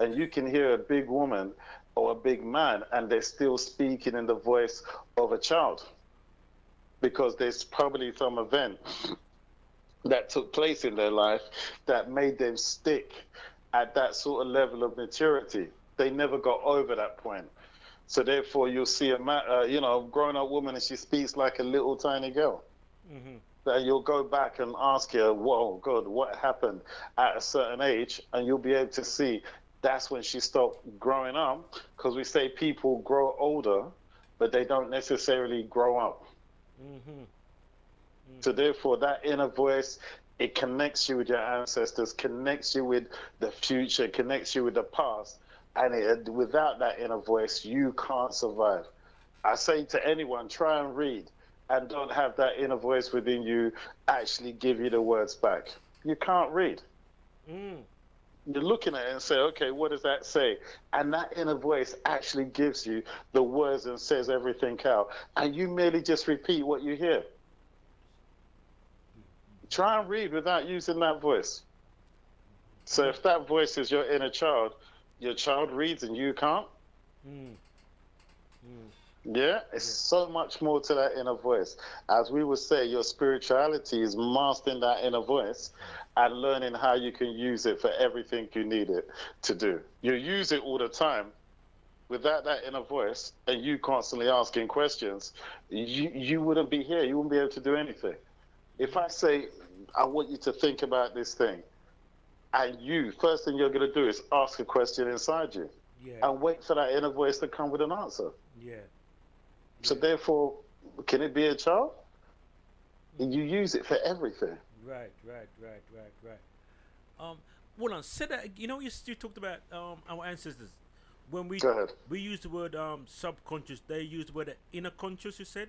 And you can hear a big woman or a big man and they're still speaking in the voice of a child because there's probably some event that took place in their life that made them stick at that sort of level of maturity. They never got over that point. So therefore you'll see a grown up woman and she speaks like a little tiny girl. And you'll go back and ask her, whoa, God, what happened at a certain age? And you'll be able to see that's when she stopped growing up, because we say people grow older, but they don't necessarily grow up. So therefore, that inner voice, it connects you with your ancestors, connects you with the future, connects you with the past. And without that inner voice, you can't survive. I say to anyone, try and read, and don't have that inner voice within you actually give you the words back. You can't read. You're looking at it and say, okay, what does that say? And that inner voice actually gives you the words and says everything out. And you merely just repeat what you hear. Try and read without using that voice. So if that voice is your inner child, your child reads and you can't. Yeah, it's so much more to that inner voice. As we would say, your spirituality is mastering that inner voice and learning how you can use it for everything you need it to do. You use it all the time without that inner voice and you constantly asking questions, you wouldn't be here. You wouldn't be able to do anything. If I say, I want you to think about this thing, and you, first thing you're going to do is ask a question inside you and wait for that inner voice to come with an answer. Yeah. So therefore, can it be a child? You use it for everything. Right. Hold on. Say that. You know, you talked about our ancestors. When we use the word subconscious, they use the word inner conscious. You said.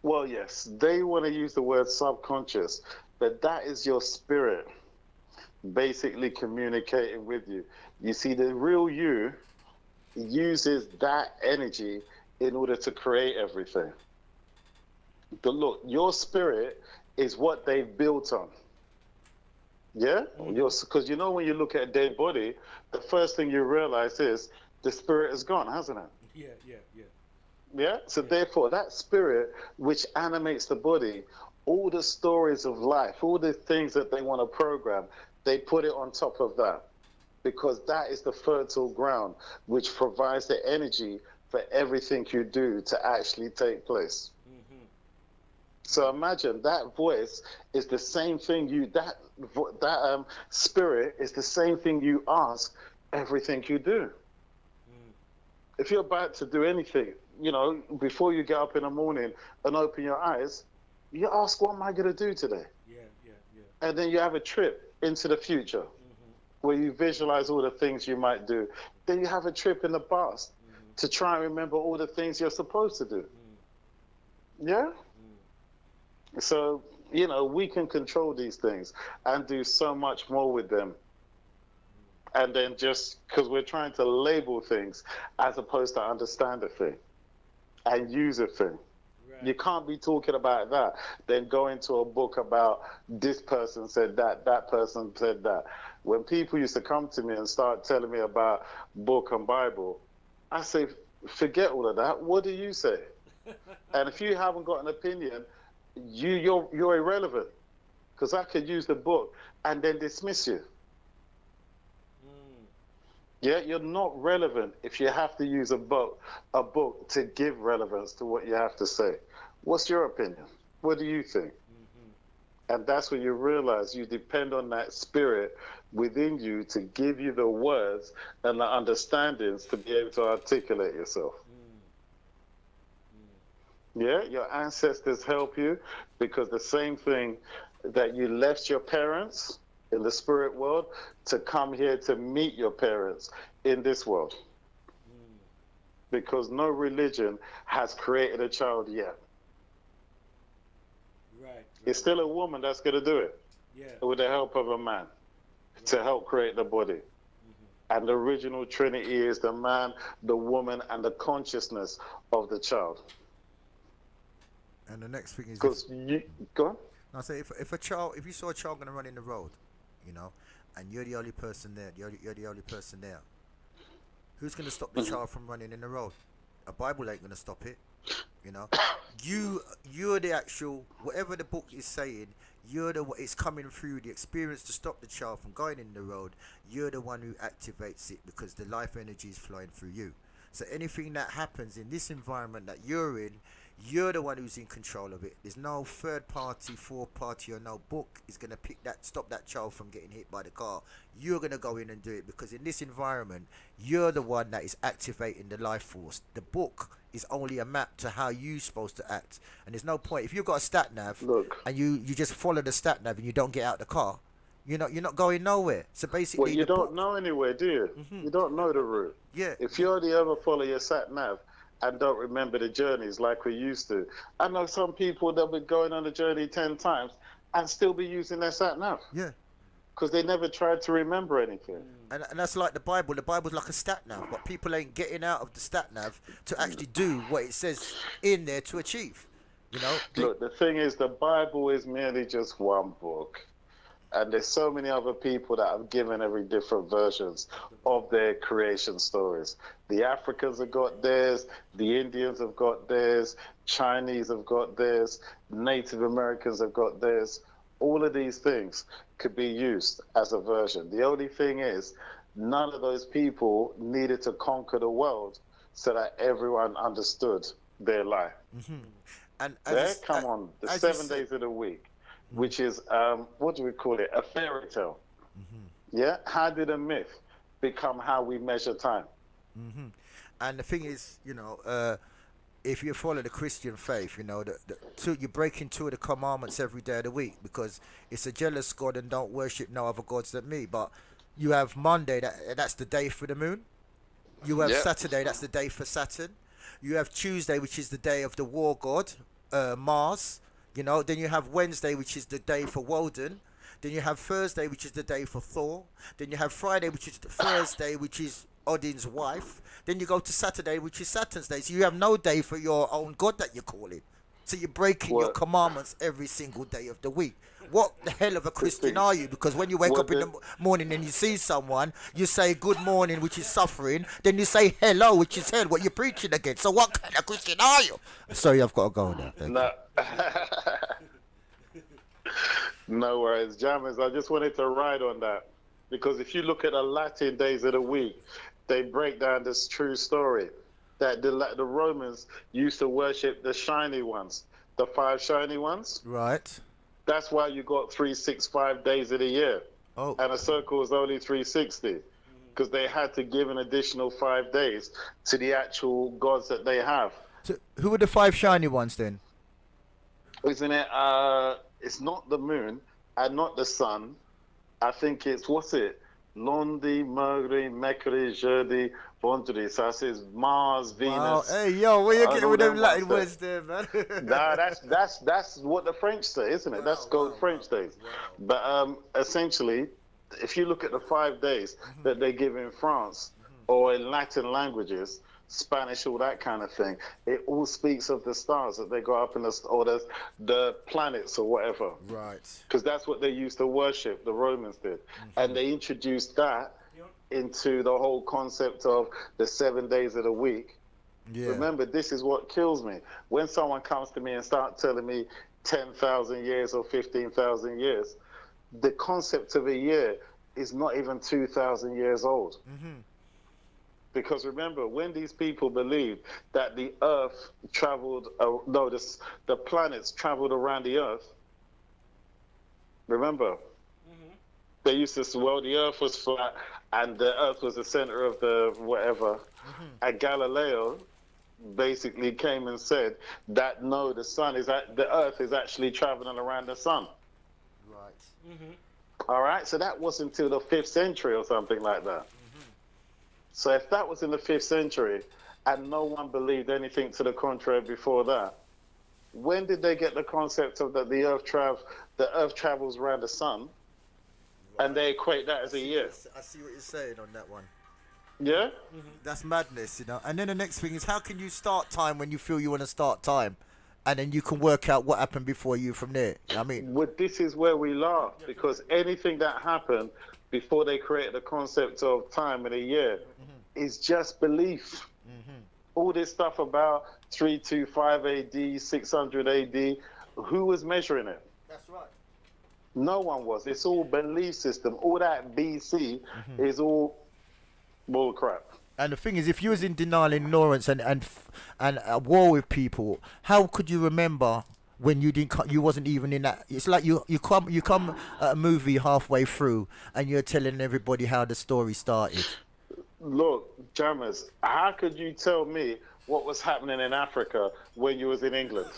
Well, yes, they want to use the word subconscious, but that is your spirit basically communicating with you. You see, the real you uses that energy in order to create everything. But look, your spirit is what they've built on. Yeah? Because you know, when you look at a dead body, the first thing you realize is the spirit is gone, hasn't it? Yeah? So therefore, that spirit which animates the body, all the stories of life, all the things that they want to program, they put it on top of that. Because that is the fertile ground which provides the energy for everything you do to actually take place. So imagine that voice is the same thing that spirit is the same thing you ask everything you do. If you're about to do anything, you know, before you get up in the morning and open your eyes, you ask, what am I going to do today? And then you have a trip into the future where you visualize all the things you might do. Then you have a trip in the past to try and remember all the things you're supposed to do. Yeah? So, you know, we can control these things and do so much more with them. And then just because we're trying to label things as opposed to understand a thing and use a thing. You can't be talking about that, then go into a book about this person said that, that person said that. When people used to come to me and start telling me about book and Bible, I say, forget all of that. What do you say? And if you haven't got an opinion, you're irrelevant, because I could use the book and then dismiss you. Yeah, you're not relevant if you have to use a book to give relevance to what you have to say. What's your opinion? What do you think? And that's when you realize you depend on that spirit within you to give you the words and the understandings to be able to articulate yourself. Yeah, your ancestors help you, because the same thing that you left your parents in the spirit world to come here to meet your parents in this world. Because no religion has created a child yet. It's still a woman that's going to do it with the help of a man to help create the body. And the original Trinity is the man, the woman, and the consciousness of the child. And the next thing is, because go on. I say, if you saw a child going to run in the road, you know, and you're the only person there, you're the only person there, who's going to stop the child from running in the road? A Bible ain't going to stop it, you know. You're the actual, whatever the book is saying, you're the it's coming through the experience to stop the child from going in the road. You're the one who activates it, because the life energy is flowing through you. So anything that happens in this environment that you're in, you're the one who's in control of it. There's no third party, fourth party, or no book is going to stop that child from getting hit by the car. You're going to go in and do it, because in this environment, you're the one that is activating the life force. The book is only a map to how you're supposed to act. And there's no point. If you've got a stat nav and you just follow the stat nav and you don't get out of the car, you're not going nowhere. So basically, well, you don't know anywhere, do you? You don't know the route. Yeah. If you only ever follow your sat nav and don't remember the journeys like we used to. I know some people that would going on the journey 10 times and still be using their sat nav. Yeah. Because they never tried to remember anything. And that's like the Bible. The Bible's like a stat nav, but people ain't getting out of the stat nav to actually do what it says in there to achieve. You know. Look, the thing is, the Bible is merely just one book. And there's so many other people that have given every different versions of their creation stories. The Africans have got theirs, the Indians have got theirs, Chinese have got theirs, Native Americans have got theirs. All of these things could be used as a version. The only thing is, none of those people needed to conquer the world so that everyone understood their life. And come on, the 7 days of the week, which is, what do we call it? A fairy tale. Yeah? How did a myth become how we measure time? And the thing is, you know, if you follow the Christian faith, you know, you're breaking two of the commandments every day of the week, because it's a jealous God and don't worship no other gods than me. But you have Monday, that's the day for the moon. You have Saturday, that's the day for Saturn. You have Tuesday, which is the day of the war god, Mars. You know, then you have Wednesday, which is the day for Woden. Then you have Thursday, which is the day for Thor. Then you have Friday, which is the Thursday, which is Odin's wife. Then you go to Saturday, which is Saturn's day. So you have no day for your own god that you call it. So you're breaking your commandments every single day of the week. What the hell of a Christian are you? Because when you wake up in the morning and you see someone, you say good morning, which is suffering. Then you say hello, which is hell, what you're preaching against. So what kind of Christian are you? Sorry, I've got to go now. No. No worries, Jammers. I just wanted to ride on that. Because if you look at the Latin days of the week, they break down this true story. That the Romans used to worship the shiny ones, the 5 shiny ones. Right. That's why you got 365 days of the year. Oh. And a circle is only 360. Because they had to give an additional 5 days to the actual gods that they have. So who are the 5 shiny ones then? Isn't it? It's not the moon and not the sun. I think it's, what's it? Lundi, Mercury, Jeudi, Vendredi. So I says Mars, Venus. Wow. Hey, yo, where you getting with them Latin words there, man? Nah, that's what the French say, isn't it? That's called French days. But essentially, if you look at the 5 days that they give in France or in Latin languages, Spanish, all that kind of thing, it all speaks of the stars that they go up in the planets or whatever. Right. Because that's what they used to worship, the Romans did. And they introduced that into the whole concept of the 7 days of the week. Yeah. Remember, this is what kills me. When someone comes to me and starts telling me 10,000 years or 15,000 years, the concept of a year is not even 2,000 years old. Because remember, when these people believed that the Earth traveled, the planets traveled around the Earth, remember, they used to say, well, the Earth was flat and the Earth was the center of the whatever. And Galileo basically came and said that no, the Earth is actually traveling around the sun. Right. All right, so that wasn't until the 5th century or something like that. So if that was in the 5th century and no one believed anything to the contrary before that, when did they get the concept of that the Earth travels around the sun, and they equate that as a year? I see what you're saying on that one. Yeah? That's madness, you know. And then the next thing is, how can you start time when you feel you want to start time? And then you can work out what happened before you from there. I mean, well, this is where we laugh, because anything that happened before they created the concept of time in a year is just belief. All this stuff about 325 AD, 600 AD, who was measuring it? that's right. No one was. It's all belief system. All that BC is all bull crap. And the thing is, if you was in denial, ignorance, and at war with people, how could you remember when you wasn't even in that? It's like you come at a movie halfway through and you're telling everybody how the story started. Look, Jammers, how could you tell me what was happening in Africa when you was in England?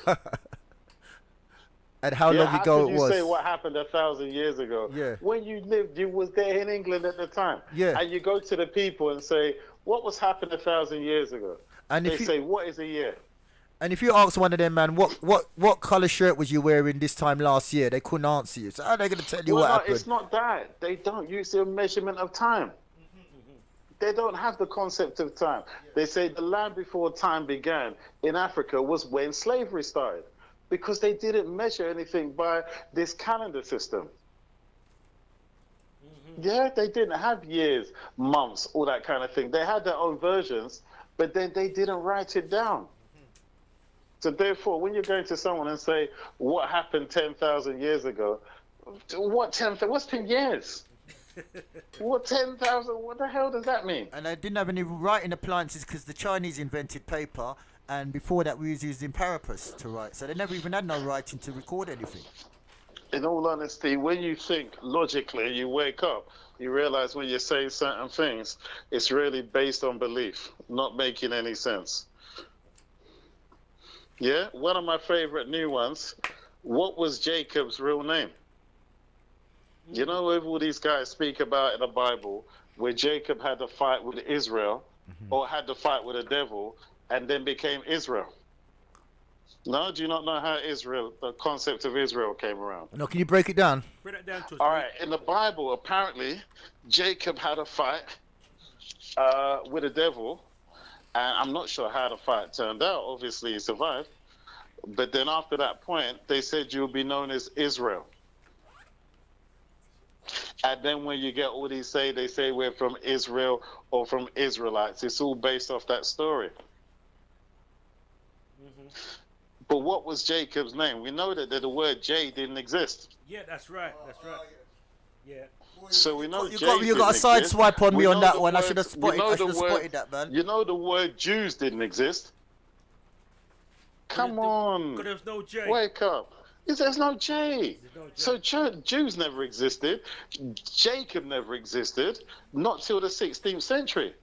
And how long ago it was? How could you say what happened 1,000 years ago? Yeah. When you lived, you was there in England at the time. Yeah. And you go to the people and say, what was happening 1,000 years ago? And they say, what is a year? And if you ask one of them, man, what colour shirt was you wearing this time last year? They couldn't answer you. So how are they going to tell you what happened? It's not that. They don't use the measurement of time. They don't have the concept of time. They say the land before time began in Africa was when slavery started, because they didn't measure anything by this calendar system. Yeah, they didn't have years, months, all that kind of thing. They had their own versions, but then they didn't write it down. So therefore, when you're going to someone and say, what happened 10,000 years ago? What's 10 years? What 10,000? What the hell does that mean? And they didn't have any writing appliances because the Chinese invented paper, and before that we was using parapus to write. So they never even had no writing to record anything. In all honesty, when you think logically, you wake up, you realize when you're saying certain things, it's really based on belief, not making any sense. Yeah, one of my favorite new ones. What was Jacob's real name? You know, all these guys speak about in the Bible where Jacob had to fight with Israel or had to fight with the devil and then became Israel. No, do you not know how Israel, the concept of Israel came around? No, can you break it down? Break that down to us. All right, in the Bible, apparently, Jacob had a fight with the devil, and I'm not sure how the fight turned out. Obviously, he survived. But then after that point, they said you'll be known as Israel. And then when you get all these they say we're from Israel or from Israelites. It's all based off that story. But what was Jacob's name? We know that the word J didn't exist. Yeah, that's right. That's right. Yeah. So we know You got a side swipe on me on that one. I should have spotted that, man. You know the word Jews didn't exist. Come on. Because there's no J. Wake up. There's no J. There's no J. So Jews never existed. Jacob never existed. Not till the 16th century.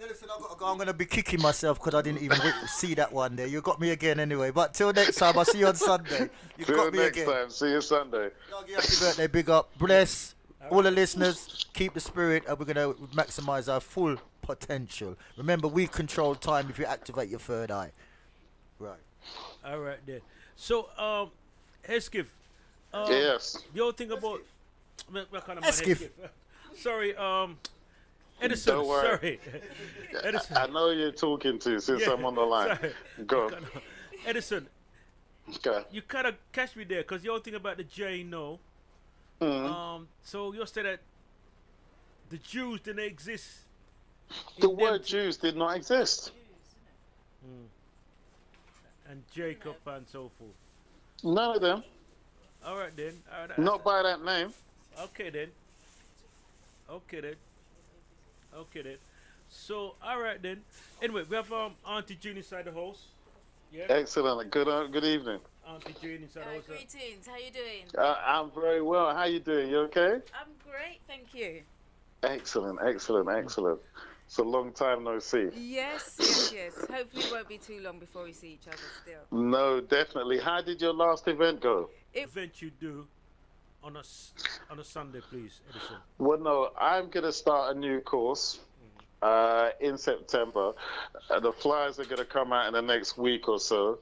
Listen, I'm going to be kicking myself because I didn't even see that one there. You got me again anyway. But till next time, I'll see you on Sunday. You got me again. Till next time, see you Sunday. Dougie, happy birthday, big up. Bless all the listeners. Keep the spirit, and we're going to maximize our full potential. Remember, we control time if you activate your third eye. Right. All right, then. So, Heskif. Yes. The whole thing about... Heskif. Sorry, Edison, Don't worry. sorry. Edison. I know you're talking to since I'm on the line. Sorry. Go. Edison, Okay. you kind of catch me there because you're thinking about the J, no. So you said that the Jews didn't exist. The word Jews did not exist. And Jacob and so forth. None of them. All right, then. All right, Not by that name. Okay, then. Okay, then. Okay, then. So, all right, then. Anyway, we have Aunty June inside the house. Yeah. Excellent. Good evening. Aunty June inside the house. Greetings. How you doing? I'm very well. How you doing? You okay? I'm great, thank you. Excellent. It's a long time no see. Yes. Hopefully it won't be too long before we see each other still. No, definitely. How did your last event go? Event you do on a Sunday, please, Edison. Well, no, I'm going to start a new course in September. The flyers are going to come out in the next week or so.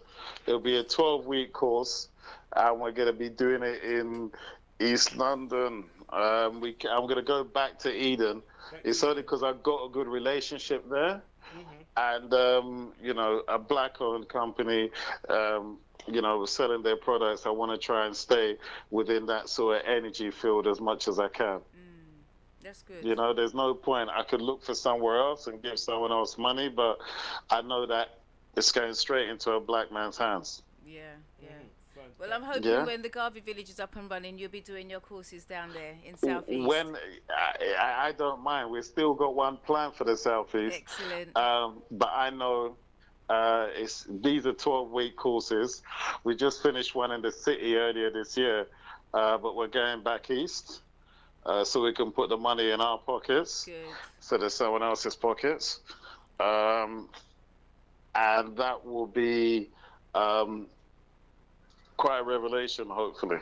It'll be a 12-week course, and we're going to be doing it in East London. I'm going to go back to Eden. It's only because I've got a good relationship there. And, a black-owned company, selling their products. I want to try and stay within that sort of energy field as much as I can. That's good. There's no point. I could look for somewhere else and give someone else money, but I know that it's going straight into a black man's hands. Yeah. Well, I'm hoping when the Garvey Village is up and running, you'll be doing your courses down there in South East. When I don't mind. We've still got one plan for the South East. Excellent. But I know these are 12-week courses. We just finished one in the city earlier this year, but we're going back east so we can put the money in our pockets instead of someone else's pockets. And that will be quite a revelation, hopefully.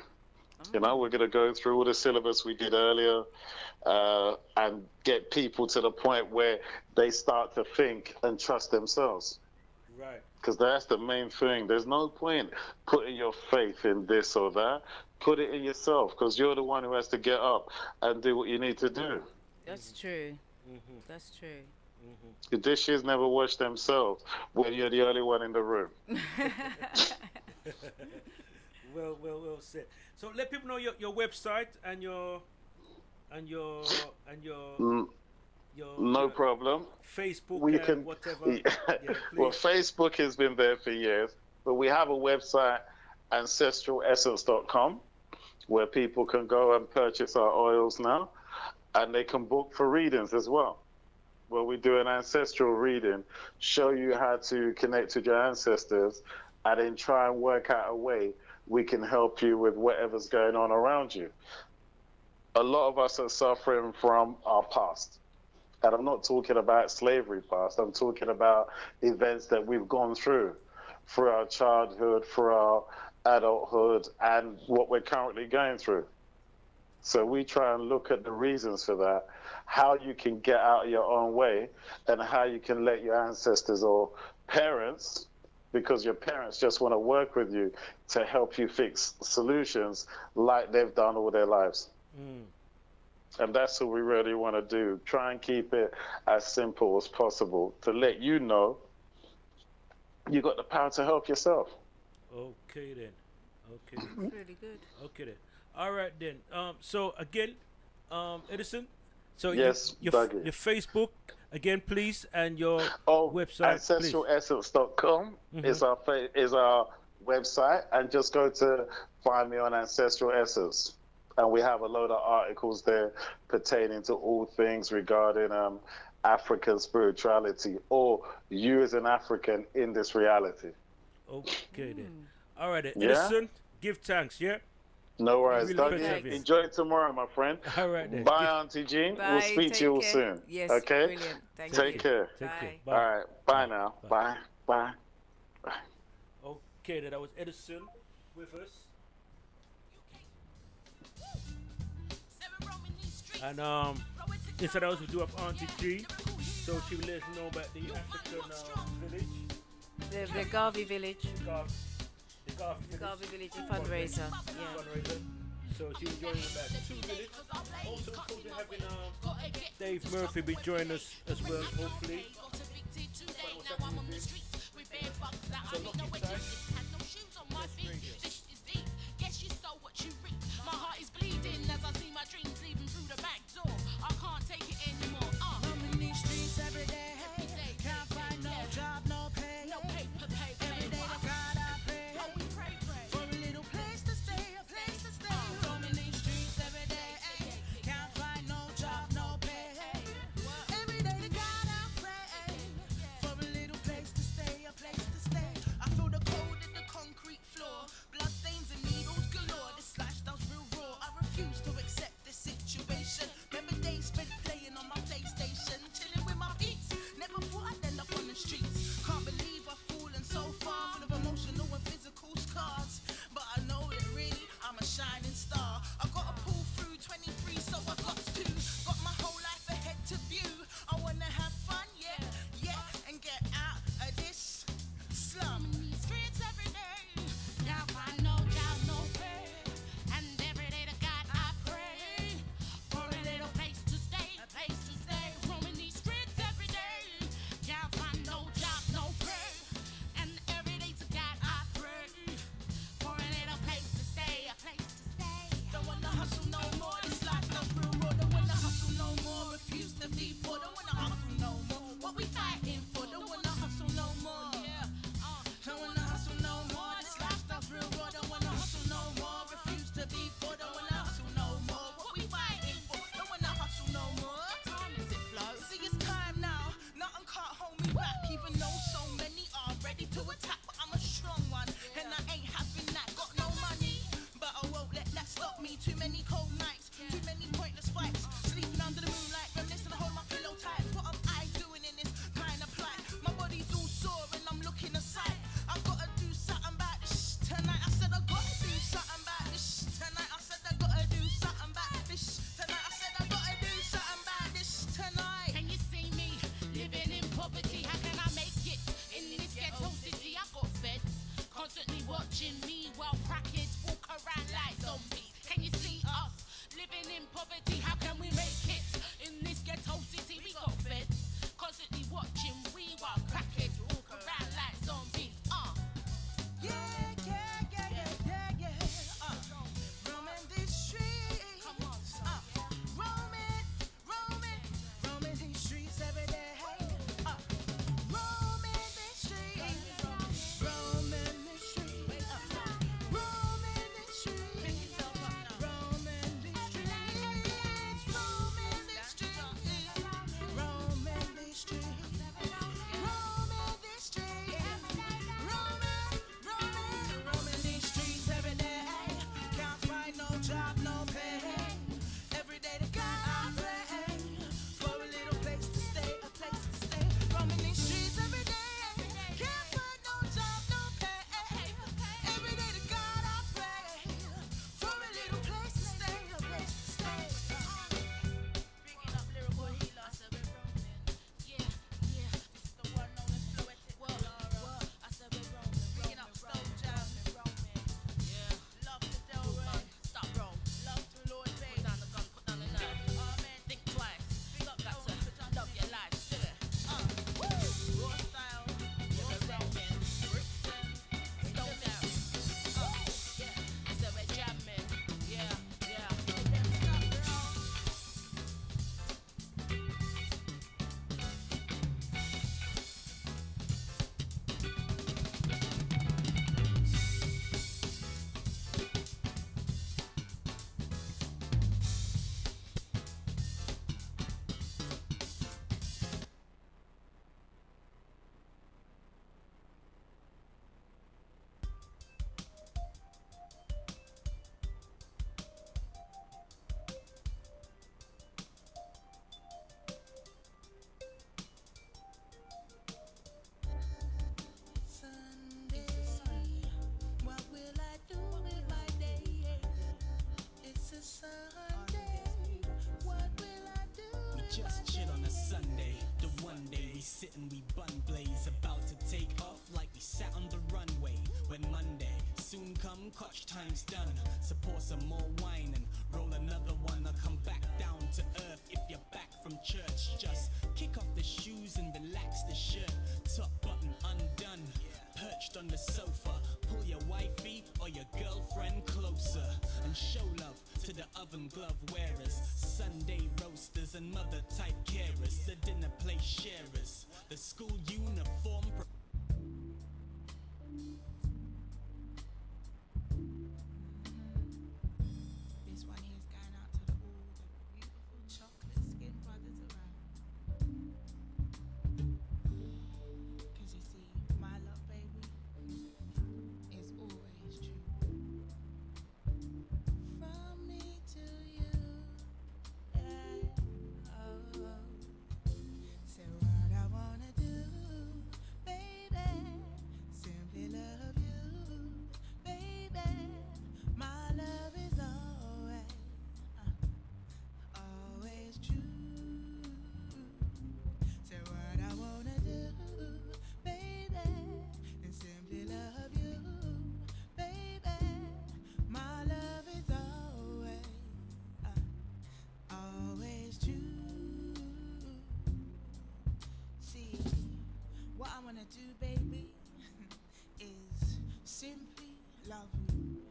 We're going to go through all the syllabus we did earlier and get people to the point where they start to think and trust themselves. Right. Because that's the main thing. There's no point putting your faith in this or that. Put it in yourself, because you're the one who has to get up and do what you need to do. That's true. That's true. The dishes never wash themselves when you're the only one in the room. well said. So let people know your website and your no problem. Facebook We and can, whatever. Yeah, well, Facebook has been there for years, but we have a website, ancestralessence.com, where people can go and purchase our oils now, and they can book for readings as well, where we do an ancestral reading, show you how to connect with your ancestors, and then try and work out a way we can help you with whatever's going on around you. A lot of us are suffering from our past. And I'm not talking about slavery past. I'm talking about events that we've gone through our childhood, through our adulthood, and what we're currently going through. So we try and look at the reasons for that, how you can get out of your own way, and how you can let your ancestors or parents, because your parents just want to work with you to help you fix solutions like they've done all their lives. And that's what we really want to do. Try and keep it as simple as possible to let you know you got the power to help yourself. Okay then. Okay. Really good. Okay then. All right then. So again, Edison. So yes, your Facebook again, please, and your website. Ancestralessence.com is our website, and just go to find me on Ancestral Essence. And we have a load of articles there pertaining to all things regarding African spirituality, or you as an African in this reality. Okay then. All right then. Edison, give thanks, yeah? No worries. Really enjoy it tomorrow, my friend. All right then. Bye, Auntie Jean. Bye, we'll speak to you all soon. Yes, okay? Brilliant. Thank Take you. care. Bye. Bye. All right. Bye now. Bye. Bye. Okay, then that was Edison with us. And instead of us, we do have Auntie G, so she will let us know about the African village. The Garvey village. The Garvey village fundraiser. Yeah. So she will join us about 2 minutes. Also, we'll be having Dave Murphy be joining us as well, hopefully. So look inside. My heart is bleeding as I see my dreams leaving through the back door. I can't take it anymore. I'm in these streets every day. Can't find no job, no pay. No paper, every day to God I pray. For a little place to stay, a place to stay. I'm in these streets every day. Can't find no job, no pay. Every day to God I pray. For a little place to stay, a place to stay. I feel the cold in the concrete floor. Blood stains and needles galore. This lifestyle's real raw. I refuse to accept this situation. Remember days spent playing on my PlayStation, chilling with my peeps. Never thought I'd end up on the streets. Can't believe I've fallen so far, full of emotional and physical scars. But I know that really I'm a shining star. I gotta pull through 23, so I got to. Got my whole life ahead to view. I wanna have fun, yeah, and get out of this slum. Streets every day. Now find no job, no pay. And every day to God I pray. For a little place to stay, a place to stay. Roaming these streets every day. Now find no job, no pay. And every day to God I pray. For a little place to stay, a place to stay. Don't wanna hustle no more, this life no real road. Don't wanna hustle no more, refuse to be poor. Don't wanna hustle no more, what we fighting for? Don't wanna hustle no more, don't wanna hustle no more, this lifestyle's real raw. Don't wanna hustle no more, refuse to be poor. Don't wanna hustle no more, what we fighting for? Don't wanna hustle no more. Time is it flow? See it's time now, nothing can't hold me back. Even though so many are ready to attack, but I'm a strong one, and I ain't having that. Got no money, but I won't let that stop me. Too many cold nights, too many pointless fights. Sleeping under the moonlight, reminiscing, hold my pillow tight. What am I doing in this kind of plight? My body's all sore and I'm looking aside. I gotta do something about this tonight. I said I gotta do something about this tonight. I said I gotta do something about this tonight. I said I gotta do something about this tonight. Can you see me living in poverty? How can I make it sitting, we bun blaze, about to take off like we sat on the runway. When Monday soon come, clutch time's done. So pour some more wine and roll another one. I'll come back down to earth if you're back from church. Just kick off the shoes and relax the shirt. Top button undone, perched on the sofa. Pull your wifey or your girlfriend closer and show love to the oven glove wearers, Sunday roasters and mother type carers, the dinner plate sharers, the school uniform. This one here's going out to all the beautiful chocolate skin brothers around. 'Cause you see, my love, baby, is always true. From me to you, yeah. Oh. So what I wanna do, baby, simply love you, baby. My love is always true. So what I wanna do, baby, is simply love you, baby. My love is always true. See, what I wanna do, baby, is simply love you,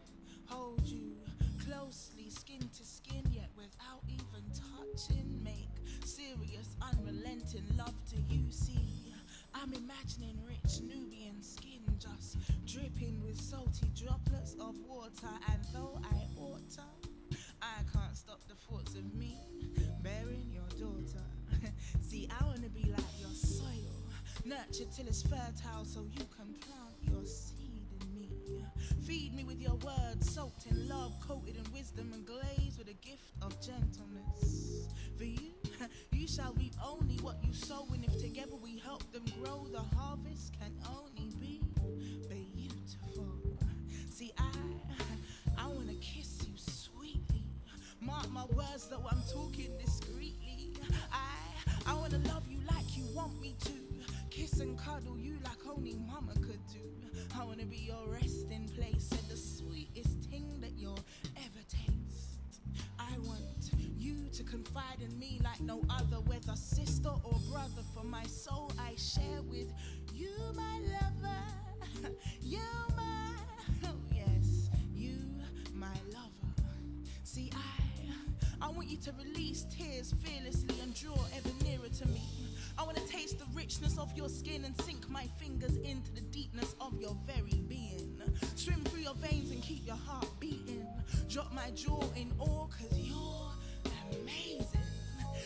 hold you closely, skin to skin, yet without even touching. Make serious, unrelenting love to you. See, I'm imagining rich Nubian skin just dripping with salty droplets of water. And though I ought to, I can't stop the thoughts of me bearing your daughter. See, I wanna be like your soil, nurtured till it's fertile so you can plant your seed in me. Feed me with your words, soaked in love, coated in wisdom and glazed with a gift of gentleness. For you, you shall reap only what you sow, and if together we help them grow, the harvest can only be beautiful. See, I wanna kiss you sweetly. Mark my words, though I'm talking discreetly. I wanna love you like you want me to. Kiss and cuddle you like only mama could do. I wanna be your resting place and the sweetest thing that you'll ever taste. I want you to confide in me like no other, whether sister or brother. For my soul I share with you, my lover. You my, oh yes, you my lover. See, I want you to release tears fearlessly and draw ever nearer to me. I want to taste the richness of your skin and sink my fingers into the deepness of your very being. Swim through your veins and keep your heart beating. Drop my jaw in awe, 'cause you're amazing.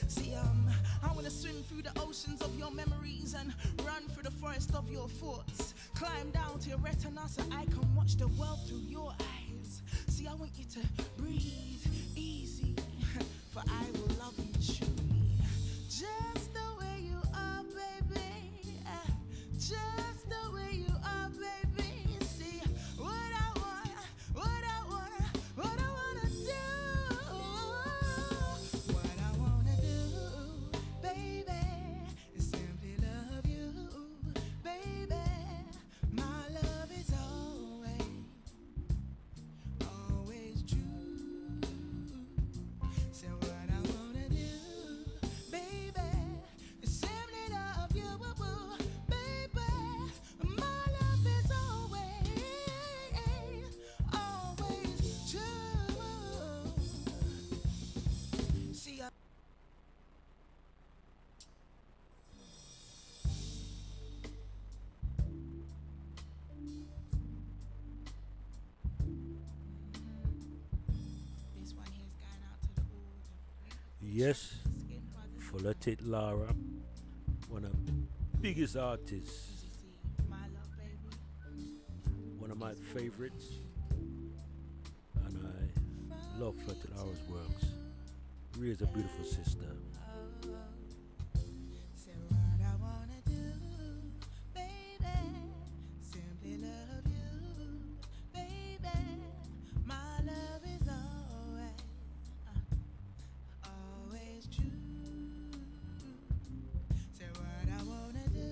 See, I want to swim through the oceans of your memories and run through the forest of your thoughts. Climb down to your retina so I can watch the world through your eyes. See, I want you to breathe easy, for I will love you truly. Just the way you are, baby. Just the way you are, baby. See, what I wanna do. What I wanna do, baby, is simply love you, baby. My love is always true. So what I wanna do, baby, is simply love you, baby. My love is always true. See, this one here's going out to the all the Yes, skin brothers. full of tit Lara, one of the biggest artists, You see, my love, baby. one of my favorites, and I love Tit Lara's works. Ria's a beautiful sister. So what I wanna do, baby, simply love you, baby. My love is always true. So what I wanna do,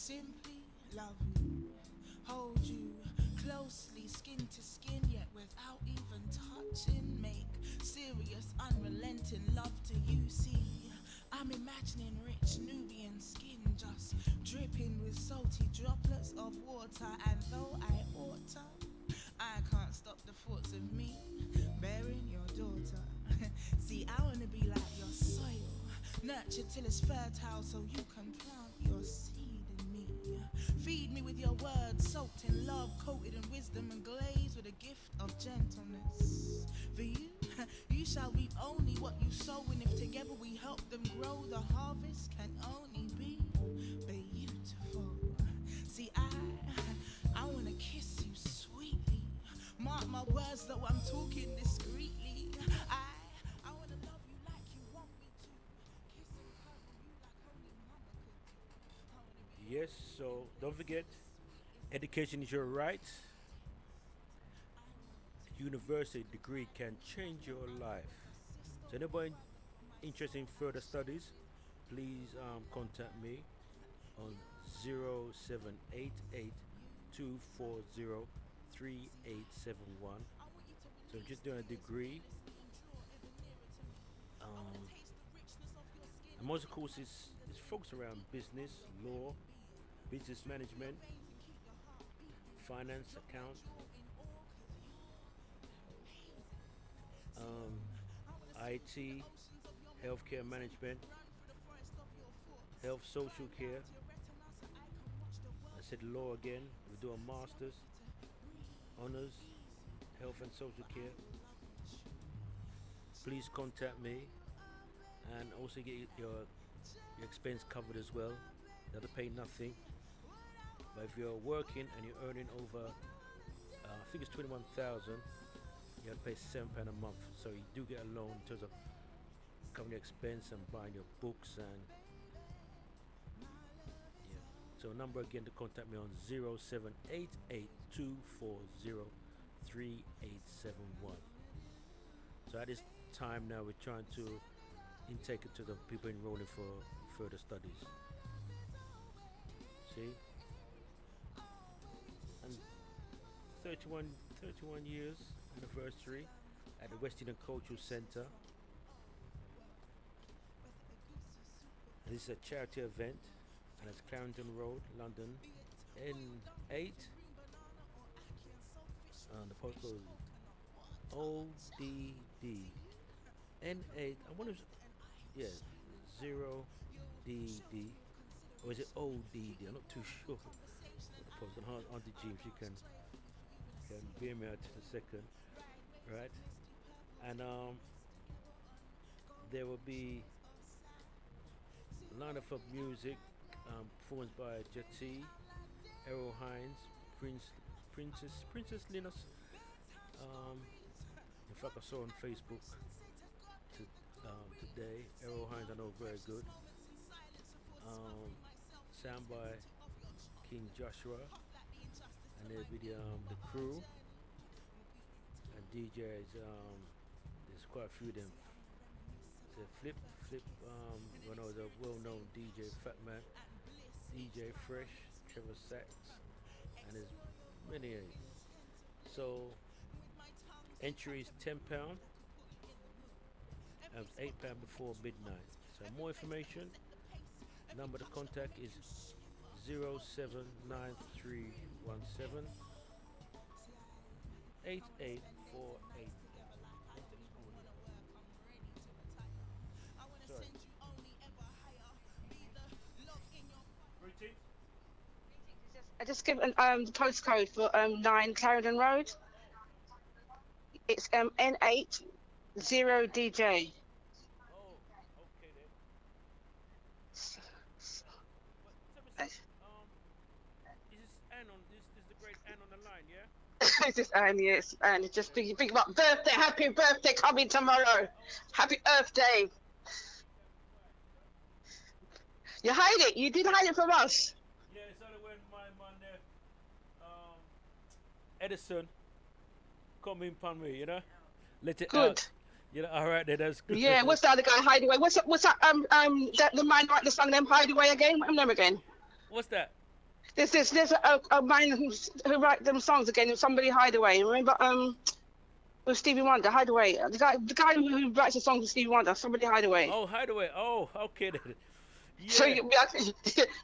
simply love you, hold you closely, skin to skin, yet without even touching. Make serious, unrelenting love to you. See, I'm imagining rich Nubian skin just dripping with salty droplets of water. And though I ought to, I can't stop the thoughts of me bearing your daughter. See, I wanna be like your soil, nurtured till it's fertile so you can plant your seed in me. Feed me with your words, soaked in love, coated in wisdom and glazed with a gift of gentleness. For you, you shall reap only what you sow, and if together we help them grow, the harvest can only be beautiful. See, I wanna kiss you sweetly. Mark my words, though I'm talking discreetly. I wanna love you like you want me to. Kiss and cuddle you like only mama could do. Yes, so don't forget, education is your right. University degree can change your life. So anybody interested in further studies, please contact me on 0788-240-3871. So I'm just doing a degree. And most of the courses is focused around business, law, business management, finance, account, IT, healthcare management, health social care. I said law again. We do a master's, honors, health and social care. Please contact me, and also get your expense covered as well. You have to pay nothing. But if you're working and you're earning over, I think it's 21,000, you have to pay £7 a month. So you do get a loan in terms of covering your expense and buying your books and yeah. So number again to contact me on 0788-240-3871. So at this time now we're trying to intake it to the people enrolling for further studies. See? And 31 years anniversary at the West Indian Cultural Centre. And this is a charity event, and it's Clarendon Road, London, N8. And the postcode is ODD. N8, I wonder if, yeah, 0DD, or is it ODD? I'm not too sure. The postcode, Aunty James, you can bear me out in a second, right? And there will be a lineup of music performed by Jetty, Errol Hines, Princess Linus. In fact, I saw on Facebook today. Errol Hines, I know very good. Sound by King Joshua, and there'll be the crew and DJs. There's quite a few of them. So Flip, one of the well-known DJ, Fat Man, DJ Fresh, Trevor Sachs, and there's many. So entry is £10, and it's £8 before midnight. So more information, number to contact is 079317 8848. Sorry. I just give the postcode for 9 Clarendon Road. It's N8 0DJ. This is Anne, yes, and it's just think about birthday, happy birthday coming tomorrow. Happy Earth Day. You hide it. You did hide it from us. Yeah, it's only when my man there, Edison, come in upon me, you know. Let it good. Out. You know, all right, then that's good. Yeah, what's the other guy, Hideaway? What's that? The man writing the song, them Hideaway again? What's them name again? What's that? There's a man who write them songs again. Somebody Hideaway. Remember with Stevie Wonder, Hideaway. The guy who writes the songs with Stevie Wonder. Somebody Hideaway. Oh, Hideaway. Oh, okay then. Yeah.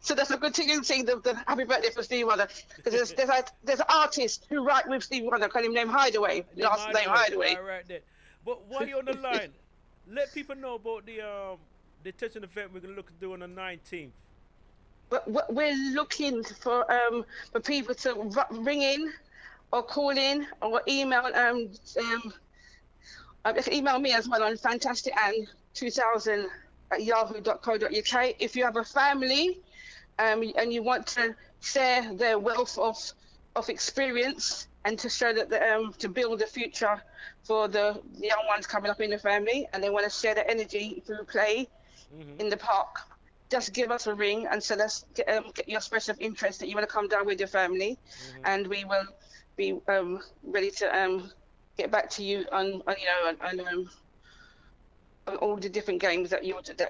So that's a good thing you sing the Happy Birthday for Stevie Wonder. Because there's an artist who write with Stevie Wonder, called him named Hideaway. Last name Hideaway. All right then. But while you're on the line, let people know about the touching event we're gonna look to do on the 19th. We're looking for people to ring in or call in or email. They can email me as well on fantastican2000@yahoo.co.uk. If you have a family and you want to share their wealth of experience and to show that to build a future for the young ones coming up in the family, and they want to share their energy through play in the park, just give us a ring and so let's get your expression of interest that you want to come down with your family, and we will be ready to get back to you on all the different games that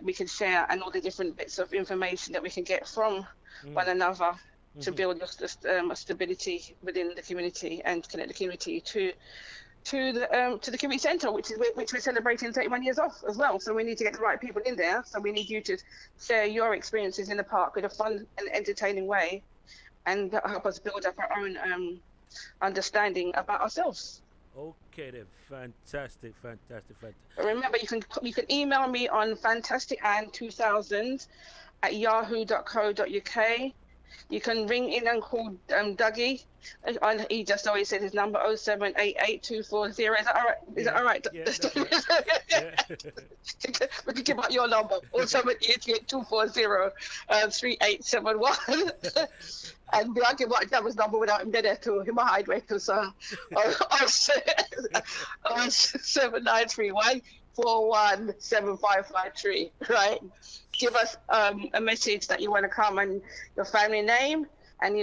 we can share and all the different bits of information that we can get from one another to build a stability within the community and connect the community to the community centre, which we're celebrating 31 years off as well. So we need to get the right people in there. So we need you to share your experiences in the park in a fun and entertaining way, and help us build up our own understanding about ourselves. Okay then, fantastic. Remember, you can email me on fantastican2000@yahoo.co.uk. You can ring in and call Dougie. He just always said his number 0788240. Is that all right? Is that all right? Yeah, that's right. We can give out your number 07882403871. And I give out Devil's number without him there to him a hideaway because 7931417553, right? Give us a message that you want to come and your family name, and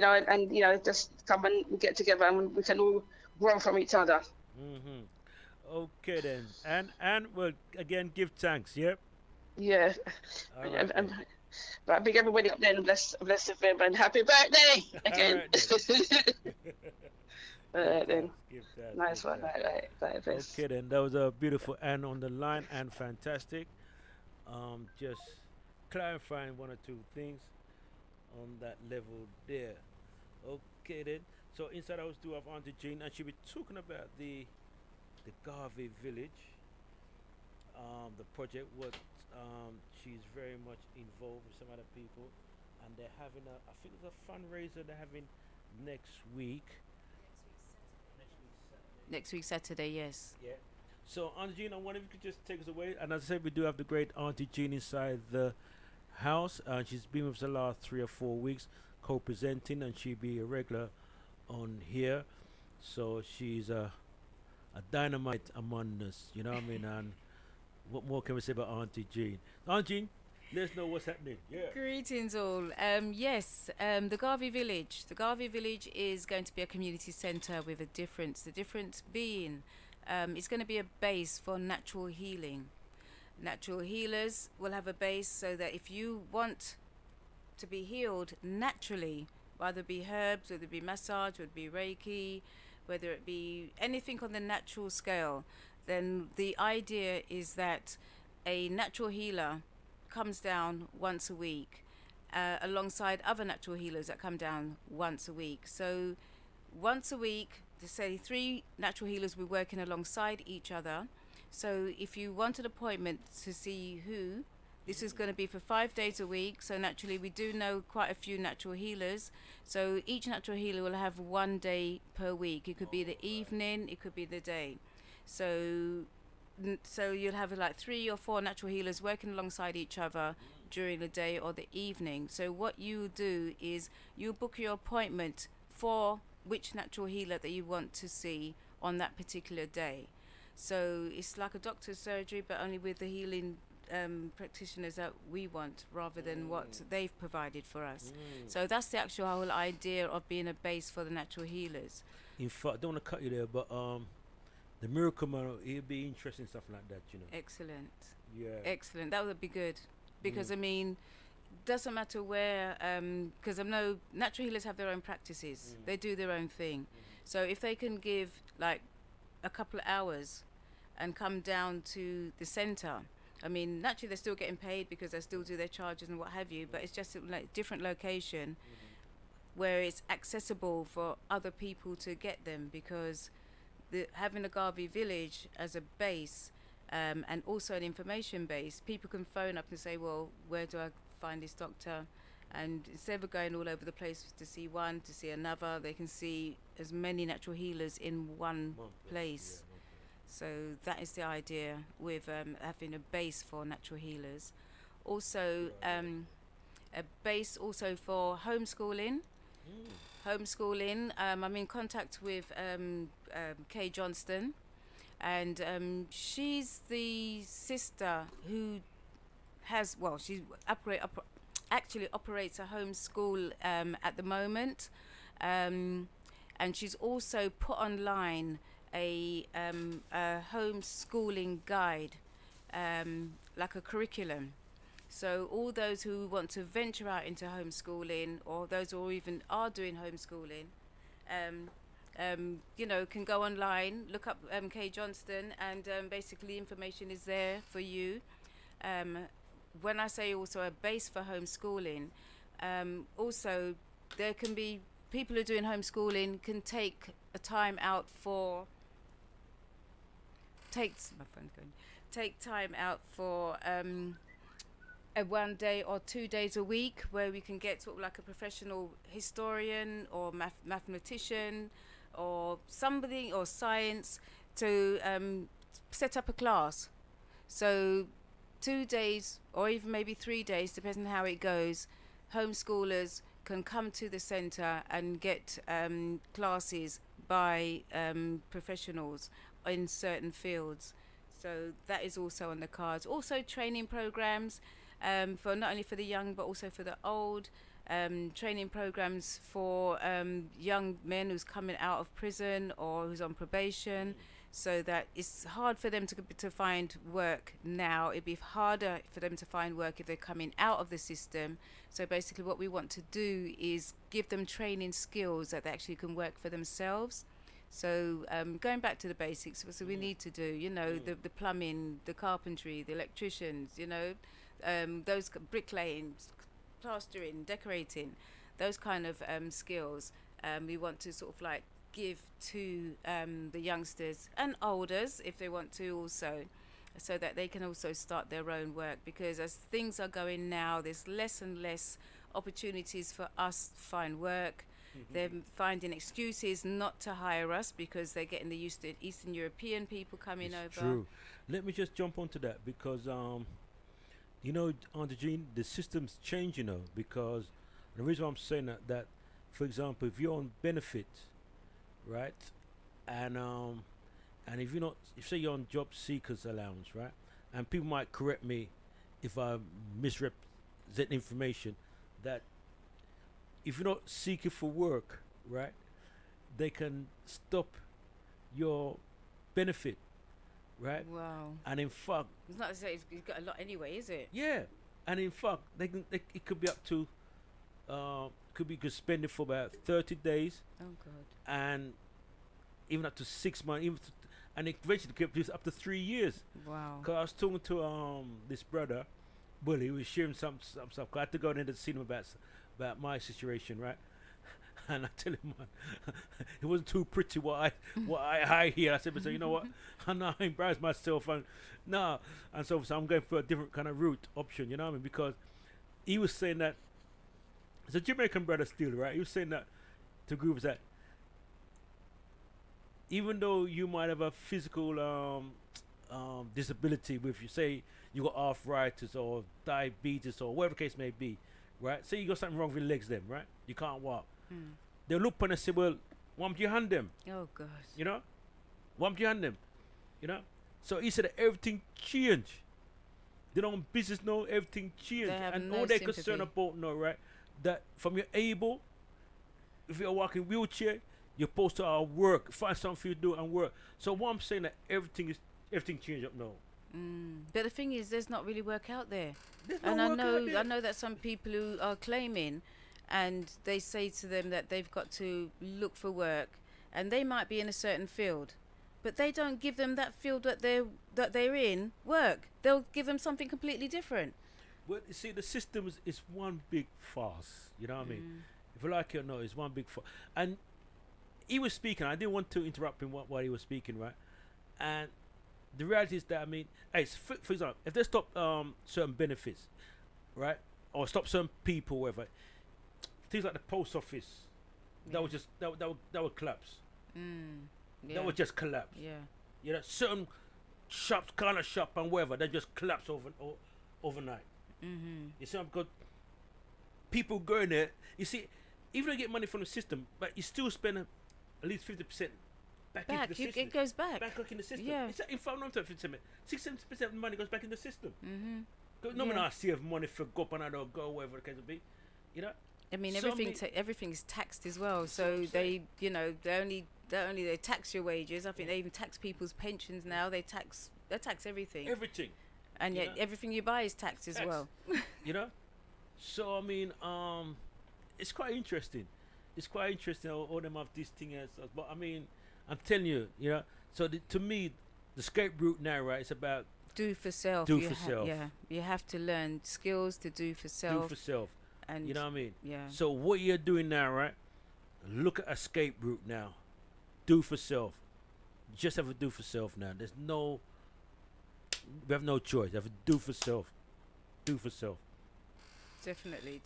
just come and get together and we can all grow from each other. Okay then, and we'll again give thanks. Yep. Yeah. Right, big everybody up there and bless them and happy birthday again. Then. Nice one. Right. Okay then, that was a beautiful Anne on the line and fantastic. Just clarifying one or two things on that level there. Okay then. So inside house do have Aunty Jean, and she'll be talking about the Garvey Village. The project what she's very much involved with some other people, and they're having I think it's a fundraiser they're having next week. Next week Saturday, yes. Yeah. So Aunty Jean, I wonder if you could just take us away. And as I said, we do have the great Aunty Jean inside the house. She's been with us the last 3 or 4 weeks co-presenting, and she'll be a regular on here. So she's a dynamite among us, you know what I mean? And what more can we say about Aunty Jean? Aunty Jean, let us know what's happening. Yeah. Greetings all. Yes, the Garvey Village. The Garvey Village is going to be a community centre with a difference. The difference being it's going to be a base for natural healing. Natural healers will have a base so that if you want to be healed naturally, whether it be herbs, whether it be massage, whether it be Reiki, whether it be anything on the natural scale, then the idea is that a natural healer comes down once a week alongside other natural healers that come down once a week. So once a week, to say 3 natural healers will be working alongside each other. So if you want an appointment to see who, this is going to be for 5 days a week. So naturally we do know quite a few natural healers. So each natural healer will have 1 day per week. It could be the evening, it could be the day. So you'll have like 3 or 4 natural healers working alongside each other during the day or the evening. So what you do is you book your appointment for which natural healer that you want to see on that particular day. So it's like a doctor's surgery, but only with the healing practitioners that we want rather than what they've provided for us. So that's the actual whole idea of being a base for the natural healers. In fact, I don't want to cut you there, but the Miracle Man, it'll be interesting stuff like that, you know. Excellent. Yeah. Excellent. That would be good. Because, I mean, doesn't matter where, because I know natural healers have their own practices. They do their own thing. So if they can give like a couple of hours and come down to the centre, I mean, naturally they're still getting paid because they still do their charges and what have you, but it's just a like, different location where it's accessible for other people to get them, because having a Garvey village as a base and also an information base, people can phone up and say, well, where do I find this doctor? And instead of going all over the place to see one, to see another, they can see as many natural healers in one place. So that is the idea with having a base for natural healers. Also, a base also for homeschooling. Homeschooling, I'm in contact with Kay Johnston, and she's the sister who has, well, she actually operates a homeschool at the moment, and she's also put online a homeschooling guide, like a curriculum. So all those who want to venture out into homeschooling, or those who even are doing homeschooling, you know, can go online, look up Kay Johnston, and basically information is there for you. When I say also a base for homeschooling, also there can be people who are doing homeschooling can take a time out for take time out for a 1 day or 2 days a week, where we can get sort of like a professional historian or mathematician or somebody, or science, to set up a class. So 2 days or even maybe 3 days, depending on how it goes, homeschoolers can come to the centre and get classes by professionals in certain fields. So that is also on the cards. Also training programs for not only for the young but also for the old. Training programs for young men who's coming out of prison or who's on probation, so that it's hard for them to find work now. It'd be harder for them to find work if they're coming out of the system. So basically what we want to do is give them training skills that they actually can work for themselves. So going back to the basics, so we need to do, you know, the plumbing, the carpentry, the electricians, you know, those bricklaying, plastering, decorating, those kind of skills we want to sort of like give to the youngsters and olders if they want to also, so that they can also start their own work, because as things are going now, there's less and less opportunities for us to find work. They're finding excuses not to hire us because they're getting the Eastern European people coming over. True. Let me just jump onto that, because you know, Aunty Jean, the system's changed, you know, because the reason why I'm saying that for example, if you're on benefit, right, and if you're not, if say you're on job seekers allowance, right, and people might correct me if I misrepresent information, that if you're not seeking for work, right, they can stop your benefit, right? Wow. And in fact, it's not to say it's got a lot anyway, is it? yeah, and in fact, it could be up to, you could spend it for about 30 days. Oh God. And even up to 6 months, and eventually could be up to 3 years. Wow. Cause I was talking to this brother, Bully, he was sharing some stuff. 'Cause I had to go in to see him about my situation, right? And I tell him, man, it wasn't too pretty what I hear. I said, but so you know what? I'm not embarrassed myself, and no, and so I'm going for a different kind of route option. You know what I mean? Because he was saying that it's a Jamaican brother still, right? He was saying that to groups that even though you might have a physical disability, with you say you got arthritis or diabetes or whatever the case may be, right? Say you got something wrong with your legs, then, right? You can't walk. They'll look upon and say, well, why don't you hand them? Oh gosh. You know? Why don't you hand them? You know? So he said that everything changed. They don't business know everything changed. And no all they're sympathy. concerned about now, right? That from your able, if you're walking wheelchair, you're supposed to work, find something for you to do and work. So what I'm saying that everything changed up now. But the thing is, there's not really work out there. There's And no I work know, out there. I know that some people who are claiming, and they say to them that they've got to look for work, and they might be in a certain field, but they don't give them that field that they're in work. They'll give them something completely different. Well, you see, the system is one big farce. You know what I mean? If you like it or not, it's one big farce. And he was speaking. I didn't want to interrupt him while he was speaking, right? And the reality is that, I mean, hey, for example, if they stop certain benefits, right, or stop certain people, whatever, things like the post office, that would just that would collapse. That would just collapse. Yeah. You know, certain shops, kind of shop and whatever, they just collapse overnight. You see, because people go in there. You see, even though you get money from the system, but you still spend at least 50% back into the system. It goes back. Back in the system. Yeah. It's in fact, not 50%. 60-70% of the money goes back in the system. No Yeah. one I see of money for go up and I don't go wherever the case may be. You know. I mean, So, everything is taxed as well. So they, you know, they tax your wages. I think they even tax people's pensions now. They tax everything. Everything. And You yet know? everything you buy is taxed as well. You know. So I mean, it's quite interesting. It's quite interesting. All them have this thing as, but I mean, I'm telling you, you know. So to me, the escape route now, right? It's about do for self. Do for self. Yeah, you have to learn skills to do for self. Do for self. And you know what I mean? Yeah. So what you're doing now, right? Look at escape route now. Do for self. Just have to do for self now. We have no choice. You have to do for self. Do for self. Definitely.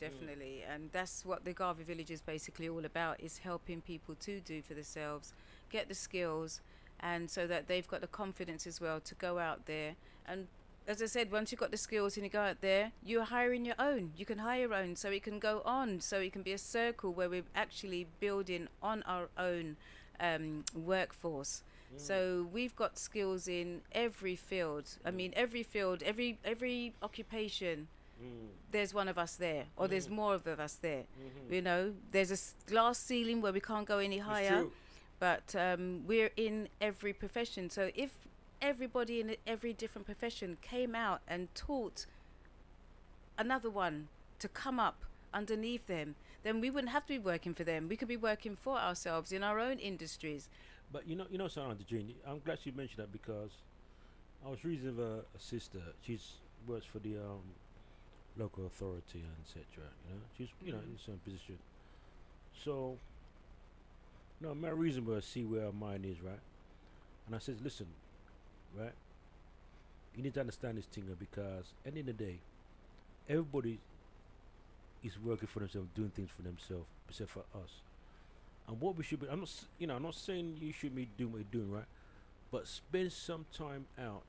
And that's what the Garvey Village is basically all about, is helping people to do for themselves, get the skills, and so that they've got the confidence as well to go out there. And as I said, once you've got the skills and you go out there, you're hiring your own. You can hire your own, so it can go on. So it can be a circle where we're actually building on our own workforce. So we've got skills in every field. I mean, every field, every occupation. There's one of us there, or there's more of us there. You know, there's a glass ceiling where we can't go any higher, but we're in every profession. So if everybody in every different profession came out and taught another one to come up underneath them, then we wouldn't have to be working for them. We could be working for ourselves in our own industries. But you know, Aunty Jean, I'm glad you mentioned that, because I was reading with a sister. She's works for the local authority and etc. You know, she's in some position. So, no, my reason was see where her mind is, right? And I said, listen, right? You need to understand this thing, because at the end of the day, everybody is working for themselves, doing things for themselves, except for us. And what we should be, I'm not saying you should be doing what you're doing, right? But spend some time out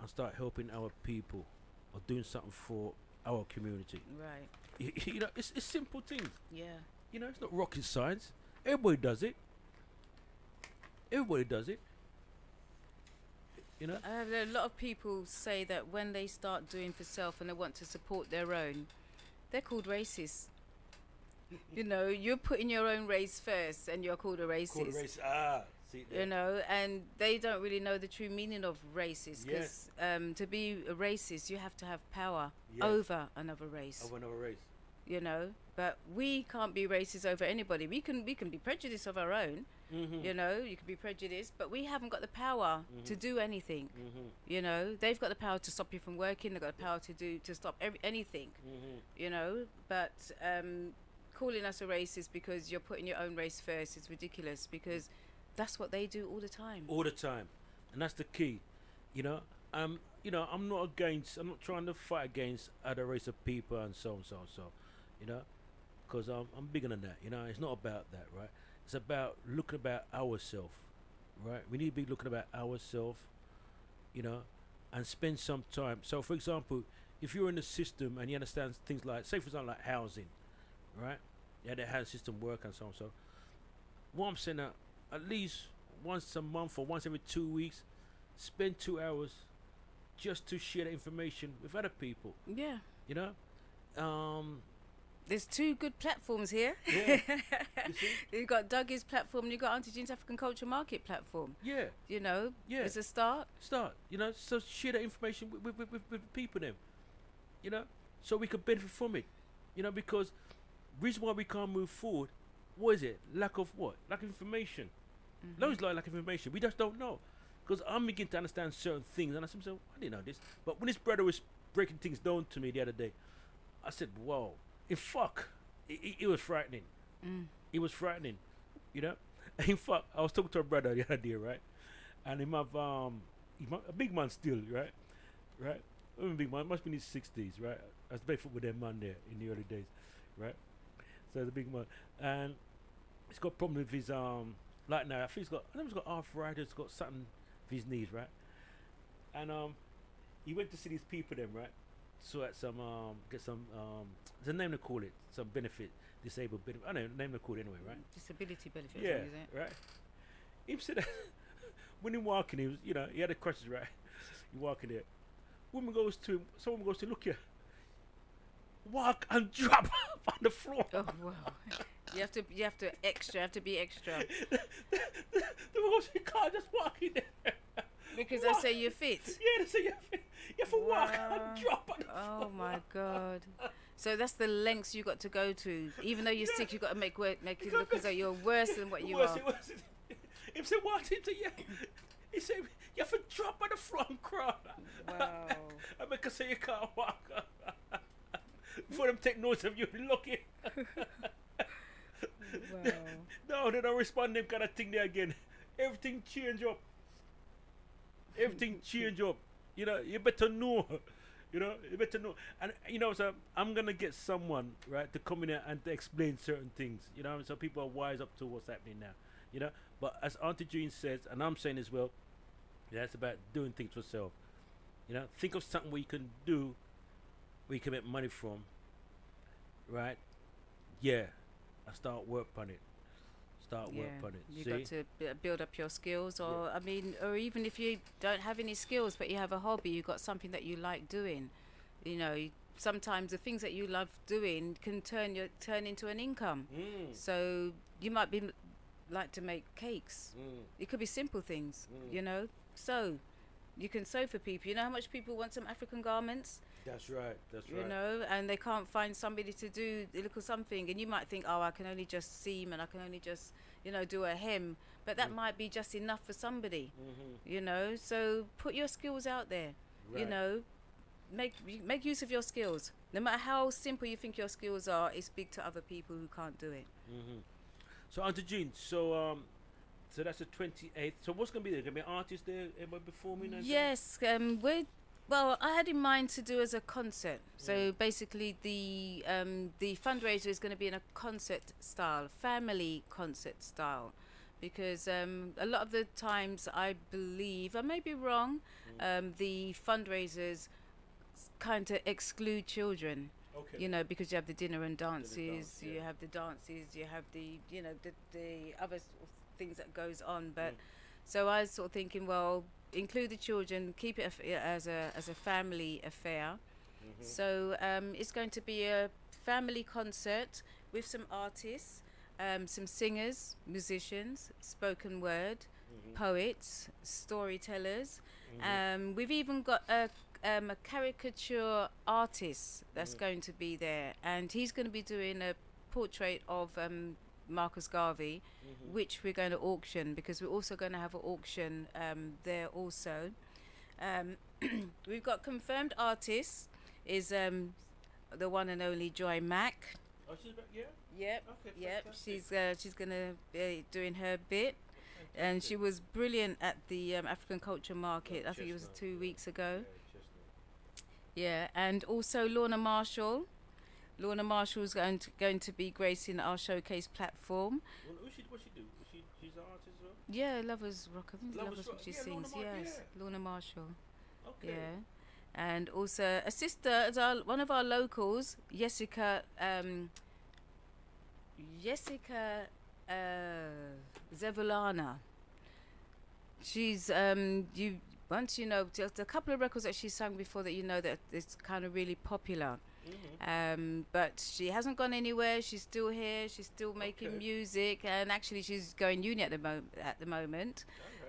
and start helping our people or doing something for our community. Right. You know, it's simple things. Yeah. You know, it's not rocket science. Everybody does it. Everybody does it. You know? A lot of people say that when they start doing for self and they want to support their own, they're called racist. You know, you're putting your own race first and you're called a racist. See you know, and they don't really know the true meaning of racist, because to be a racist you have to have power over another race. Over another race. You know, but we can't be racist over anybody. We can be prejudiced of our own. You know, you can be prejudiced, but we haven't got the power to do anything. You know, they've got the power to stop you from working. They've got the power to stop anything. You know, but calling us a racist because you're putting your own race first is ridiculous, because that's what they do all the time. All the time, and that's the key. You know, I'm not trying to fight against other race of people and so. You know, because I'm bigger than that. You know, it's not about that, right? It's about looking about ourselves, right? We need to be looking about ourselves, you know, and spend some time. So, for example, if you're in the system and you understand things like, say, for example, like housing, right? Yeah, the housing system work and so on. So, what I'm saying, at least once a month or once every 2 weeks, spend 2 hours just to share the information with other people. Yeah. You know, There's two good platforms here. Yeah. You see? You've got Dougie's platform and you've got Aunty Jean's African Culture Market platform. Yeah. You know, Yeah. it's a start. You know, so share that information with people then. You know, so we could benefit from it. You know, because reason why we can't move forward, what is it? Lack of what? Lack of information. Loads like lack of information. We just don't know. Because I'm beginning to understand certain things, and I said, I didn't know this. But when this brother was breaking things down to me the other day, I said, wow, it was frightening. It was frightening, you know. In fact, I was talking to a brother the other day, right? And he a big man still, right? Right? A big man, must be in his 60s, right? I was playing football with that man there in the early days, right? So the big man, and he's got a problem with his like now. I think he's got arthritis, got something with his knees, right? And he went to see these people then, right? So at some get some there's a name to call it, some benefit, disabled benefit. I don't know, name to call it anyway, right? Disability benefit. Yeah, is it? right. He said that when he walking, he was, you know, he had a crutches, right? He walking there. Someone goes to him, look here. Walk and drop on the floor. Oh wow. You have to be extra. The horse, you can't just walk in there. Because they say you're fit. Yeah, they say you're fit. You have to walk and drop on the floor. Oh my God. So that's the lengths you got to go to. Even though you're sick, you got to make it look as though you're worse than what you are. He said, what? He said, you have to drop on the floor and crawl. Wow. I make her say you can't walk. For them take notes of you looking. Wow. No, they don't respond them kind of thing there again. Everything change up. You know, you better know. You know. And, you know, so I'm going to get someone, right, to come in here and to explain certain things. You know, so people are wise up to what's happening now. You know, but as Aunty Jean says, and I'm saying as well, yeah, it's about doing things for yourself. You know, think of something where you can do, where you can make money from, right? Yeah, I start work on it. You got to build up your skills, or I mean, or even if you don't have any skills but you have a hobby, you got something that you like doing. You know, sometimes the things that you love doing can turn into an income. So you might be like to make cakes. It could be simple things, you know. So you can sew for people. You know how much people want some African garments? That's right. You know, and they can't find somebody to do a little something, and you might think, oh, I can only just seam and I can only just, you know, do a hem, but that might be just enough for somebody. You know, so put your skills out there. Right. You know, make use of your skills. No matter how simple you think your skills are, it's big to other people who can't do it. So Aunty Jean, so that's the 28th. So what's going to be there? Going to be artists there performing? And yes, well, I had in mind to do as a concert. So basically, the fundraiser is going to be in a concert style, family concert style, because a lot of the times I believe, I may be wrong, the fundraisers kind of exclude children. Okay. You know, because you have the dinner and dances, you have the dances, you have the, you know, the other sort of things that goes on. But so I was sort of thinking, well, include the children, keep it as a family affair. So it's going to be a family concert with some artists, some singers, musicians, spoken word, poets, storytellers. We've even got a caricature artist that's going to be there, and he's going to be doing a portrait of Marcus Garvey, which we're going to auction, because we're also going to have an auction there also. We've got confirmed artists is the one and only Joy Mack. Oh, she's back, yeah? Yep, Okay, yep. fantastic. She's going to be doing her bit. And she was brilliant at the African Culture Market. I think it was 2 weeks ago. Yeah, and also Lorna Marshall. Lorna Marshall's going to be gracing our showcase platform. What's she do? She's an artist as well? Yeah, Lovers Rock. I think Lovers Rock she yeah, sings. Yes, Lorna Marshall. Okay. Yeah, and also a sister, one of our locals, Jessica Zevolana. She's once you know, just a couple of records that she sang before that you know that it's kind of really popular. But she hasn't gone anywhere. She's still here. She's still making music, and actually she's going uni at the moment.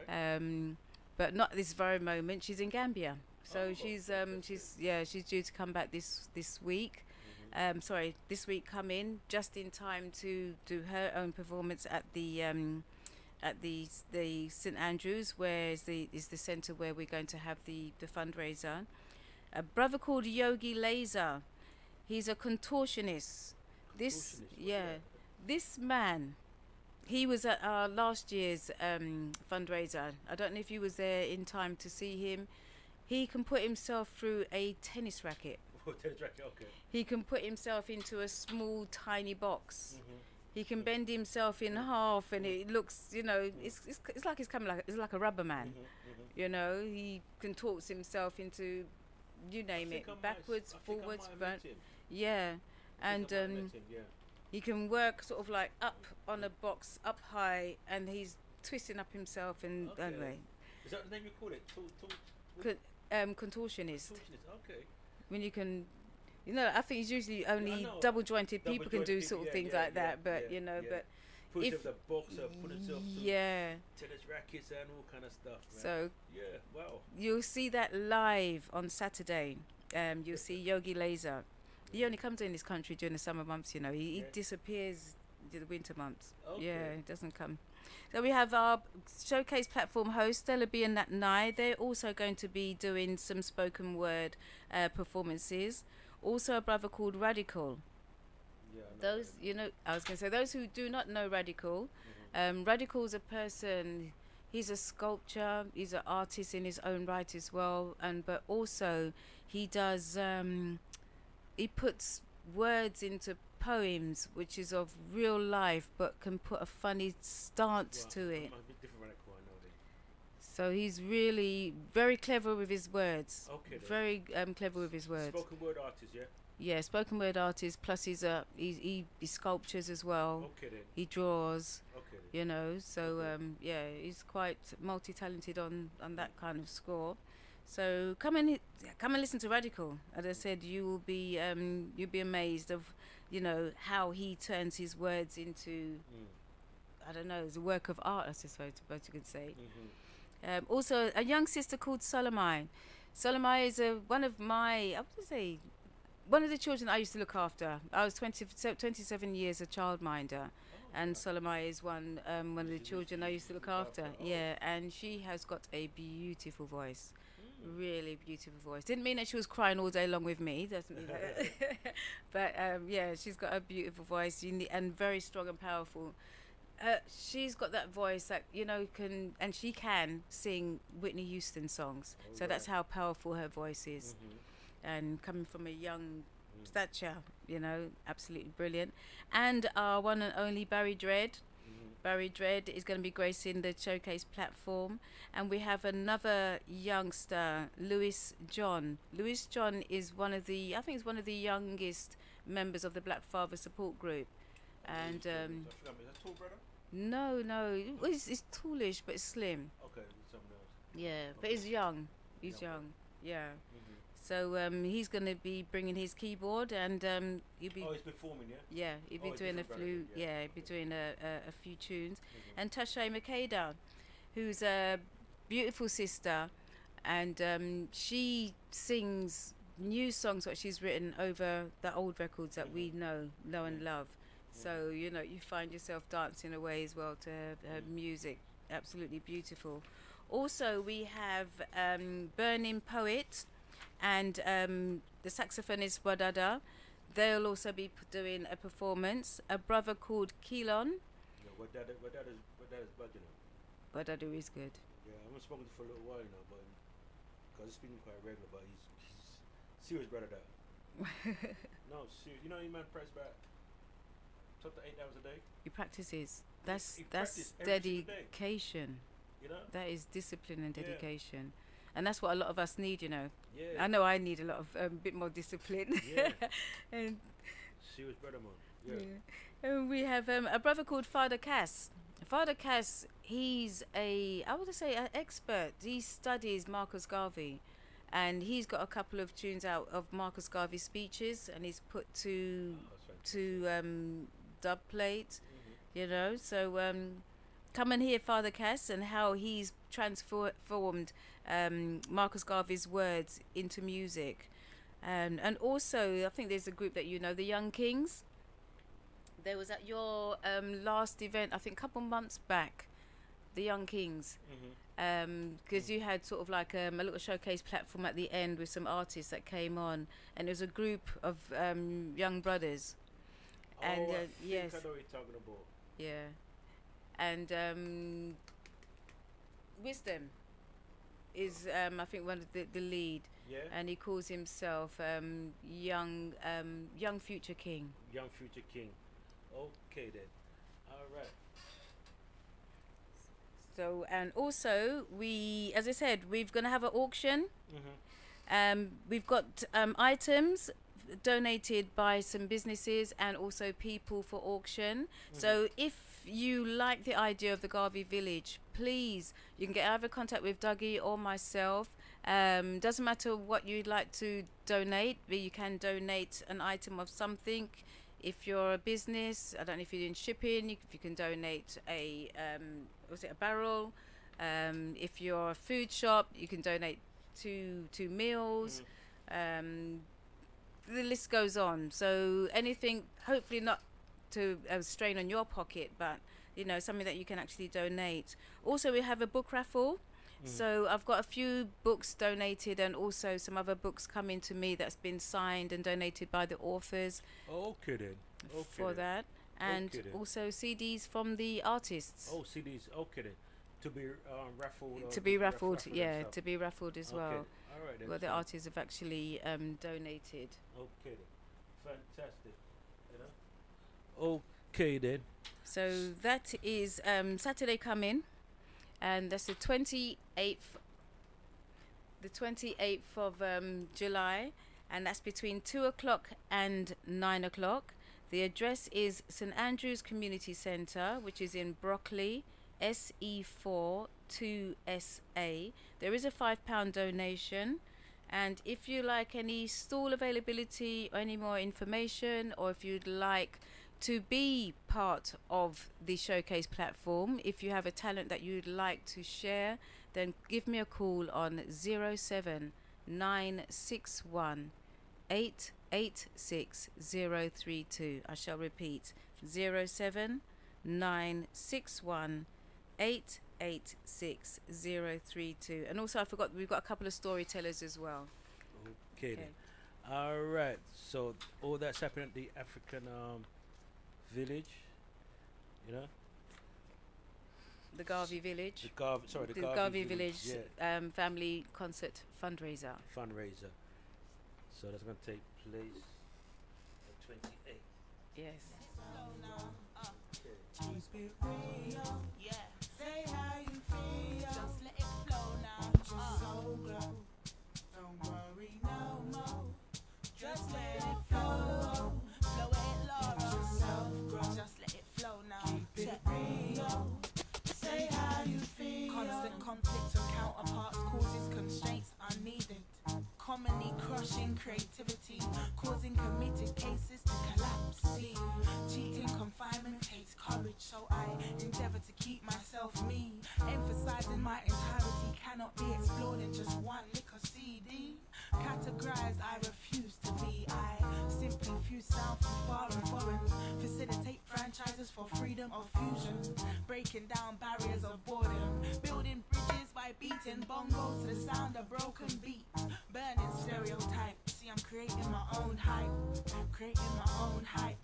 But not this very moment. She's in Gambia, so she's due to come back this week. This week come in just in time to do her own performance at the St Andrews, where is the centre where we're going to have the fundraiser. A brother called Yogi Laser. He's a contortionist. This man, he was at our last year's fundraiser. I don't know if you was there in time to see him. He can put himself through a tennis racket. Tennis racket, okay. He can put himself into a small, tiny box. He can bend himself in half, and it looks, it's like it's like a rubber man. You know, he contorts himself into, you name it, backwards, forwards, front. Yeah, and he can work sort of like up on a box, up high, and he's twisting up himself and anyway. Is that the name you call it? Contortionist. Okay. When you can, I think it's usually only double jointed people can do sort of things like that. But but put if the boxer, put himself through tennis rackets and all kind of stuff. Man. So wow. You'll see that live on Saturday. You'll see Yogi Laser. He only comes in this country during the summer months. He disappears in the winter months. Okay. Yeah, he doesn't come. So we have our showcase platform host, Stella B and Nat Nye. They're also going to be doing some spoken word performances. Also a brother called Radical. Those, I was going to say, those who do not know Radical, Radical's a person, he's a sculptor, he's an artist in his own right as well, but also he does, he puts words into poems, which is of real life, but can put a funny stance to it. So he's really very clever with his words. Okay. Very clever with his words. Spoken word artist, yeah. Yeah, spoken word artist. Plus he sculptures as well. Okay then. He draws. Okay. So he's quite multi-talented on that kind of score. So come and listen to Radical. As I said, you'll be amazed of how he turns his words into I don't know, it's a work of art, I suppose you could say. Also a young sister called Solomai. Solomai is one of the children I used to look after. I was 27 years a childminder, and Solomai is one of the children I used to look after. Yeah, and she has got a beautiful voice. Really beautiful voice. Didn't mean that she was crying all day long with me. Doesn't mean that. But she's got a beautiful voice and very strong and powerful. She's got that voice that she can sing Whitney Houston songs. So that's how powerful her voice is. And coming from a young stature, absolutely brilliant. And our one and only Barry Dredd. Barry Dredd is going to be gracing the showcase platform, and we have another youngster, Lewis John. Lewis John is one of the youngest members of the Black Father support group, and is that tall brother? No, it's tallish but it's slim. Okay, something else. Yeah, but he's young. He's young. Yeah. So he's going to be bringing his keyboard, and he'll be. Oh, he's performing, yeah. Yeah, he'll be doing a few. Yeah, he'll be doing a few tunes, and Tashay Makeda, who's a beautiful sister, and she sings new songs that she's written over the old records that we know and love. So you find yourself dancing away as well to her music. Absolutely beautiful. Also, we have Burning Poet and the saxophonist Wadada. They'll also be doing a performance. A brother called Keelon. Yeah, Wadada's budget. Wadada is good. Yeah, I haven't spoken to him for a little while now, but because he's been quite regular, but he's serious brother that. No, serious. He man press back 12 to 8 hours a day. He practices. That's dedication. That is discipline and dedication. And that's what a lot of us need, Yeah. I know I need a lot of bit more discipline. Yeah. And serious brother, man. Yeah. And we have a brother called Father Cass. Father Cass, he's an expert. He studies Marcus Garvey, and he's got a couple of tunes out of Marcus Garvey's speeches, and he's put to dub plate, you know. So come and hear Father Cass and how he's transformed Marcus Garvey's words into music. And also, I think there's a group that you know, the Young Kings. They was at your last event, I think a couple months back, the Young Kings. Because you had sort of like a little showcase platform at the end with some artists that came on, and it was a group of young brothers. And I think yes, I know what you're talking about. yeah, and Wisdom is I think one of the lead. Yeah. And he calls himself young Future King. Young Future King. Okay then. All right. So, and also we, as I said, we're going to have an auction. We've got items donated by some businesses and also people for auction. So if you like the idea of the Garvey Village, please, you can get either contact with Dougie or myself. Doesn't matter what you'd like to donate, but you can donate an item of something. If you're a business, I don't know if you're doing shipping, if you can donate a a barrel. If you're a food shop, you can donate two meals. The list goes on. So anything, hopefully not to strain on your pocket, but you know, something that you can actually donate. Also, we have a book raffle. So I've got a few books donated, and also some other books coming to me that's been signed and donated by the authors. Okay then. Okay for then. that, and Okay then. also CDs from the artists. Oh, CDs. Okay then. To be raffled. To be raffled, yeah, themselves. to be raffled as Okay. well. All right then. Well, the fine. artists have actually donated. Okay then. Fantastic. You know? Okay then. So that is Saturday coming, and that's the 28th. The 28th of July, and that's between 2 o'clock and 9 o'clock. The address is St Andrew's Community Centre, which is in Brockley, SE4 2SA. There is a £5 donation, and if you like any stall availability or any more information, or if you'd like to be part of the showcase platform, if you have a talent that you'd like to share, then give me a call on 07961 886032. I shall repeat, 07961 886032. And also, I forgot, we've got a couple of storytellers as well. Okay then. All right. So all that's happening at the African village, you know. The Garvey Village. The Garvey Village yeah. Family Concert Fundraiser. Fundraiser. So that's going to take place at 28. Yes. Keep it real, yeah. Say how you feel. Just let it flow now. Just so glow. Don't worry no more. Just let it flow. Flow it low. Let yourself grow. Just let it flow now. Keep it real. Say how you feel. Constant conflicts and counterparts causes constraints unneeded. Commonly crushing creativity, causing committed cases to collapse. See, cheating confinement takes courage, so I endeavor to keep myself me. Emphasizing my entirety cannot be explored in just one lick of CD. Categorized, I refuse to be. I simply fuse sound from far and foreign. Facilitate franchises for freedom of fusion. Breaking down barriers of boredom. Building bridges by beating bongos to the sound of broken beats. Burning stereotypes. See, I'm creating my own hype. Creating my own hype.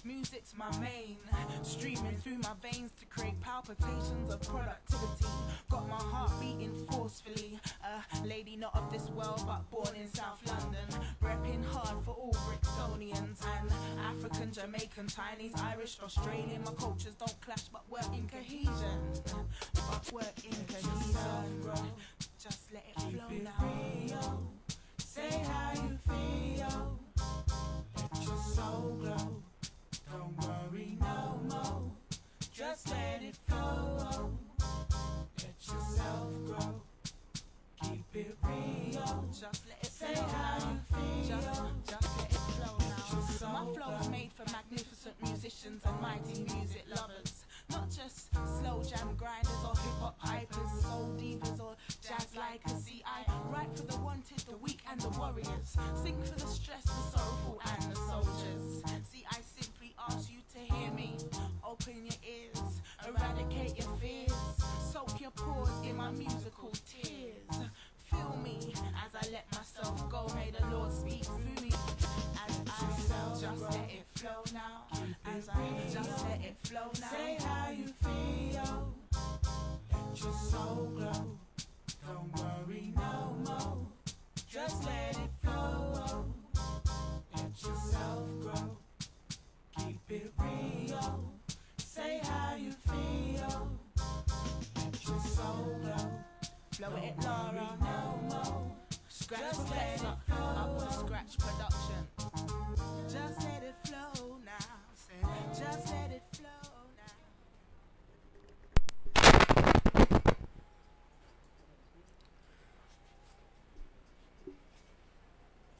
Music's my main. Streaming through my veins to create palpitations of productivity. Got my heart beating forcefully. A lady not of this world but born in South London. Repping hard for all Brixtonians and African, Jamaican, Chinese, Irish, Australian. My cultures don't clash but work in cohesion. But work in cohesion, bro. Just let it flow now. Say how you feel. Let your soul glow. Don't worry no more. Just let it flow. Let yourself grow. Keep it real. for magnificent musicians and mighty music lovers. Not just slow jam grinders or hip-hop hypers, soul divas or jazz likers. See, I write for the wanted, the weak and the warriors. Sing for the stressed, the sorrowful and the soldiers. See, I simply ask you to hear me. Open your ears, eradicate your fears. Soak your pores in my musical tears. Feel me as I let myself go. May the Lord speak through me as I just let it flow now. As I just let it flow now. Say how you feel. Let your soul glow. Don't worry no more. Just let it flow. Let yourself grow. Keep it real. Say how you feel. Let your soul glow. Flow it, Laura, no more. Scratch professor, up with scratch production. Just let it flow now. Say, just let it flow now.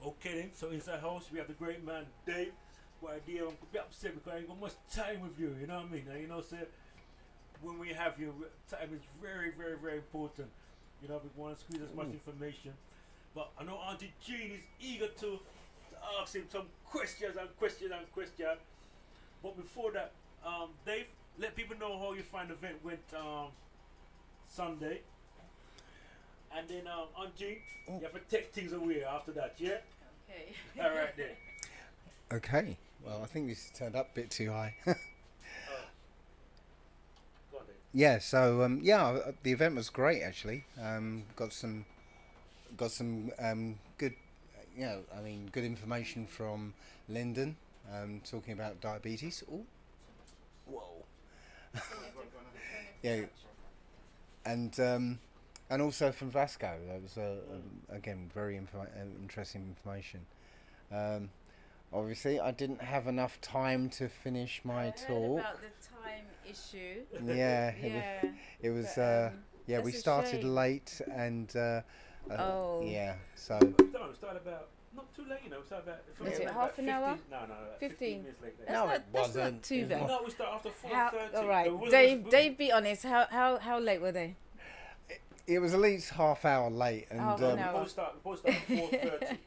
Okay then, so inside house we have the great man Dave. Why dear, I'm a bit upset because I ain't got much time with you, you know what I mean? Now, you know, sir, when we have you, time is very, very, very important. You know, we want to squeeze as much information. But I know Auntie Jean is eager to ask him some questions. But before that, Dave, let people know how your fine event went Sunday. And then Aunt Jean, you have to take things away after that, yeah? Okay. All right then. Okay. Well, I think this turned up a bit too high. Yeah, so the event was great actually. Got some good, good information from Lyndon, talking about diabetes. Oh, whoa. Yeah, and also from Vasco. That was again very interesting information. Obviously, I didn't have enough time to finish my talk. About the time issue. Yeah, it was. But, we started late, and yeah, so. We started about not too late, you know. We started about. Was it half an hour? No, 15 minutes late. That's not too bad. No, we started after 4:30. All right, Dave, be honest. How late were they? It was at least half hour late, and we both started at 4:30.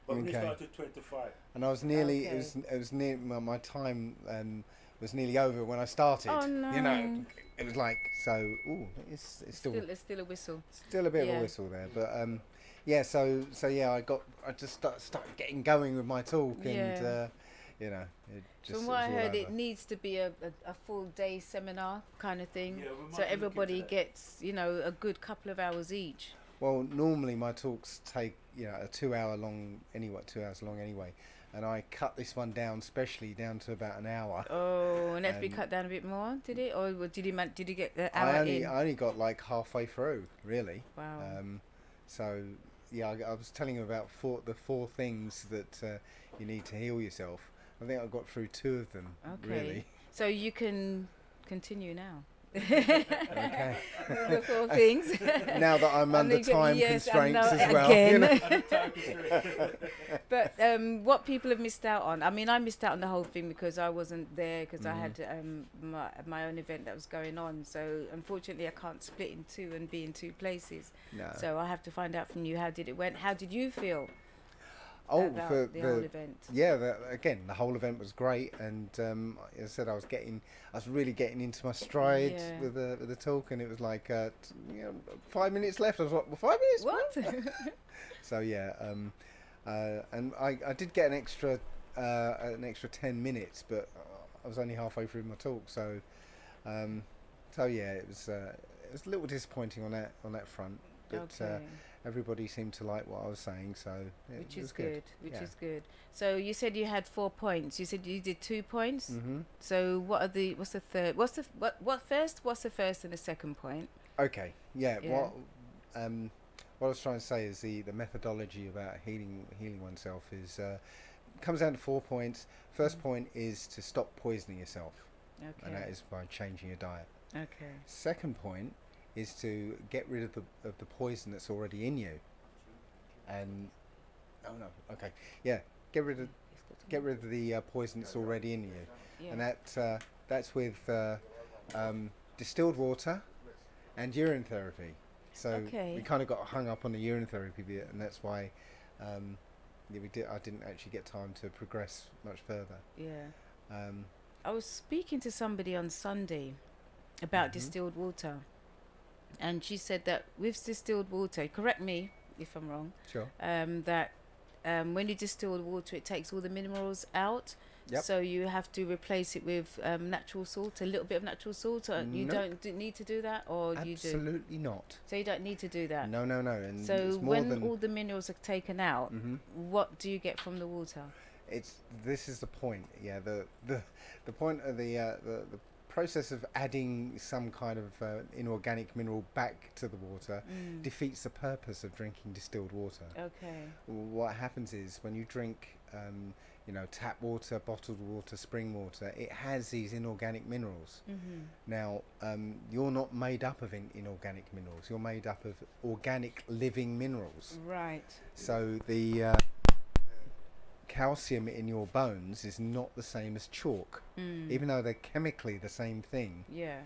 But we started 25. And I was nearly. It was near my time. Was nearly over when I started. Oh no! You know, it was like so. Ooh, it's still a whistle. Still a bit of a whistle there, but yeah. So yeah, I just started getting going with my talk, and you know, it just. From what I heard, it needs to be a full day seminar kind of thing, so everybody gets a good couple of hours each. Well, normally my talks take a 2 hour long anyway, 2 hours long anyway. And I cut this one down, specially down to about an hour. Oh, and that's been cut down a bit more, did it? Or did you get the hour in? I only got like halfway through, really. Wow. So, yeah, I was telling him about the four things that you need to heal yourself. I think I got through 2 of them, really. So you can continue now. Okay. The 4 things. Now that I'm under time constraints as well. Again. But what people have missed out on, I mean, I missed out on the whole thing because I wasn't there because I had my own event that was going on. So unfortunately, I can't split in 2 and be in 2 places. No. So I have to find out from you, how did it went? How did you feel? For the whole event. Yeah, again, the whole event was great, and as I said, I was really getting into my stride with the talk, and it was like 5 minutes left. I was like, well, 5 minutes? What? So yeah, and I did get an extra 10 minutes, but I was only halfway through my talk, so yeah, it was a little disappointing on that front, but. Everybody seemed to like what I was saying, so which is good. Is good. So you said you had 4 points. You said you did 2 points. Mm-hmm. So what's the third? What's the first and the second point? Okay. Yeah. What I was trying to say is the methodology about healing oneself is comes down to 4 points. First point is to stop poisoning yourself, and that is by changing your diet. Okay. Second point is to get rid of the poison that's already in you, and get rid of get rid of the poison that's already in you, Yeah. and that's with distilled water and urine therapy. So we kind of got hung up on the urine therapy bit, and that's why I didn't actually get time to progress much further. Yeah. I was speaking to somebody on Sunday about distilled water, and she said that with distilled water, correct me if I'm wrong, sure, that when you distill the water, it takes all the minerals out. Yep. So you have to replace it with natural salt, a little bit of natural salt. Or you don't need to do that, or you do? Absolutely not. So you don't need to do that. No. And so it's more when all the minerals are taken out, what do you get from the water? This is the point. Yeah, the point of the process of adding some kind of inorganic mineral back to the water defeats the purpose of drinking distilled water. Okay. What happens is when you drink tap water, bottled water, spring water, it has these inorganic minerals. Now, you're not made up of inorganic minerals. You're made up of organic living minerals. Right. So the calcium in your bones is not the same as chalk, even though they're chemically the same thing. Yeah.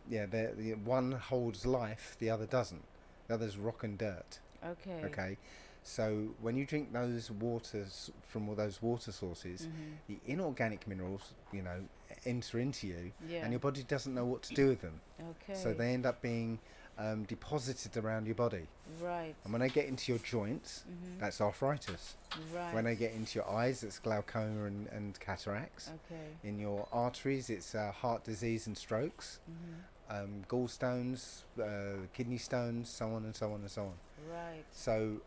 The one holds life, the other doesn't. The other's rock and dirt. Okay. Okay. So when you drink those waters from all those water sources, the inorganic minerals, enter into you, and your body doesn't know what to do with them. Okay. So they end up being deposited around your body. Right. And when they get into your joints, that's arthritis. Right. When they get into your eyes, it's glaucoma and cataracts. Okay. In your arteries, it's heart disease and strokes, gallstones, kidney stones, so on and so on and so on. Right. So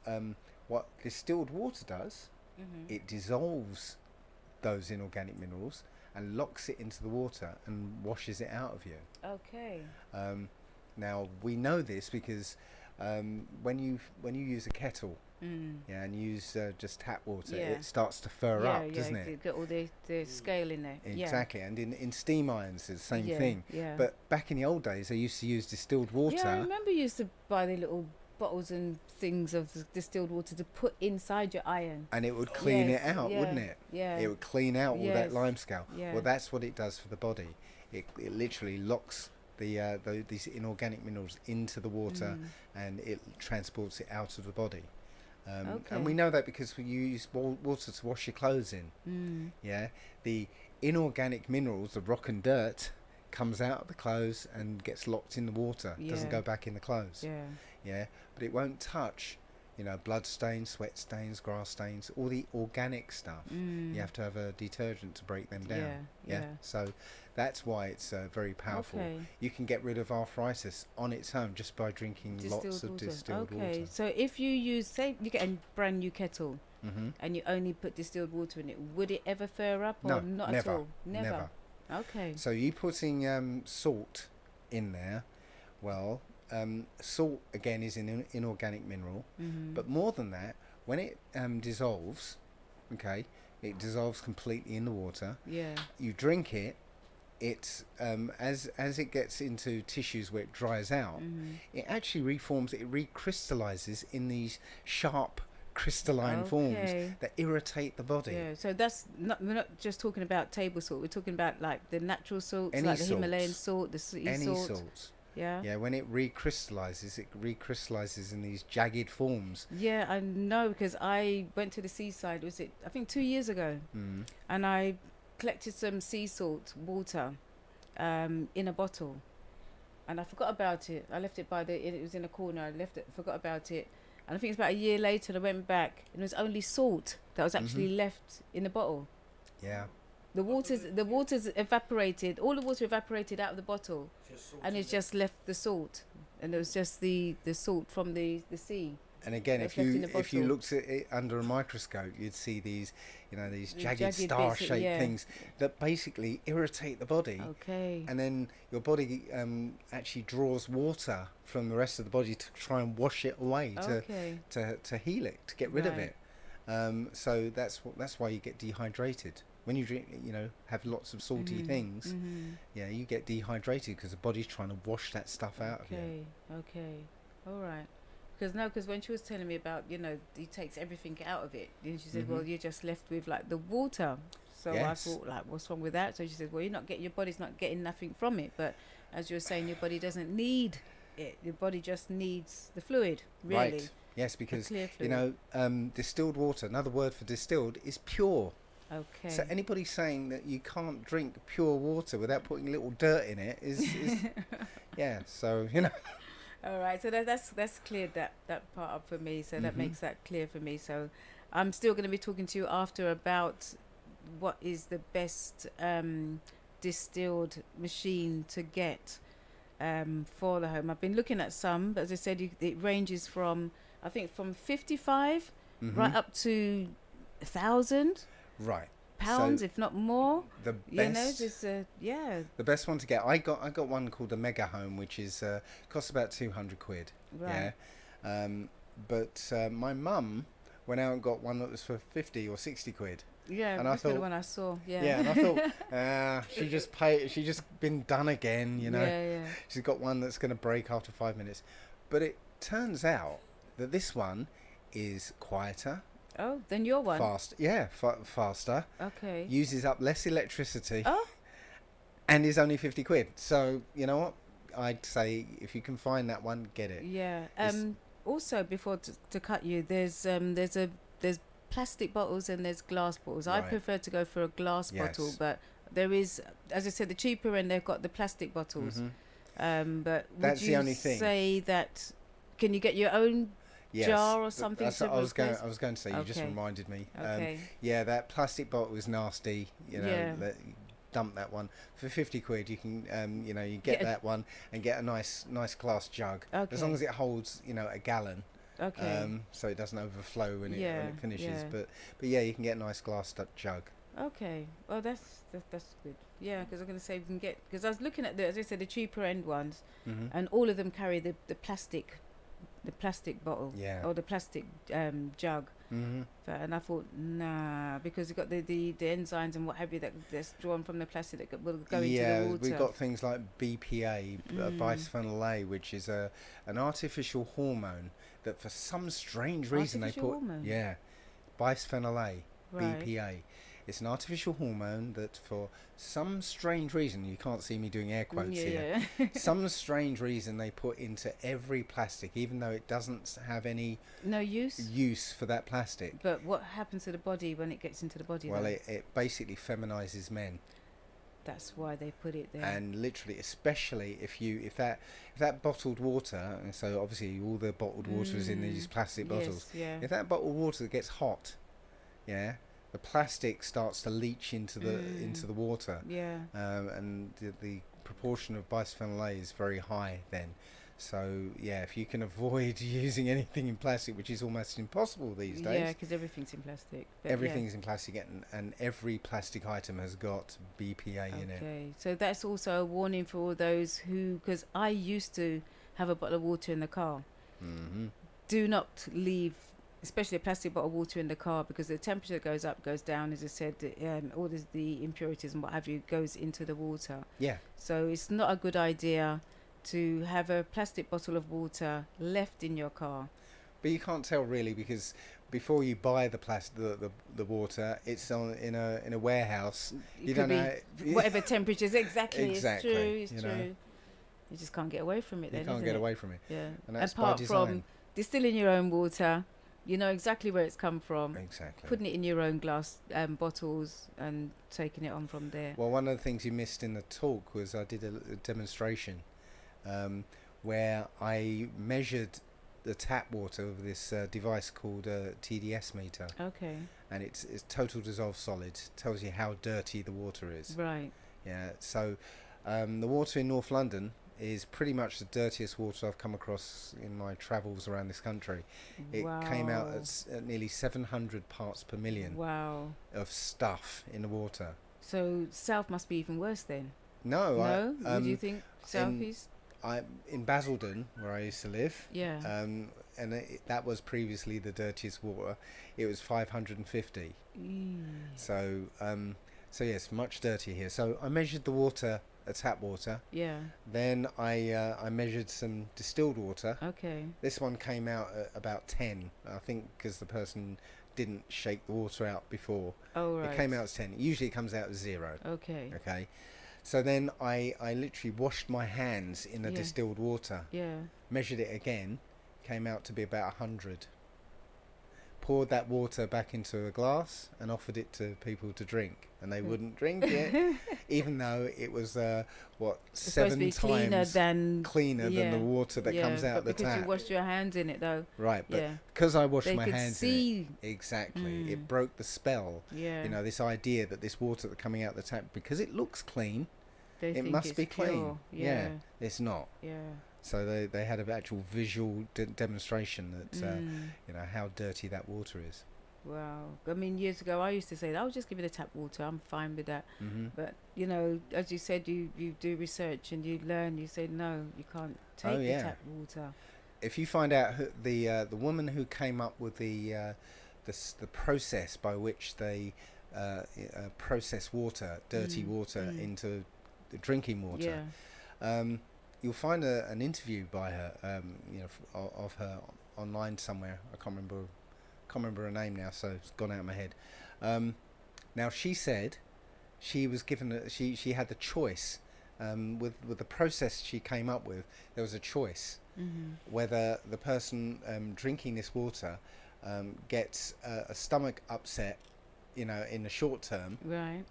what distilled water does, it dissolves those inorganic minerals and locks it into the water and washes it out of you. Okay. Now we know this because when you use a kettle, and use just tap water, it starts to fur up, doesn't it? You get all the scale in there. Exactly, and in steam irons it's the same thing. Yeah. But back in the old days, they used to use distilled water. Yeah, I remember you used to buy the little bottles and things of distilled water to put inside your iron, and it would clean it out, wouldn't it? Yeah. It would clean out all that limescale. Yeah. Well, that's what it does for the body. It literally locks these inorganic minerals into the water, and it transports it out of the body. And we know that because we use water to wash your clothes in. Yeah, the inorganic minerals, the rock and dirt, comes out of the clothes and gets locked in the water. It doesn't go back in the clothes. Yeah, but it won't touch, blood stains, sweat stains, grass stains, all the organic stuff. You have to have a detergent to break them down. Yeah. So that's why it's very powerful. Okay. You can get rid of arthritis on its own just by drinking lots of distilled water. Okay, so if you use, say, you get a brand new kettle, and you only put distilled water in it, would it ever fur up, or No, not never, at all? never. Okay. So you putting salt in there, well, salt again is an inorganic mineral, but more than that, when it dissolves, it dissolves completely in the water. Yeah. You drink it. It's as it gets into tissues where it dries out, it actually reforms. It recrystallizes in these sharp crystalline forms that irritate the body. Yeah, so that's not, we're not just talking about table salt. We're talking about like the natural salts, Any like the salts. Himalayan salt, the sea Any salt. salts. Yeah. Yeah, when it recrystallizes in these jagged forms. Yeah, I know, because I went to the seaside, I think 2 years ago, and I collected some sea salt water in a bottle, and I forgot about it. I left it it was in a corner. I left it, forgot about it, and I think it's about a year later I went back, and it was only salt that was actually left in the bottle. Yeah. The water's evaporated. All the water evaporated out of the bottle, and it's just left the salt, and it was just the salt from the sea. And again, that's if you looked at it under a microscope, you'd see these jagged star-shaped things that basically irritate the body. Okay. And then your body actually draws water from the rest of the body to try and wash it away, to heal it, to get rid of it. So that's why you get dehydrated. When you drink, have lots of salty things, you get dehydrated because the body's trying to wash that stuff out of you. Okay, all right. Because when she was telling me about, you know, he takes everything out of it, and she said, Mhm. well, you're just left with like the water. So I Yes. thought, like, what's wrong with that? So she said, well, your body's not getting nothing from it. But as you're saying, your body doesn't need it. Your body just needs the fluid, really. Right. Yes, because clear you know, distilled water. Another word for distilled is pure. Okay. So anybody saying that you can't drink pure water without putting a little dirt in it is yeah. So you know. All right, so that's cleared that part up for me. So that Mhm. makes that clear for me. So I'm still going to be talking to you after about what is the best distilled machine to get for the home. I've been looking at some, but as I said, it ranges from, I think, from 55 right Mhm. up to 1,000 Right. pounds, So if not more. the You know, best- just yeah. The best one to get, I got one called the Mega Home, which is costs about 200 quid. Right. Yeah. But my mum went out and got one that was for 50 or 60 quid. Yeah, and I that's thought, the one I saw. Yeah. Yeah, and I thought, she just been done again, you know. Yeah, yeah. She's got one that's going to break after 5 minutes. But it turns out that this one is quieter. Oh, then your one. Faster. Okay. Uses up less electricity. Oh. And is only 50 quid. So, you know what? I'd say if you can find that one, get it. Yeah. It's- Also, before to cut you, there's plastic bottles and there's glass bottles. I Right. prefer to go for a glass bottle, Yes. but there is, as I said, the cheaper end, they've got the plastic bottles. Mhm. But would That's you the only thing. say that? Can you get your own Yes, jar or th- something? That's to what I was going. replace? I was going to say. You just Okay. reminded me. Okay. Yeah, that plastic bottle is nasty. You know, Yeah. dump that one for 50 quid. You can, you know, you get Get a- that one and get a nice glass jug. Okay. As long as it holds, you know, a gallon. Okay. So it doesn't overflow when Yeah, it finishes. yeah. But yeah, you can get a nice glass jug. Okay. Well, that's good. Yeah, because I'm going to say we can get, because I was looking at as I said, the cheaper end ones, Mhm. and all of them carry the plastic bottle, Yeah. or the plastic jug. Mhm. And I thought, nah, because you've got the enzymes and what have you that's drawn from the plastic that will go into the water. We've got things like BPA, bisphenol A, which is an artificial hormone that for some strange reason Artificial they put. hormone? Yeah, bisphenol A, Right. BPA. It's an artificial hormone that for some strange reason, you can't see me doing air quotes here, yeah. some strange reason they put into every plastic, even though it doesn't have any No use. use for that plastic. But what happens to the body when it gets into the body? Well, though? it basically feminizes men. That's why they put it there. And literally, especially if that bottled water, and so obviously all the bottled water is in these plastic Yes, bottles. yeah. If that bottled water gets hot, yeah, the plastic starts to leach into the water. Yeah. And the proportion of bisphenol A is very high then. So yeah, if you can avoid using anything in plastic, which is almost impossible these days. Yeah, because everything's in plastic. But Everything's in plastic, and every plastic item has got BPA in it. Okay, so that's also a warning for all those who, because I used to have a bottle of water in the car. Mm-hmm. Do not leave, especially a plastic bottle of water in the car, because the temperature goes up, goes down, as I said, all the impurities and what have you goes into the water. Yeah. So it's not a good idea to have a plastic bottle of water left in your car. But you can't tell really, because before you buy the water, it's in a warehouse. It You could don't be know whatever temperatures. Exactly. Exactly, It's true. It's you true. know. You just can't get away from it. You Then, can't isn't get it? away from it. Yeah. And that's by apart design. from distilling your own water, you know exactly where it's come from. Exactly. Putting it in your own glass bottles and taking it on from there. Well, one of the things you missed in the talk was I did a demonstration where I measured the tap water with this device called a TDS meter. Okay. And it's total dissolved solid. Tells you how dirty the water is. Right. Yeah. So the water in North London is pretty much the dirtiest water I've come across in my travels around this country. It came out at nearly 700 parts per million. Wow. Of stuff in the water. So South must be even worse then. No. No. Would you think South is? In Basildon, where I used to live. Yeah. And that was previously the dirtiest water. It was 550. So yes, much dirtier here. So I measured the water tap water. Yeah. Then I measured some distilled water. Okay. This one came out at about 10, I think, because the person didn't shake the water out before. Oh, right. It came out as 10. Usually it comes out as 0. Okay. Okay. So then I literally washed my hands in the distilled water. Yeah. Measured it again, came out to be about 100. Poured that water back into a glass and offered it to people to drink, and they wouldn't drink it, even though it was what, 7 times cleaner than the water that comes out the tap. Because you washed your hands in it, though. Right, but because I washed my hands in it, exactly, it broke the spell. Yeah. You know, this idea that this water that coming out the tap, because it looks clean, it must be pure. clean. Yeah, it's not. Yeah. So they had an actual visual demonstration that you know how dirty that water is. Wow. I mean, years ago I used to say, I'll just give it a tap water, I'm fine with that. But you know, as you said, you do research and you learn. You say no, you can't take the tap water. If you find out who, the woman who came up with the process by which they process water, dirty water, into the drinking water. You'll find an interview by her, you know, of her online somewhere. I can't remember her name now, so it's gone out of my head. Now she said she was given she had the choice with the process she came up with. There was a choice whether the person drinking this water gets a stomach upset, you know, in the short term,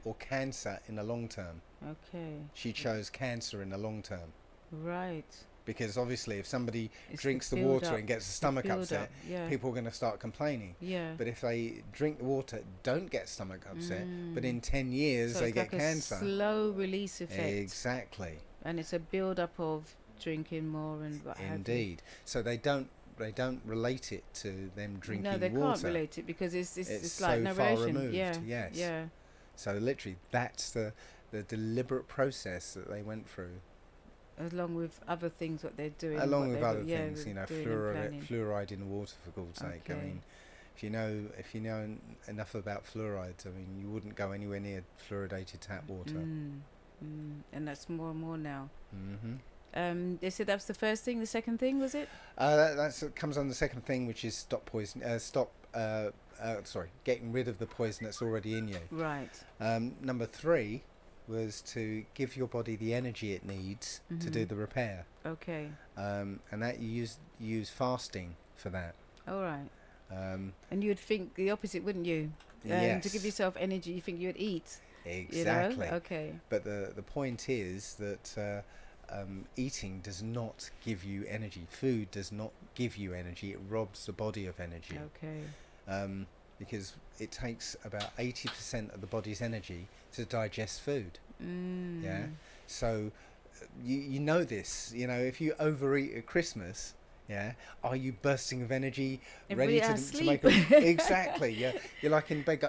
or cancer in the long term. Okay. She chose cancer in the long term. Right. Because obviously if somebody drinks the water and gets a stomach upset, people are going to start complaining. Yeah. But if they drink the water, don't get stomach upset, but in 10 years they get cancer. A slow release effect. Exactly. And it's a build up of drinking more and what have you. Indeed. So they don't relate it to them drinking water. No, they can't relate it because it's so like narration. far removed. Yeah. Yes. Yeah. So literally that's the deliberate process that they went through. Along with other things what they're doing. Along with other things, you know, fluoride in the water, for God's sake. I mean, if you know enough about fluorides, I mean, you wouldn't go anywhere near fluoridated tap water. And that's more and more now. They said that's the first thing. The second thing, was it? That comes on the second thing, which is stop poison. Getting rid of the poison that's already in you. Right. Number 3 was to give your body the energy it needs to do the repair. Okay. And that you use fasting for that. All right. And you'd think the opposite, wouldn't you? Yes. To give yourself energy, you think you'd eat. Exactly. You know? Okay. But the point is that eating does not give you energy. Food does not give you energy. It robs the body of energy. Okay. Because it takes about 80% of the body's energy to digest food. Yeah. So you know this. You know, if you overeat at Christmas, are you bursting of energy, ready to make exactly? Yeah. You're like in bed,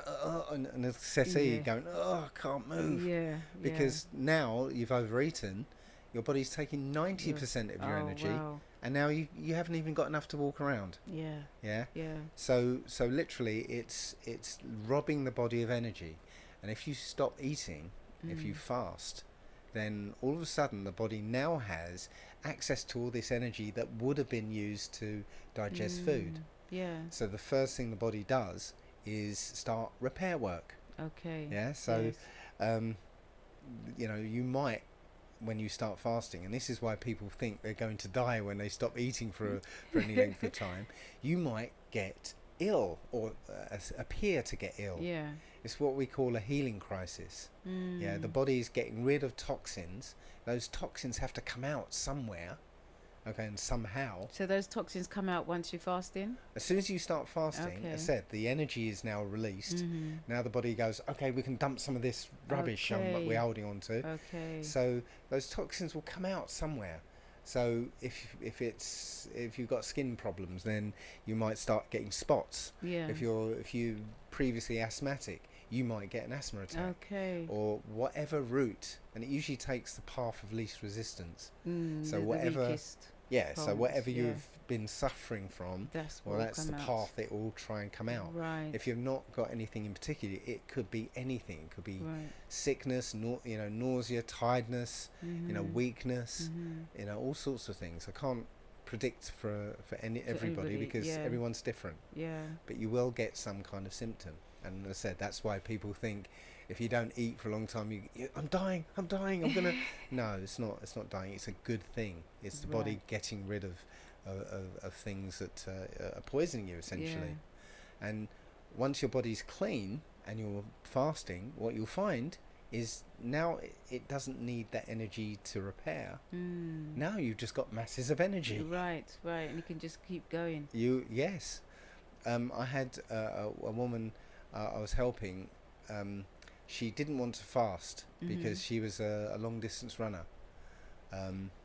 and a settee, going, I can't move. Yeah. Because now you've overeaten, your body's taking 90% of your energy. Wow. And now you haven't even got enough to walk around. Yeah. So literally, it's robbing the body of energy, and if you stop eating, if you fast, then all of a sudden the body now has access to all this energy that would have been used to digest food. Yeah. So the first thing the body does is start repair work. Okay. Yeah. So, you know, you might, when you start fasting, and this is why people think they're going to die when they stop eating for any length of time, you might get ill or appear to get ill. Yeah. It's what we call a healing crisis. Yeah, the body is getting rid of toxins. Those toxins have to come out somewhere. Okay, and somehow. So those toxins come out once you're fasting? As soon as you start fasting, as I said, the energy is now released. Now the body goes, okay, we can dump some of this rubbish we're holding on to. Okay. So those toxins will come out somewhere. So if you've got skin problems, then you might start getting spots. Yeah. If you previously asthmatic, you might get an asthma attack. Okay. Or whatever route, and it usually takes the path of least resistance. So the whatever. weakest. Yeah, so whatever yeah. you've been suffering from, That's well, what will that's the come out. path it will try and come out. Right. If you've not got anything in particular, it could be anything. It could be Right. sickness, nausea, tiredness, weakness, Mhm. all sorts of things. I can't predict for everybody because yeah. everyone's different. Yeah. But you will get some kind of symptom, and as I said, that's why people think if you don't eat for a long time, I'm dying, I'm gonna. No, it's not dying. It's a good thing. It's the body Right. getting rid of things that are poisoning you essentially. And once your body's clean and you're fasting, what you'll find is now it doesn't need that energy to repair. Now you've just got masses of energy. Right, and you can just keep going. Yes. I had a woman I was helping. She didn't want to fast because she was a long distance runner.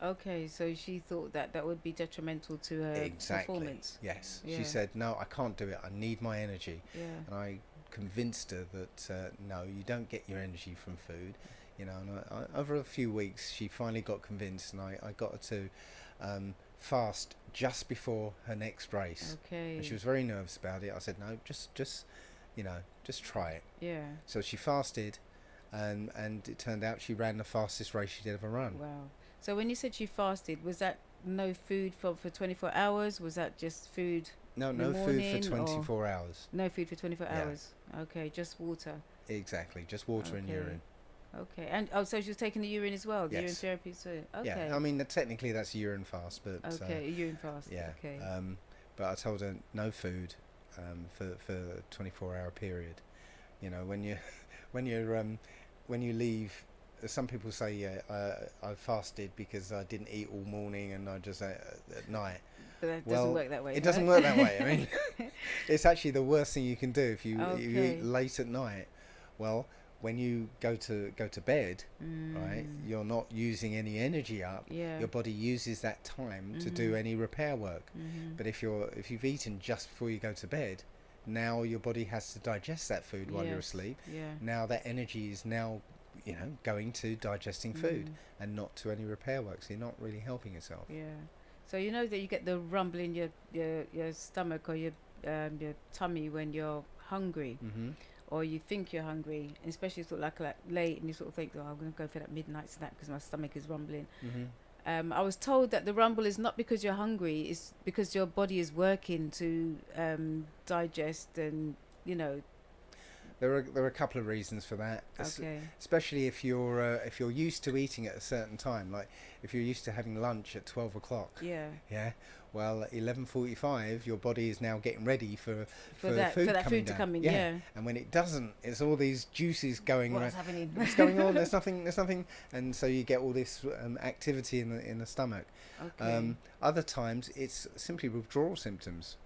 Okay, so she thought that would be detrimental to her performance. Yes. Yeah. She said, no, I can't do it. I need my energy. Yeah. And I convinced her that no, you don't get your energy from food. And over a few weeks, she finally got convinced, and I got her to fast just before her next race. Okay. And she was very nervous about it. I said, no, just try it. Yeah. So she fasted, and it turned out she ran the fastest race she'd ever run. Wow. So when you said she fasted, was that no food for 24 hours? Was that just food? No, in the no food morning, for 24 hours. No food for 24 Yeah. hours. Okay, just water. Exactly, just water and Okay. urine. Okay, and so she was taking the urine as well, the urine Yes. therapy too. Okay. Yeah, I mean technically that's a urine fast, but okay, a urine fast. yeah. Okay. But I told her no food for a 24-hour period. When you leave, some people say, yeah, I fasted because I didn't eat all morning and I just ate at night. But that doesn't work that way. It doesn't work that way. I mean, it's actually the worst thing you can do if you eat late at night. Well, when you go to bed, right, you're not using any energy up. Yeah. Your body uses that time to do any repair work. But if you've eaten just before you go to bed, now your body has to digest that food while you're asleep. Yeah. Now that energy is now, going to digesting food and not to any repair work. So you're not really helping yourself. Yeah. So you know that you get the rumble in your stomach or your tummy when you're hungry, or you think you're hungry, and especially sort of like late, and you sort of think, oh, I'm going to go for that midnight snack because my stomach is rumbling. I was told that the rumble is not because you're hungry; it's because your body is working to digest, and There are a couple of reasons for that. Okay. Especially if you're used to eating at a certain time, like if you're used to having lunch at 12 o'clock. Yeah. Yeah. Well, at 11:45, your body is now getting ready for that food food to come in. Yeah. And when it doesn't, it's all these juices going. What's happening? What's going on? There's nothing, and so you get all this activity in the stomach. Okay. Other times, it's simply withdrawal symptoms.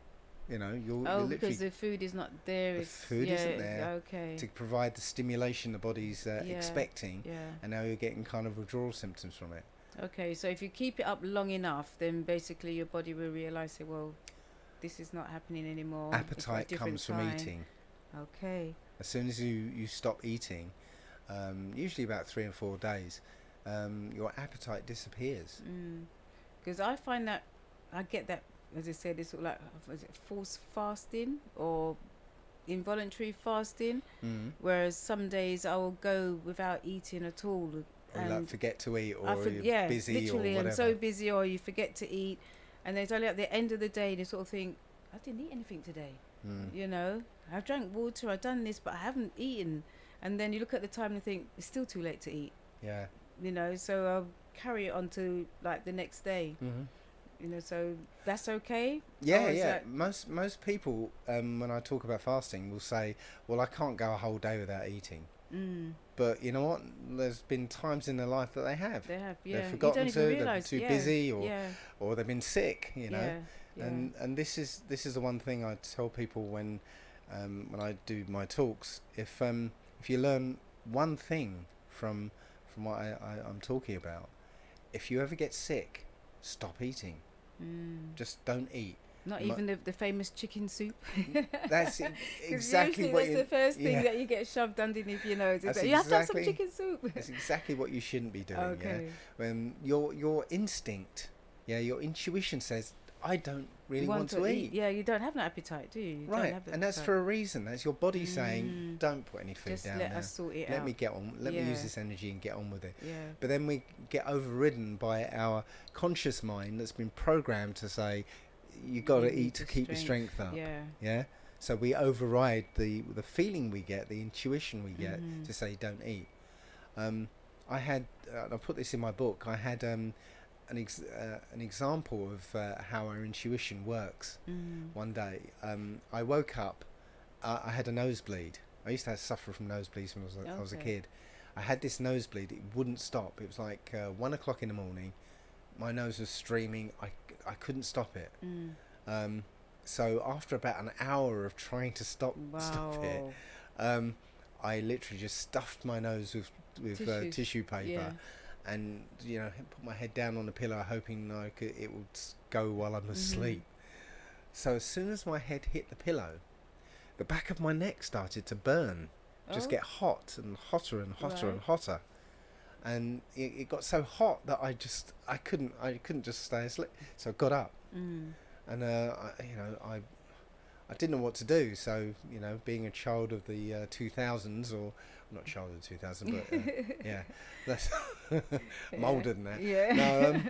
You're because literally, the food is not there. the food isn't there Okay. to provide the stimulation the body's expecting, Yeah. and now you're getting kind of withdrawal symptoms from it. Okay, so if you keep it up long enough, then basically your body will realise, say, well, this is not happening anymore. It's got a Appetite different comes from time. eating. Okay. As soon as you stop eating, usually about 3 and 4 days, your appetite disappears. Because I find that I get that, as I said, it's sort of like, was it forced fasting or involuntary fasting? Whereas some days I will go without eating at all. Or you like forget to eat, or you're yeah, busy, literally, or whatever. I'm so busy, or you forget to eat, and then it's only at the end of the day you sort of think, I didn't eat anything today. I've drank water, I've done this, but I haven't eaten. And then you look at the time and think, it's still too late to eat. Yeah. So I'll carry it on to like the next day. So that's okay. Yeah. Most people, when I talk about fasting, will say, well, I can't go a whole day without eating. But you know what? There's been times in their life that they have. They have, yeah. They've forgotten to. They've been too busy, yeah. or they've been sick. Yeah. And this is the one thing I tell people when I do my talks. If you learn one thing from what I'm talking about, if you ever get sick, stop eating. Just don't eat. Not even the famous chicken soup. That's exactly what that's the first thing that you get shoved underneath your nose. You have to have some chicken soup. That's exactly what you shouldn't be doing. Okay. Yeah? When your instinct Yeah, your intuition says, I don't really want to eat. Yeah, you don't have an appetite, do you? Right, and that's for a reason. That's your body saying, don't put any food down let now. us sort it let out. me get on. Let me use this energy and get on with it. Yeah. But then we get overridden by our conscious mind that's been programmed to say, you got to eat to keep your strength up. Yeah. Yeah. So we override the feeling we get, the intuition we get to say, don't eat. I had, I put this in my book. I had an example of how our intuition works. One day, I woke up. I had a nosebleed. I used to suffer from nosebleeds when I was a kid. I had this nosebleed. It wouldn't stop. It was like 1 o'clock in the morning. My nose was streaming. I couldn't stop it. So after about an hour of trying to stop it, I literally just stuffed my nose with tissue paper, and put my head down on the pillow, hoping it would go while I'm asleep. So as soon as my head hit the pillow, the back of my neck started to burn, just get hot and hotter and hotter and hotter, and it got so hot that I couldn't just stay asleep. So I got up, and I didn't know what to do. So being a child of the 2000s, or not child of the 2000s, but yeah, that's I'm older than that. Yeah.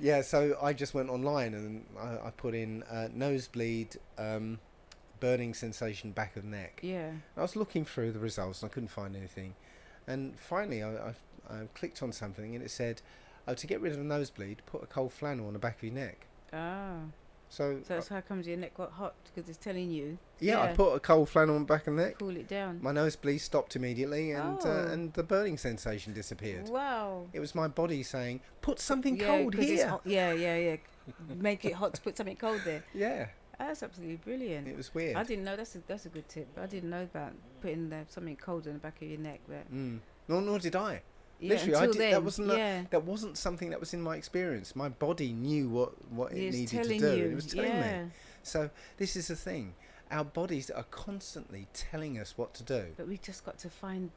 No, so I just went online and I put in nosebleed, burning sensation back of neck. Yeah. I was looking through the results and I couldn't find anything, and finally I clicked on something and it said, to get rid of a nosebleed, put a cold flannel on the back of your neck. Ah. So that's how comes your neck got hot, because it's telling you. Yeah, I put a cold flannel on the back of the neck. Cool it down. My nosebleed stopped immediately, and the burning sensation disappeared. Wow. It was my body saying, put something cold here. Yeah. Make it hot to put something cold there. Yeah. That's absolutely brilliant. It was weird. I didn't know. That's a good tip. I didn't know about putting something cold in the back of your neck. But nor did I. Yeah, literally, until then, that wasn't something that was in my experience. My body knew what it needed to do. It was telling me. So this is the thing. Our bodies are constantly telling us what to do. But we just got to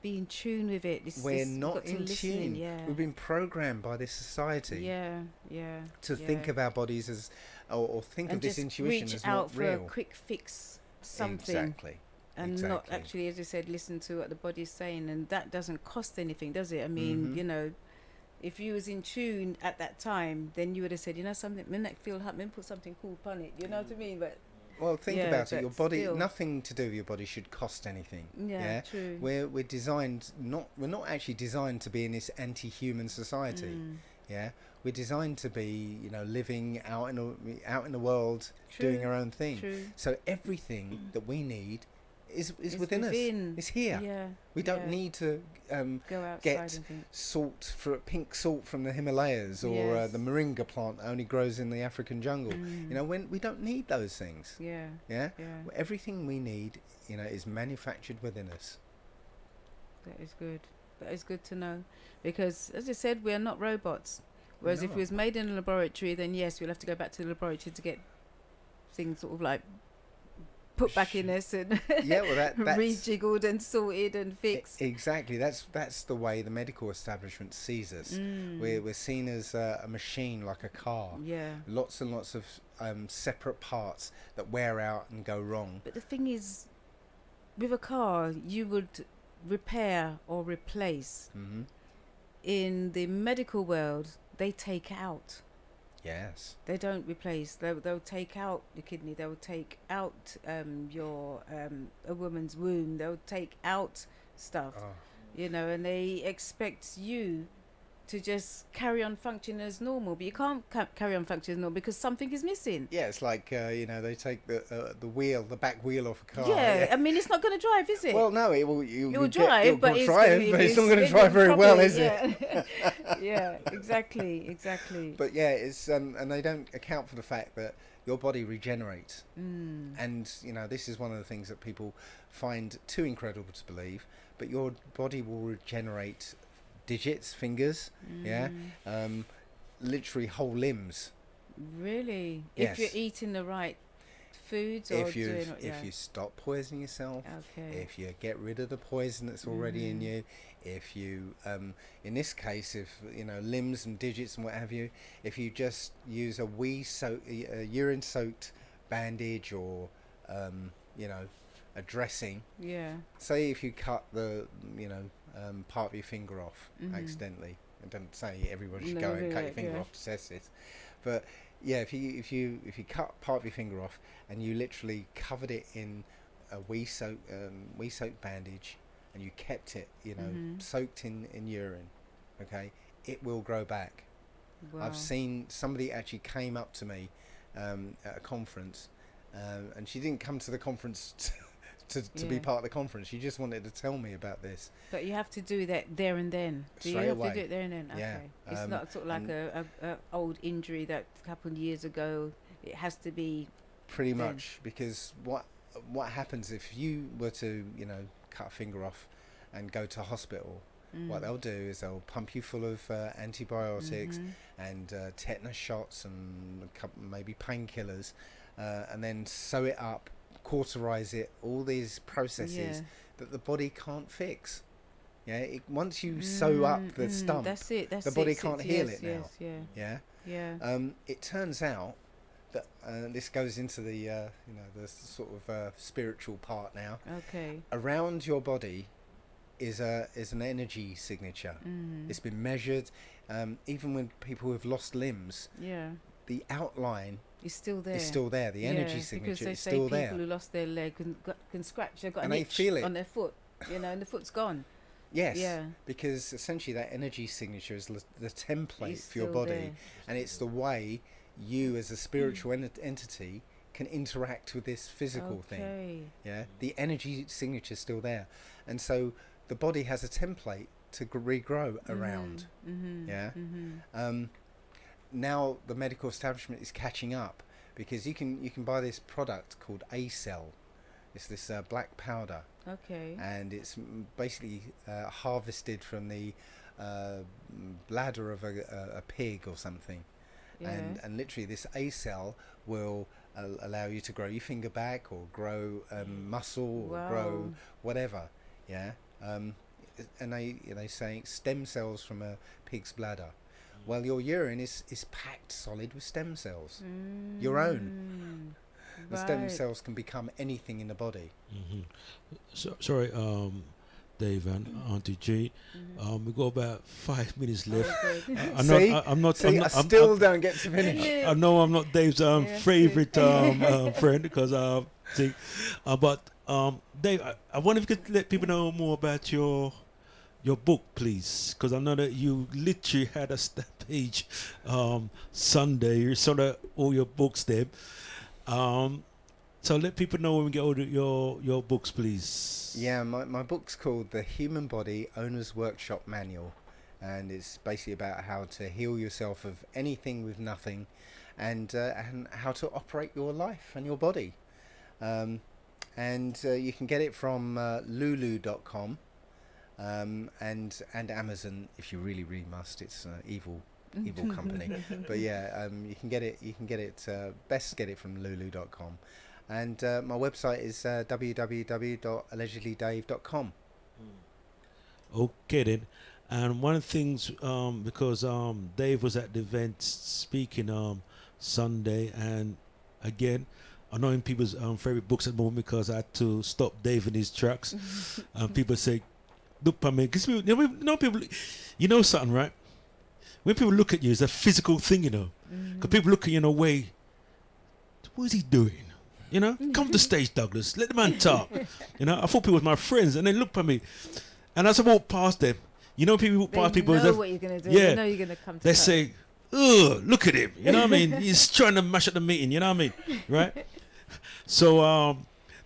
be in tune with it. We're not in tune. We've been programmed by this society. To think of our bodies as, or think of this intuition as not real. Reach out for a quick fix, something. Exactly. And not actually, as you said, listen to what the body's saying, and that doesn't cost anything, does it? I mean, if you was in tune at that time, then you would have said, something, my neck feel hot, then put something cool upon it. You know what I mean? But well, think about it. Your body, nothing to do with your body should cost anything. Yeah, true. We're designed we're not actually designed to be in this anti-human society. Yeah, we're designed to be, living out in the world, doing our own thing. True. So everything that we need is within us. It's here. Yeah. We don't need to go outside get pink salt from the Himalayas, or the moringa plant that only grows in the African jungle. When we don't need those things. Yeah. Everything we need, is manufactured within us. That is good. That is good to know, because as I said, we are not robots. Whereas if it was made in a laboratory, then yes, we'll have to go back to the laboratory to get things sort of like put back in us and that's rejiggled and sorted and fixed. Exactly. That's the way the medical establishment sees us. We're seen as a machine, like a car. Yeah. Lots and lots of separate parts that wear out and go wrong. But the thing is, with a car, you would repair or replace. In the medical world, they take out. Yes. They don't replace. They'll take out the kidney. They'll take out a woman's womb. They'll take out stuff, and they expect you to just carry on functioning as normal, but you can't carry on functioning as normal because something is missing. Yeah, it's like they take the back wheel off a car. Yeah, I mean, it's not going to drive, is it? Well, no, it will. You'll drive, but it's not going to drive very well, is it? Yeah, exactly. But yeah, it's and they don't account for the fact that your body regenerates, and this is one of the things that people find too incredible to believe. But your body will regenerate digits, fingers, literally whole limbs. Really? Yes. If you're eating the right foods or if yeah. you stop poisoning yourself, Okay. if you get rid of the poison that's already in you, if you in this case, if limbs and digits and what have you, if you just use a urine soaked bandage or a dressing. Yeah. Say if you cut the part of your finger off accidentally. I don't say everybody should go and cut your finger off to test this, but yeah, if you cut part of your finger off and you literally covered it in a wee soaked bandage and you kept it soaked in urine, okay, it will grow back. Wow. I've seen somebody actually came up to me at a conference, and she didn't come to the conference to be part of the conference. She just wanted to tell me about this. But you have to do that there and then. Do you have to do it there and then? Okay. Yeah. It's not sort of like a old injury that happened years ago. It has to be pretty then. much, because what happens if you were to cut a finger off and go to hospital? What they'll do is they'll pump you full of antibiotics and tetanus shots and maybe painkillers, and then sew it up, cauterize it, all these processes that the body can't fix. Yeah, once you sew up the stump, the body can't heal it now. It turns out that this goes into the the sort of spiritual part now. Okay. Around your body is an energy signature. It's been measured. Even when people have lost limbs, the outline is still there. The energy signature is still there. Because they say people who lost their leg can scratch. They've got and an they itch feel it on their foot, and the foot's gone. Yes. Yeah. Because essentially that energy signature is the template It's for your still body, there. and it's the way you, as a spiritual entity, can interact with this physical thing. Yeah. The energy signature is still there, and so the body has a template to regrow around. Yeah. Now the medical establishment is catching up, because you can buy this product called A-Cell. It's this black powder. Okay. And it's basically harvested from the bladder of a pig or something. And literally this A-Cell will allow you to grow your finger back, or grow muscle, or grow whatever. Yeah. And they say stem cells from a pig's bladder. Well, your urine is packed solid with stem cells, your own. The stem cells can become anything in the body. So, sorry, Dave and Aunty G. We got about 5 minutes left. I still don't get to finish. I know I'm not Dave's favorite friend, because but Dave, I wonder if you could let people know more about your book, please, because I know that you literally had a page Sunday. You sold out all your books there. So let people know when we get all your books, please. Yeah, my book's called The Human Body Owner's Workshop Manual, and it's basically about how to heal yourself of anything with nothing, and how to operate your life and your body. And you can get it from lulu.com. And Amazon, if you really must. It's evil company. But yeah, you can get it best get it from lulu.com, and my website is www.allegedlydave.com. Okay then. And one of the things, because Dave was at the event speaking Sunday, and again, I know in people's favorite books at the moment, because I had to stop Dave in his tracks. People say, look, I mean, because people, you know something, right? When people look at you, it's a physical thing, Because people look at you in a way, what is he doing? Come to stage, Douglas. Let the man talk. I thought people was my friends, and they looked at me. And as I walked past them, people walk past people. They know what you're going to do. Yeah, they know you're going to come to they say, ugh, look at him. You know what I mean? He's trying to mash up the meeting, you know what I mean? Right? So,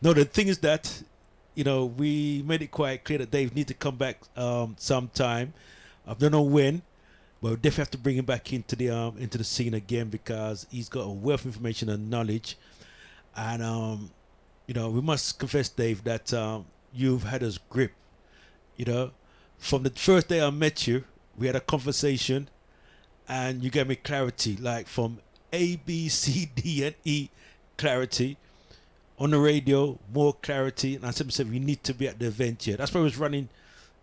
no, the thing is that, we made it quite clear that Dave needs to come back sometime. I don't know when, but we definitely have to bring him back into the scene again, because he's got a wealth of information and knowledge. And we must confess, Dave, that you've had us grip. From the first day I met you, we had a conversation, and you gave me clarity, like from A, B, C, D, and E clarity. on the radio, more clarity. And I said to myself, we need to be at the event here. That's why I was running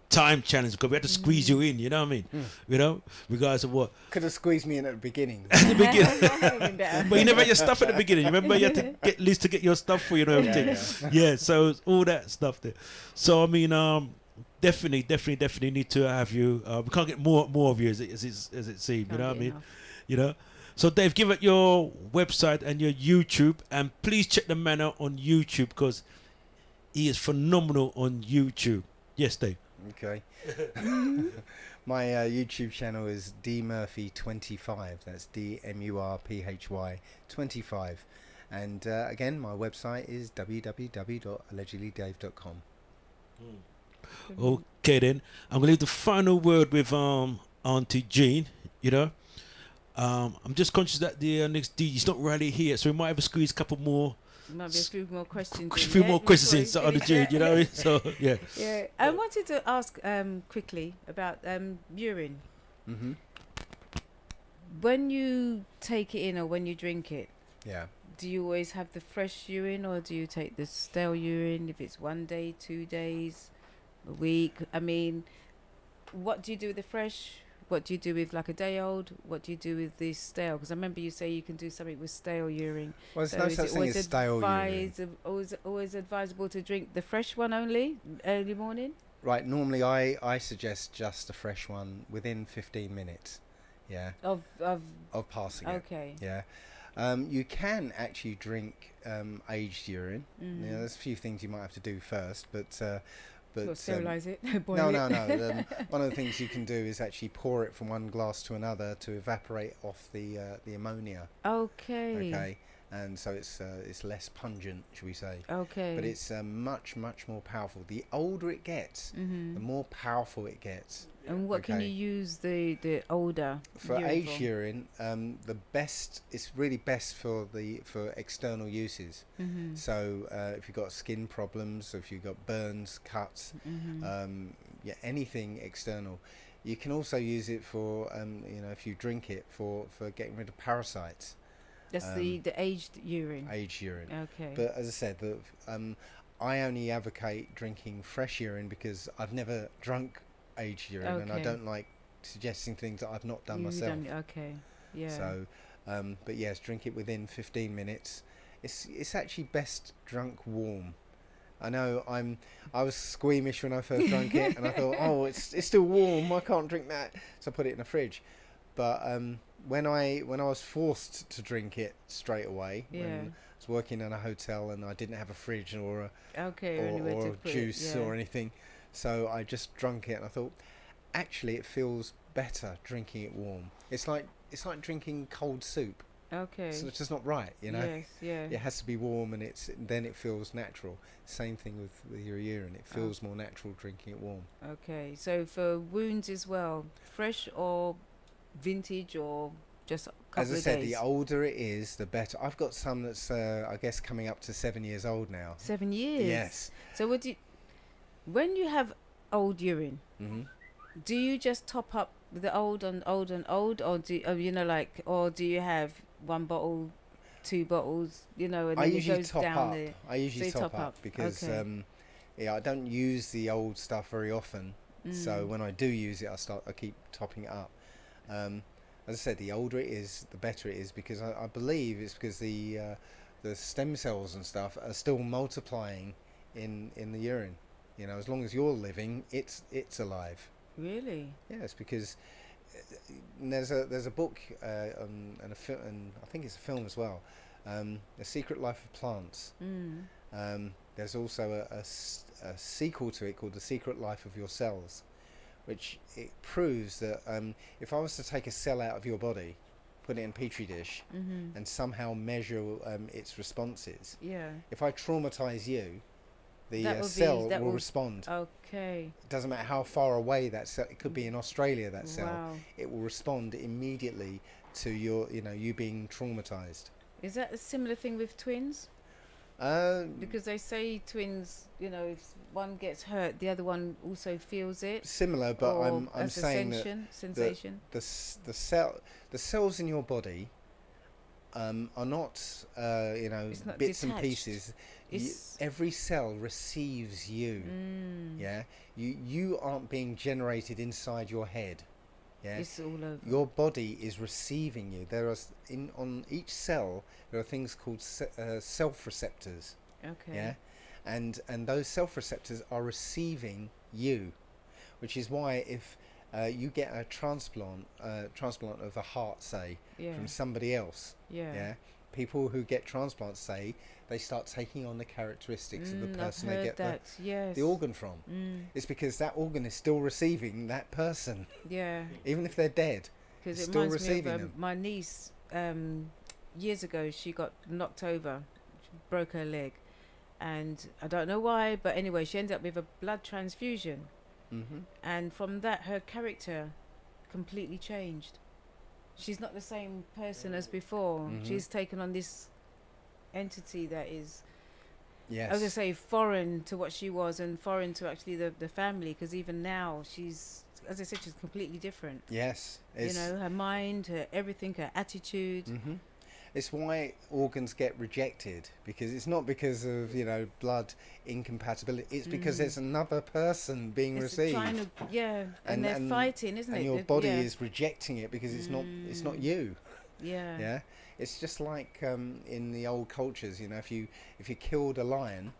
time challenge, because we had to squeeze you in, you know what I mean? You know, regardless of what. Could have squeezed me in at the beginning. At the beginning. But you never had your stuff at the beginning. You remember you had to get at least to get your stuff for you and everything. Yeah, so all that stuff there. So I mean, definitely need to have you. We can't get more of you as it seems. You know what I mean? You know. So Dave, give it your website and your YouTube, and please check the man out on YouTube because he is phenomenal on YouTube. Yes, Dave. Okay. My YouTube channel is dmurphy25. That's DMURPHY 25. And again, my website is www.allegedlydave.com. Okay, then I'm gonna leave the final word with Aunty Jean. You know, I'm just conscious that the next DJ's not really here, so we might have to squeeze a couple more. Might be a few more questions. A few more questions on the June, you know. So yeah. Yeah, I wanted to ask quickly about urine. Mm-hmm. When you take it in or when you drink it, yeah, do you always have the fresh urine or do you take the stale urine? If it's 1 day, 2 days, a week. I mean, what do you do with the fresh? What do you do with like a day old? What do you do with the stale? Because I remember you say you can do something with stale urine. Well, there's no such thing as stale urine. Always advisable to drink the fresh one only early morning? Right, normally I suggest just a fresh one within 15 minutes. Yeah. Of passing it. Okay. Yeah. You can actually drink aged urine. Mm. You know, there's a few things you might have to do first, but sterilise it. No. One of the things you can do is actually pour it from one glass to another to evaporate off the ammonia. Okay. Okay. And so it's less pungent, shall we say? Okay. But it's much more powerful. The older it gets, the more powerful it gets. And what can you use the older for urine aged urine? The best, it's really best for external uses. Mm-hmm. So if you've got skin problems, if you've got burns, cuts, anything external. You can also use it for if you drink it for getting rid of parasites. That's the aged urine. Aged urine. Okay. But as I said, I only advocate drinking fresh urine because I've never drunk aged urine, and I don't like suggesting things that I've not done myself. Okay. Yeah. So, but yes, drink it within 15 minutes. It's actually best drunk warm. I know I was squeamish when I first drank it, and I thought, oh, it's still warm. I can't drink that, so I put it in the fridge. But when I was forced to drink it straight away, when I was working in a hotel and I didn't have a fridge or a juice or anything, so I just drank it, and I thought, actually, it feels better drinking it warm. It's like drinking cold soup. Okay. So it's just not right, you know. Yes, yeah. It has to be warm, and then it feels natural. Same thing with your urine. It feels more natural drinking it warm. Okay. So for wounds as well, fresh or vintage or just a couple of days? As I said, the older it is, the better. I've got some that's I guess coming up to 7 years old now. 7 years. Yes. So when you have old urine, do you just top up with the old and old and old, or do you have 1 bottle, 2 bottles, and then it goes down? I usually top up because I don't use the old stuff very often. So when I do use it, I keep topping it up. As I said, the older it is, the better it is, because I believe it's because the stem cells and stuff are still multiplying in the urine. As long as you're living, it's alive. Really? Yes, because there's a book and a film, and I think it's a film as well. The Secret Life of Plants. There's also a sequel to it called The Secret Life of Your Cells, which it proves that if I was to take a cell out of your body, put it in a petri dish, and somehow measure its responses, if I traumatize you, the cell will respond. Okay. It doesn't matter how far away that cell, it could be in Australia, that cell. Wow. It will respond immediately to you being traumatized. Is that a similar thing with twins? Because they say twins, if one gets hurt, the other one also feels it. Similar, but I'm saying sensation. The cells in your body are not not bits detached. and pieces. every cell receives you. Yeah, you aren't being generated inside your head. Yeah, it's all over. Your body is receiving you. There are on each cell there are things called self receptors. Okay. Yeah, and those self receptors are receiving you, which is why if you get a transplant of a heart, say, from somebody else. Yeah. People who get transplants say they start taking on the characteristics of the person they get the organ from. It's because that organ is still receiving that person. Yeah. Even if they're dead, because it's it still reminds receiving me of them. my niece. Years ago, she got knocked over, she broke her leg, and I don't know why, but anyway, she ended up with a blood transfusion. And from that, her character completely changed. She's not the same person as before. She's taken on this entity that is, I was going to say, foreign to what she was and foreign to actually the family, because even now she's, as I said, she's completely different. Yes. You know, her mind, her everything, her attitude. It's why organs get rejected, because it's not because of, you know, blood incompatibility. It's because there's another person being received. And they're fighting, isn't it? And your body is rejecting it because it's not you. Yeah. Yeah. It's just like in the old cultures, you know, if you killed a lion,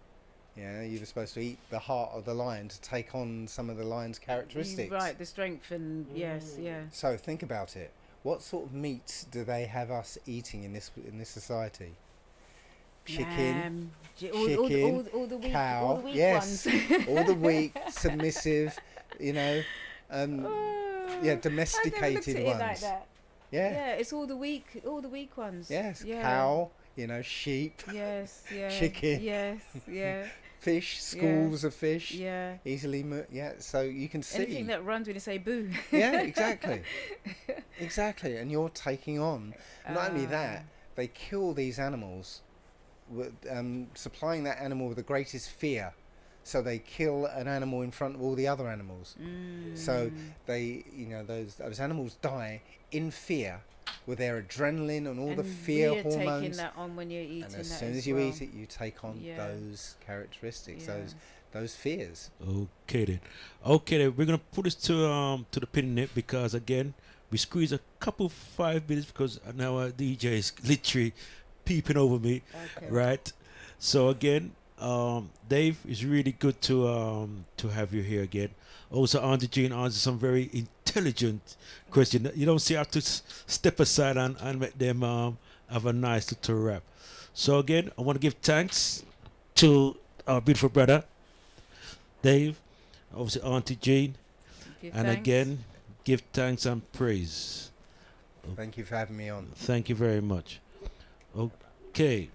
yeah, you were supposed to eat the heart of the lion to take on some of the lion's characteristics. Right, the strength and yes, yeah. So think about it. What sort of meats do they have us eating in this society? Chicken, all the weak, cow, all the weak yes, ones. all the weak, submissive, you know, domesticated ones. Like that. Yeah, it's all the weak ones. Yes, cow, you know, sheep. Yes, chicken. Yes, yeah. Fish, schools of fish. Yeah. Easily, so you can see. Anything that runs when you say boo. Yeah, exactly. Exactly, and you're taking on. Not only that, they kill these animals, supplying that animal with the greatest fear. So they kill an animal in front of all the other animals. So they, you know, those animals die in fear with their adrenaline and all the fear hormones. You're taking that on when you're eating that. And as soon as you eat it, you take on those characteristics, those fears. Okay then. We're gonna put this to the pin in it, because again we squeeze a couple 5 minutes because now our DJ is literally peeping over me. Right. So again, Dave, it's really good to have you here again. Also, Aunty Jean answered some very intelligent question. You don't see how to step aside and let them have a nice little rap. So again, I want to give thanks to our beautiful brother Dave, obviously Aunty Jean, and again give thanks and praise. Thank you for having me on. Thank you very much. Okay.